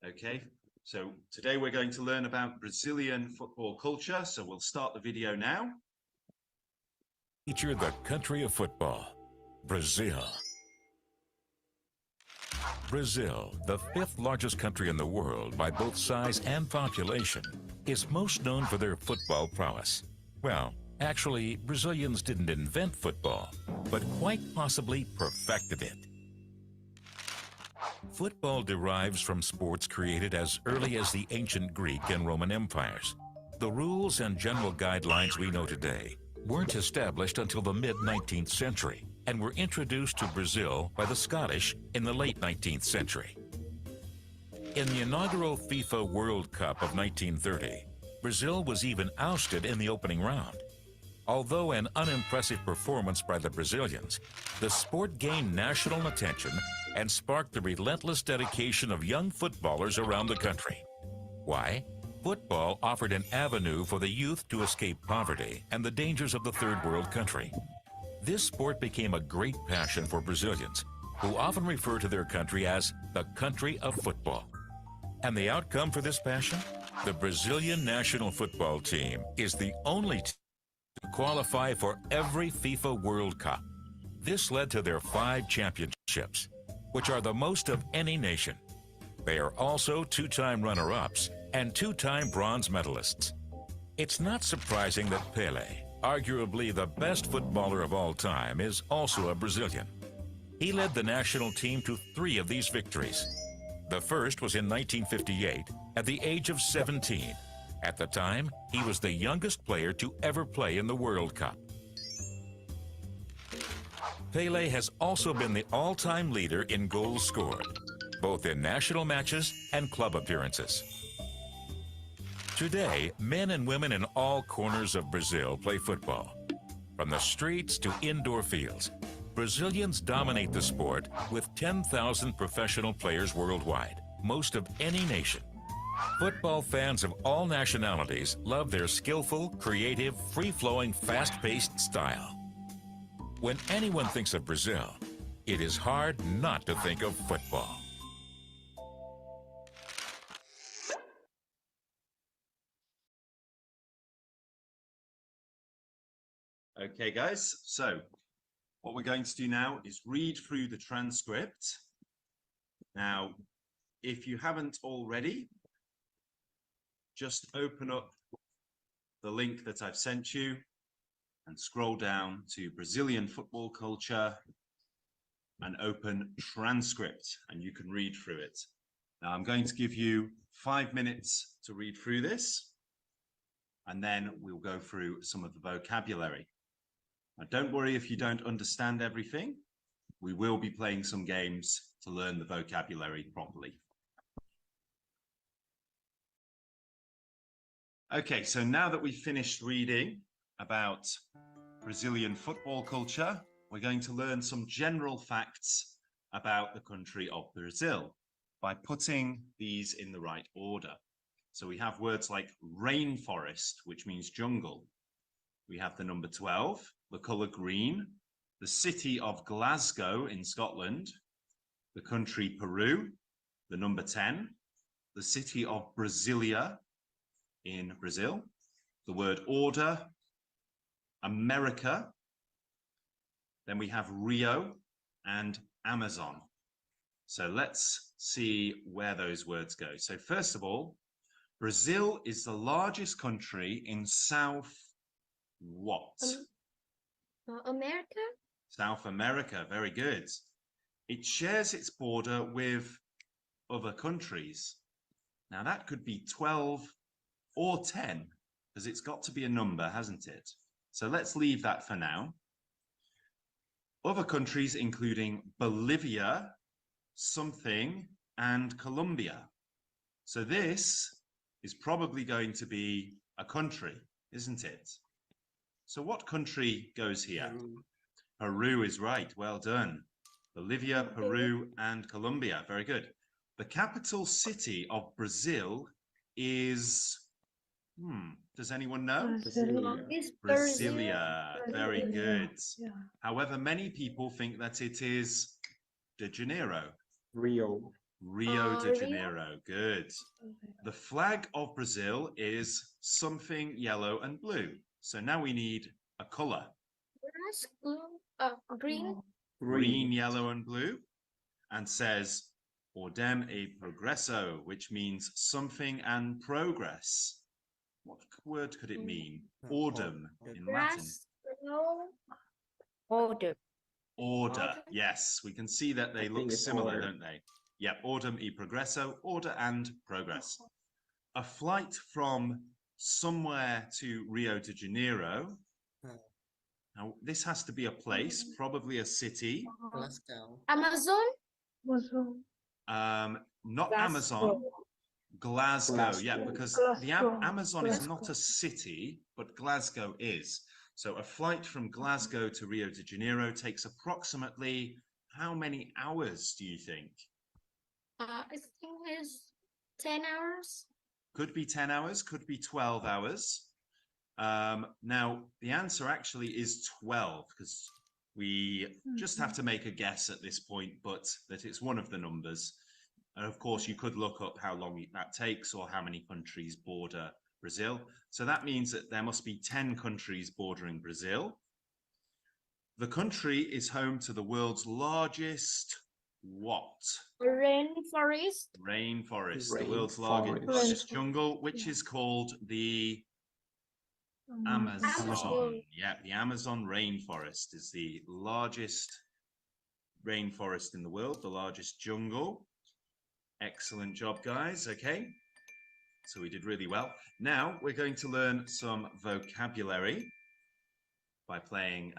okay, so today we're going to learn about Brazilian football culture, so we'll start the video now. Feature the country of football, Brazil. Brazil, the fifth largest country in the world by both size and population, is most known for their football prowess. Well, actually, Brazilians didn't invent football, but quite possibly perfected it. Football derives from sports created as early as the ancient Greek and Roman empires. The rules and general guidelines we know today weren't established until the mid-19th century and were introduced to Brazil by the Scottish in the late 19th century. In the inaugural FIFA World Cup of 1930, Brazil was even ousted in the opening round. Although an unimpressive performance by the Brazilians, the sport gained national attention and sparked the relentless dedication of young footballers around the country. Why? Football offered an avenue for the youth to escape poverty and the dangers of the third world country. This sport became a great passion for Brazilians, who often refer to their country as the country of football. And the outcome for this passion? The Brazilian national football team is the only team to qualify for every FIFA World Cup. This led to their 5 championships, which are the most of any nation. They are also 2-time runner-ups and 2-time bronze medalists. It's not surprising that Pelé, arguably the best footballer of all time, is also a Brazilian. He led the national team to 3 of these victories. The first was in 1958 at the age of 17. At the time, he was the youngest player to ever play in the World Cup. Pelé has also been the all-time leader in goals scored, both in national matches and club appearances. Today, men and women in all corners of Brazil play football. From the streets to indoor fields, Brazilians dominate the sport with 10,000 professional players worldwide, most of any nation. Football fans of all nationalities love their skillful, creative, free-flowing, fast-paced style. When anyone thinks of Brazil, it is hard not to think of football. Okay, guys, so what we're going to do now is read through the transcript. Now, if you haven't already, just open up the link that I've sent you and scroll down to Brazilian football culture and open transcript, and you can read through it. Now, I'm going to give you 5 minutes to read through this, and then we'll go through some of the vocabulary. Now, don't worry if you don't understand everything. we will be playing some games to learn the vocabulary properly. Okay, so now that we've finished reading about Brazilian football culture, we're going to learn some general facts about the country of Brazil by putting these in the right order. So we have words like rainforest, which means jungle. We have the number 12, the colour green, the city of Glasgow in Scotland, the country Peru, the number 10, the city of Brasilia in Brazil, the word order, America, then we have Rio and Amazon. So let's see where those words go. So first of all, Brazil is the largest country in South what? America? South America, very good. It shares its border with other countries. Now that could be 12 or 10, because it's got to be a number, hasn't it? So let's leave that for now. Other countries including Bolivia, something, and Colombia. So this is probably going to be a country, isn't it? So what country goes here? Peru is right, well done. Bolivia, Peru, and Colombia, very good. The capital city of Brazil is, does anyone know? Brasilia, very good. Yeah. However, many people think that it is de Janeiro. Rio. Rio de Janeiro, good. The flag of Brazil is something yellow and blue. So now we need a color. Green. Green, yellow, and blue. And says, Ordem e progresso, which means something and progress. What word could it mean? Ordem in Latin. Order. Order, yes. We can see that they look similar, don't they? Yep, ordem e progresso, order and progress. A flight from somewhere to Rio de Janeiro. Now, this has to be a place, probably a city. Amazon? Not Amazon. Glasgow, yeah, because the Amazon is not a city, but Glasgow is. So a flight from Glasgow to Rio de Janeiro takes approximately how many hours, do you think? I think it's 10 hours. Could be 10 hours, could be 12 hours. Now, the answer actually is 12, because we just have to make a guess at this point, but that it's one of the numbers. And of course, you could look up how long that takes or how many countries border Brazil. So that means that there must be 10 countries bordering Brazil. The country is home to the world's largest what? Rainforest. Rainforest, the world's largest jungle, which is called the Amazon. Yeah, the Amazon rainforest is the largest rainforest in the world, the largest jungle. Excellent job, guys. Okay, so we did really well. Now we're going to learn some vocabulary by playing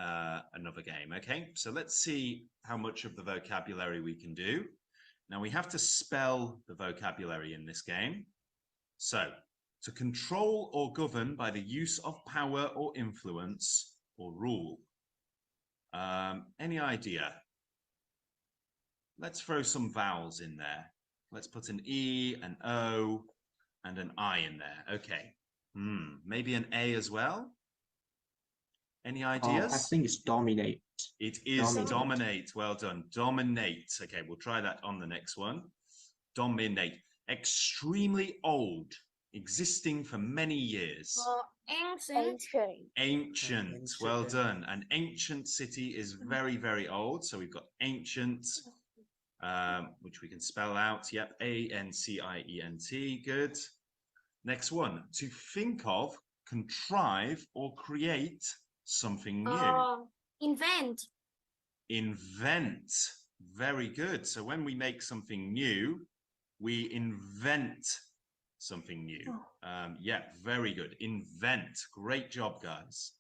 another game. Okay, so let's see how much of the vocabulary we can do. Now we have to spell the vocabulary in this game. So, to control or govern by the use of power or influence or rule. Any idea? Let's throw some vowels in there. Let's put an E, an O, and an I in there. Okay. Maybe an A as well? Any ideas? I think it's dominate. It is dominate. Well done. Dominate. Okay, we'll try that on the next one. Dominate. Extremely old. Existing for many years. Ancient. Ancient. Well done. An ancient city is very, very old. So we've got ancient, which we can spell out. Yep. A-N-C-I-E-N-T. Good. Next one. To think of, contrive, or create something new. Invent. Invent. Very good. So when we make something new, we invent something new. Yeah, very good. Invent. Great job, guys.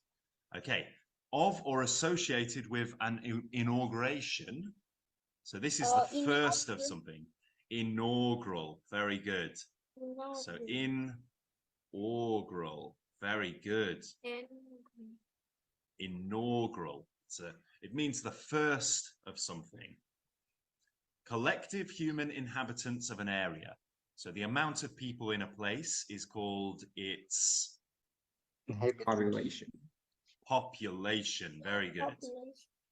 Okay. Of or associated with an inauguration. So this is the first of something. Inaugural. Very good. So inaugural. Very good. Inaugural. So it means the first of something. Collective human inhabitants of an area. So the amount of people in a place is called its Population. Population. Very good.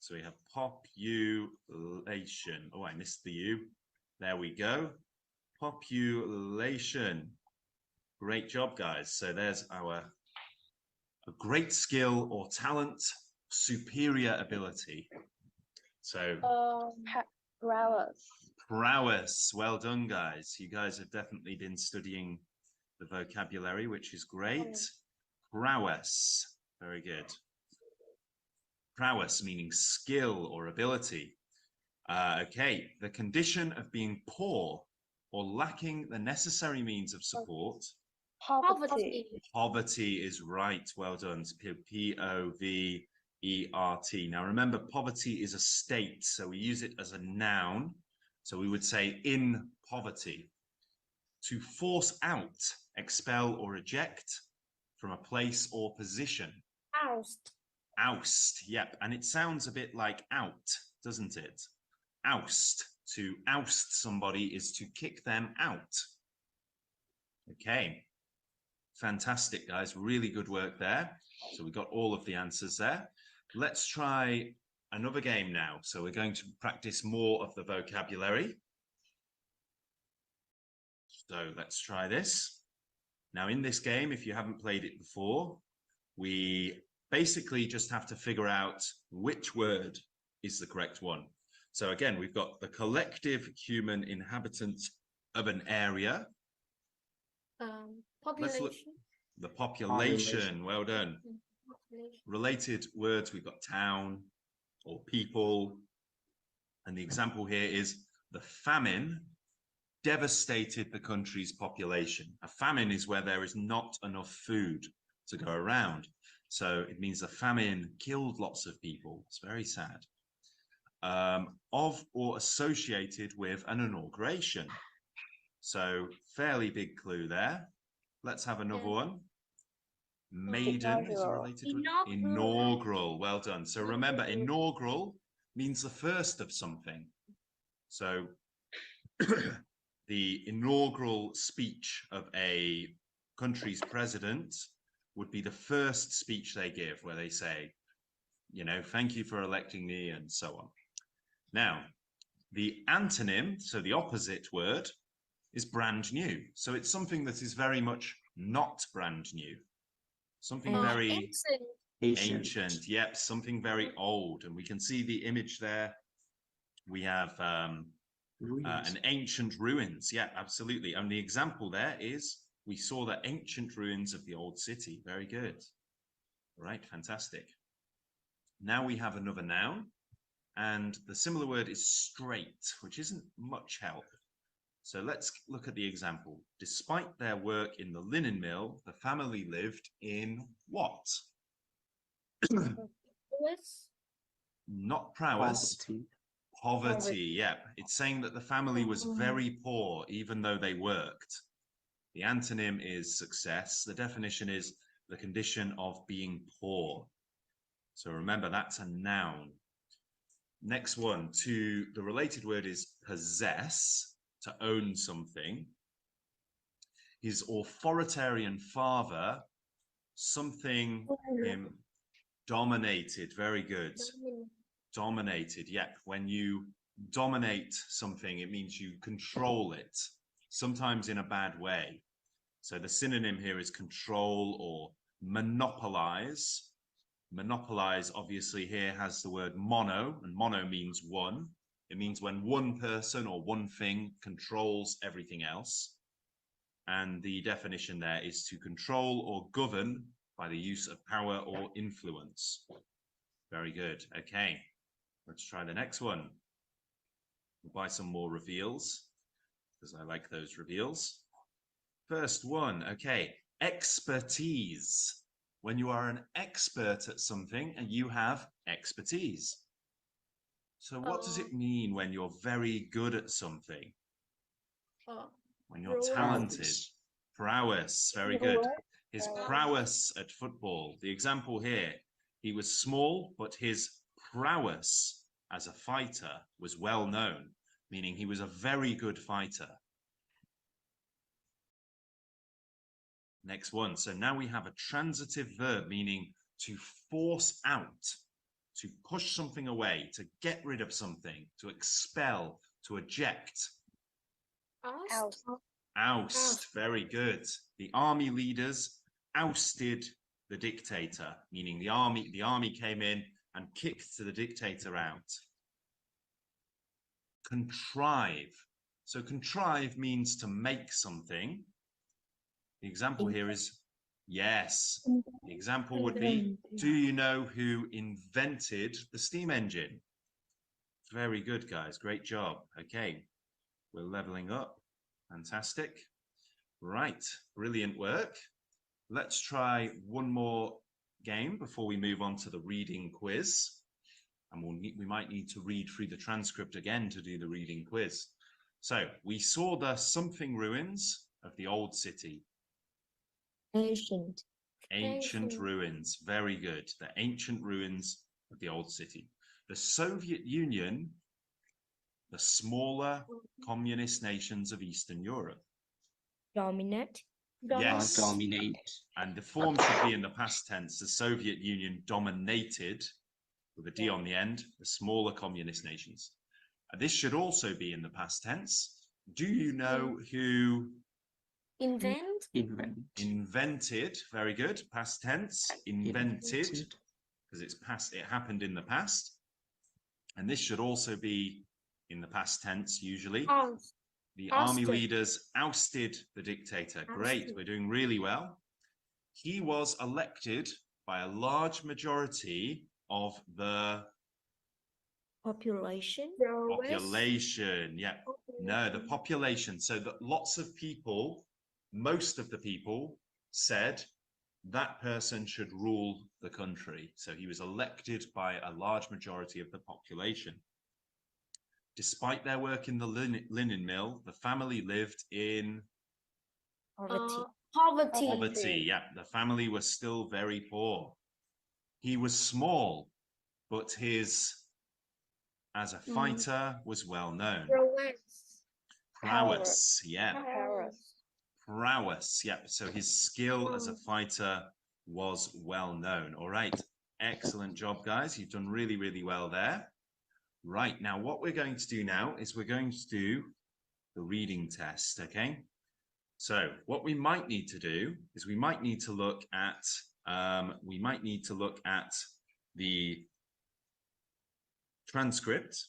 So we have population. Oh, I missed the U. There we go. Population. Great job, guys. So there's a great skill or talent, superior ability. So Prowess. prowess. Well done, guys. You guys have definitely been studying the vocabulary, which is great. Prowess. Very good. Prowess meaning skill or ability. Okay, the condition of being poor or lacking the necessary means of support. Poverty. Poverty is right. Well done. P-O-V-E-R-T. Now remember, poverty is a state, so we use it as a noun. So we would say in poverty. To force out, expel or eject from a place or position. Oust. Oust, yep. And it sounds a bit like out, doesn't it? Oust. To oust somebody is to kick them out. Okay. Fantastic, guys. Really good work there. So we got all of the answers there. Let's try another game now. So we're going to practice more of the vocabulary. So let's try this. Now in this game, if you haven't played it before, we basically just have to figure out which word is the correct one. So again, we've got the collective human inhabitants of an area. Let's look. Population. The population. Well done. Related words, we've got town or people. And the example here is the famine devastated the country's population. A famine is where there is not enough food to go around. So it means the famine killed lots of people. It's very sad. Of or associated with an inauguration. So fairly big clue there. Let's have another one. Maiden is a related word. Inaugural. Well done. So remember, inaugural means the first of something. So the inaugural speech of a country's president would be the first speech they give, where they say, you know, thank you for electing me, and so on. Now, the antonym, so the opposite word, is brand new. So it's something that is very much not brand new. Something very ancient. Yep, something very old. And we can see the image there. We have an ancient ruins. Yeah, absolutely. And the example there is we saw the ancient ruins of the old city. Very good. All right, fantastic. Now we have another noun. And the similar word is straight, which isn't much help. So let's look at the example. Despite their work in the linen mill, the family lived in what? Not prowess. Poverty. Yeah. It's saying that the family was very poor, even though they worked. The antonym is success. The definition is the condition of being poor. So remember, that's a noun. Next one, to the related word is possess, to own something. His authoritarian father, something him dominated. Very good. Dominated. Yep. When you dominate something, it means you control it, sometimes in a bad way. So the synonym here is control or monopolize. Monopolize, obviously, here has the word mono, and mono means one. It means when one person or one thing controls everything else. And the definition there is to control or govern by the use of power or influence. Very good. Okay, let's try the next one. We'll buy some more reveals, because I like those reveals. First one, okay, expertise. When you are an expert at something and you have expertise. So what does it mean when you're very good at something? When you're talented? Prowess, very good. His prowess at football. The example here, he was small, but his prowess as a fighter was well known, meaning he was a very good fighter. Next one. So now we have a transitive verb, meaning to force out, to push something away, to get rid of something, to expel, to eject. Oust. Oust. Very good. The army leaders ousted the dictator, meaning the army came in and kicked the dictator out. Contrive. So contrive means to make something. The example here is, yes. The example would be, do you know who invented the steam engine? Very good, guys. Great job. Okay. We're leveling up. Fantastic. Right. Brilliant work. Let's try one more game before we move on to the reading quiz. And we might need to read through the transcript again to do the reading quiz. So we saw the something ruins of the old city. Ancient ruins. Very good. The ancient ruins of the old city. The Soviet Union, the smaller communist nations of Eastern Europe. Dominate. Yes. Dominate. And the form should be in the past tense. The Soviet Union dominated, with a D on the end, the smaller communist nations. And this should also be in the past tense. Do you know who invented, very good, past tense, invented, because it's past, it happened in the past. And this should also be in the past tense, usually. The army leaders ousted the dictator. Great, we're doing really well. He was elected by a large majority of the Population. Yeah. No, the population. So that lots of people, most of the people said that person should rule the country. So he was elected by a large majority of the population. Despite their work in the linen mill, the family lived in poverty. Yeah, the family was still very poor. He was small, but his, as a fighter, was well known. Prowess. Yeah. Prowess. Yeah. So his skill as a fighter was well known. All right. Excellent job, guys. You've done really, really well there. Right. Now, what we're going to do now is we're going to do the reading test. Okay. So what we might need to do is we might need to look at the transcript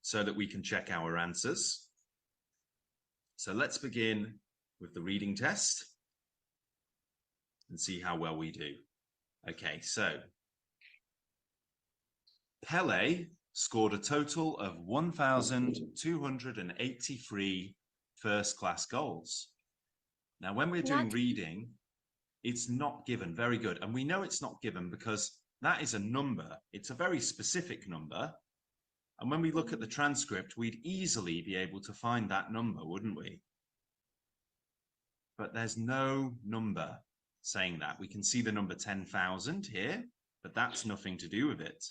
so that we can check our answers. So let's begin with the reading test and see how well we do. Okay, so Pele scored a total of 1,283 first-class goals. Now, when we're doing reading, it's not given. Very good. And we know it's not given because that is a number. It's a very specific number. And when we look at the transcript, we'd easily be able to find that number, wouldn't we? But there's no number saying that. We can see the number 10,000 here, but that's nothing to do with it.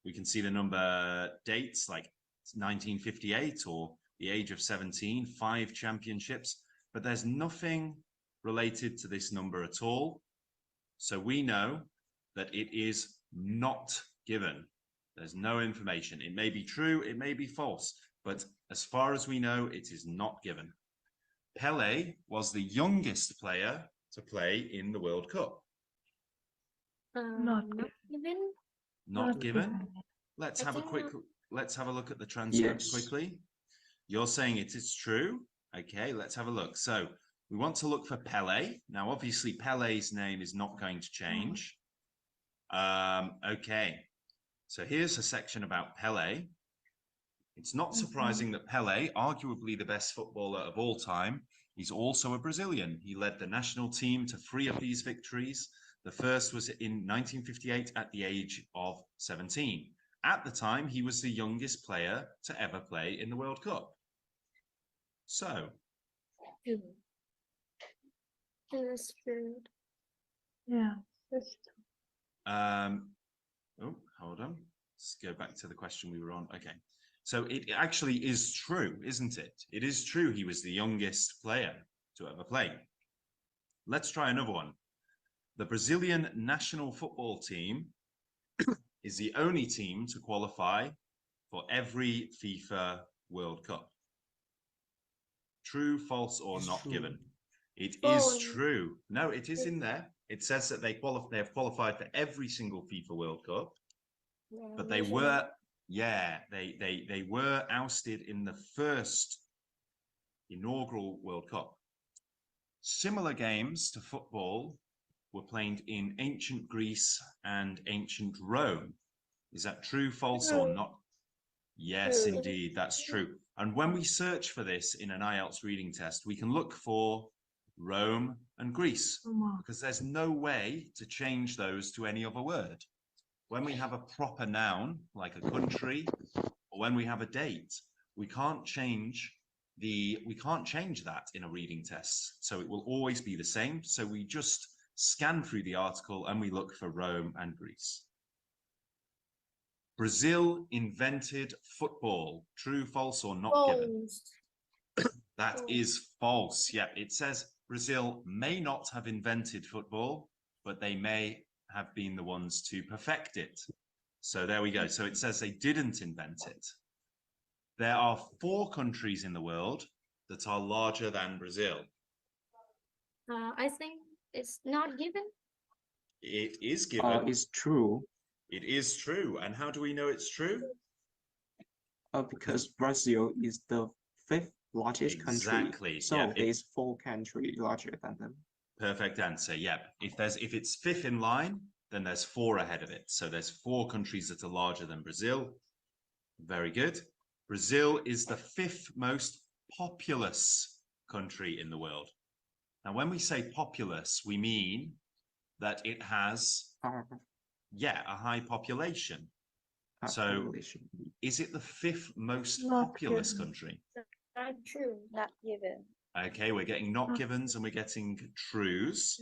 We can see the number dates like 1958 or the age of 17, 5 championships, but there's nothing related to this number at all. So we know that it is not given. There's no information. It may be true, it may be false, but as far as we know, it is not given. Pele was the youngest player to play in the World Cup. Not given. Not given. Let's have a look at the transcript quickly. You're saying it is true. Okay, let's have a look. So we want to look for Pele. Now, obviously, Pele's name is not going to change. Okay, so here's a section about Pele. It's not surprising that Pele, arguably the best footballer of all time, He's also a Brazilian. He led the national team to 3 of these victories. The first was in 1958 at the age of 17. At the time, he was the youngest player to ever play in the World Cup. So, That's true. Yeah, that's oh, hold on. Let's go back to the question we were on. Okay. So it actually is true, isn't it? It is true he was the youngest player to ever play. Let's try another one. The Brazilian national football team is the only team to qualify for every FIFA World Cup. True, false, or It's not true. given? It is False. true. No, it is in there. It says that they have qualified for every single FIFA World Cup, but they were, they were ousted in the first inaugural World Cup. Similar games to football were played in ancient Greece and ancient Rome. Is that true, false, or not? Yes, True. indeed, that's true. And when we search for this in an IELTS reading test, we can look for Rome and Greece, because there's no way to change those to any other word. When we have a proper noun, like a country, or when we have a date, we can't change that in a reading test. So it will always be the same. So we just scan through the article and we look for Rome and Greece. Brazil invented football. True, false, or not given? That is false. Yeah, it says Brazil may not have invented football, but they may have been the ones to perfect it. So there we go. So it says they didn't invent it. There are 4 countries in the world that are larger than Brazil. I think it's not given. It is given. It's true. It is true. And how do we know it's true? Because Brazil is the 5th largest country. Exactly. So Yeah, there's 4 countries larger than them. Perfect answer. Yeah. If it's 5th in line, then there's 4 ahead of it. So there's 4 countries that are larger than Brazil. Very good. Brazil is the 5th most populous country in the world. Now, when we say populous, we mean that it has, a high population. So is it the 5th most populous country? Not true. Not given. Okay, we're getting not givens and we're getting trues.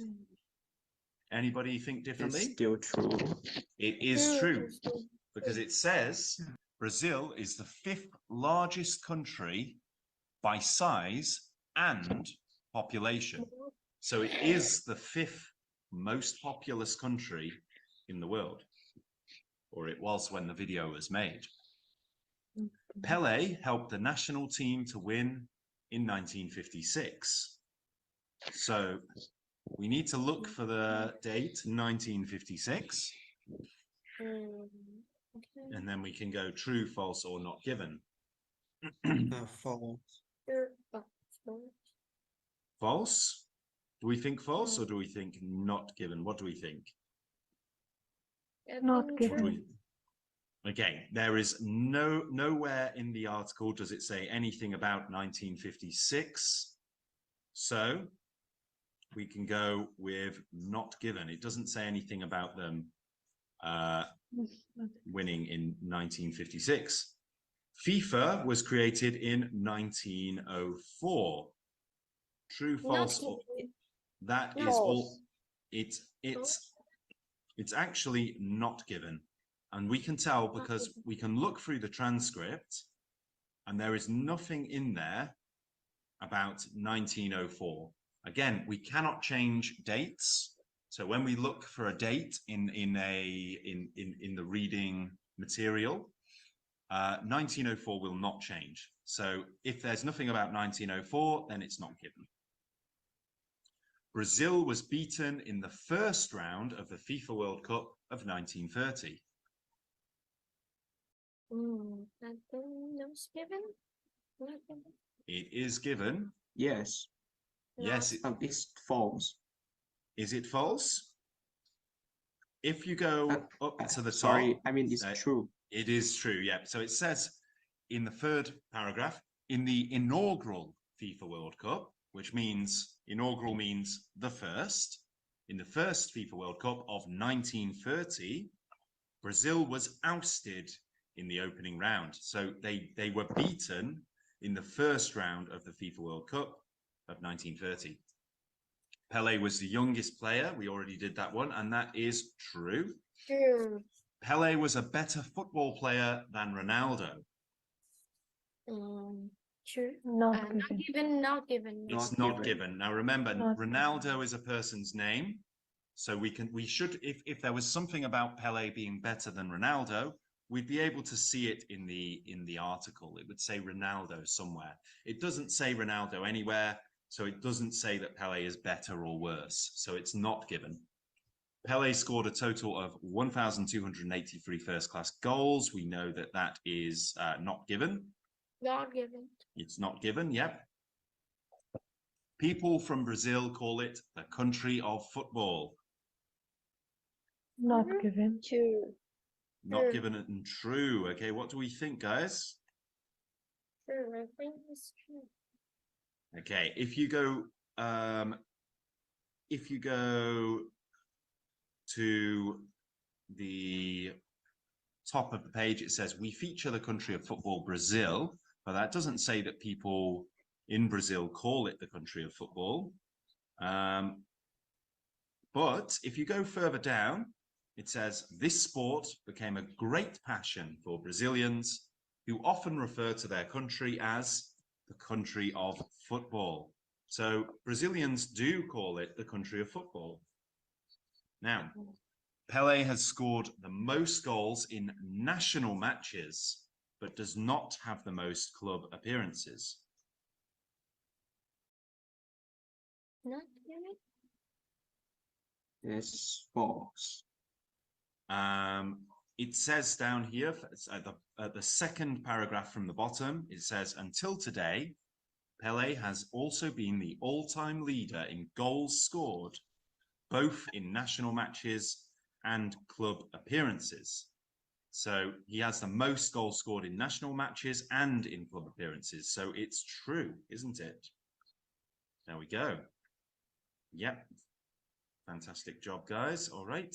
Anybody think differently? It's still true. It is true, because it says Brazil is the 5th largest country by size and population. So it is the 5th most populous country in the world, or it was when the video was made. Pelé helped the national team to win in 1956. So we need to look for the date 1956, and then we can go true, false, or not given. False. False? Do we think false or do we think not given? What do we think? not given. Okay, there is nowhere in the article does it say anything about 1956. So we can go with not given. It doesn't say anything about them winning in 1956. FIFA was created in 1904. True, false? That is all. It's actually not given. And we can tell because we can look through the transcript and there is nothing in there about 1904. Again, we cannot change dates. So when we look for a date in the reading material, 1904 will not change. So if there's nothing about 1904, then it's not given. Brazil was beaten in the first round of the FIFA World Cup of 1930. It is given. Yes. Yes. It's false. Is it false? If you go up to the top. Sorry, I mean it's true. It is true, yeah. So it says in the 3rd paragraph, in the inaugural FIFA World Cup, which means inaugural means the first. In the first FIFA World Cup of 1930, Brazil was ousted in the opening round. So they were beaten in the first round of the FIFA World Cup of 1930. Pelé was the youngest player. We already did that one, and that is true. True. Pelé was a better football player than Ronaldo. True. Not Not given. Not given. It's not given. Now remember, Not Ronaldo is a person's name. So we should, if there was something about Pelé being better than Ronaldo, we'd be able to see it in the article. It would say Ronaldo somewhere. It doesn't say Ronaldo anywhere, so it doesn't say that Pelé is better or worse. So it's not given. Pelé scored a total of 1,283 first-class goals. We know that that is not given. Not given. It's not given, yep. People from Brazil call it the country of football. Not given. True. Not given and true. Okay, what do we think, guys? True. I think it's true. Okay, if you go to the top of the page, it says we feature the country of football, Brazil, but that doesn't say that people in Brazil call it the country of football. But if you go further down, it says this sport became a great passion for Brazilians who often refer to their country as the country of football. So Brazilians do call it the country of football. Now, Pelé has scored the most goals in national matches, but does not have the most club appearances. Not given. It's false. It says down here at the second paragraph from the bottom, it says, until today, Pelé has also been the all-time leader in goals scored, both in national matches and club appearances. So he has the most goals scored in national matches and in club appearances. So it's true, isn't it? There we go. Yep. Fantastic job, guys. All right.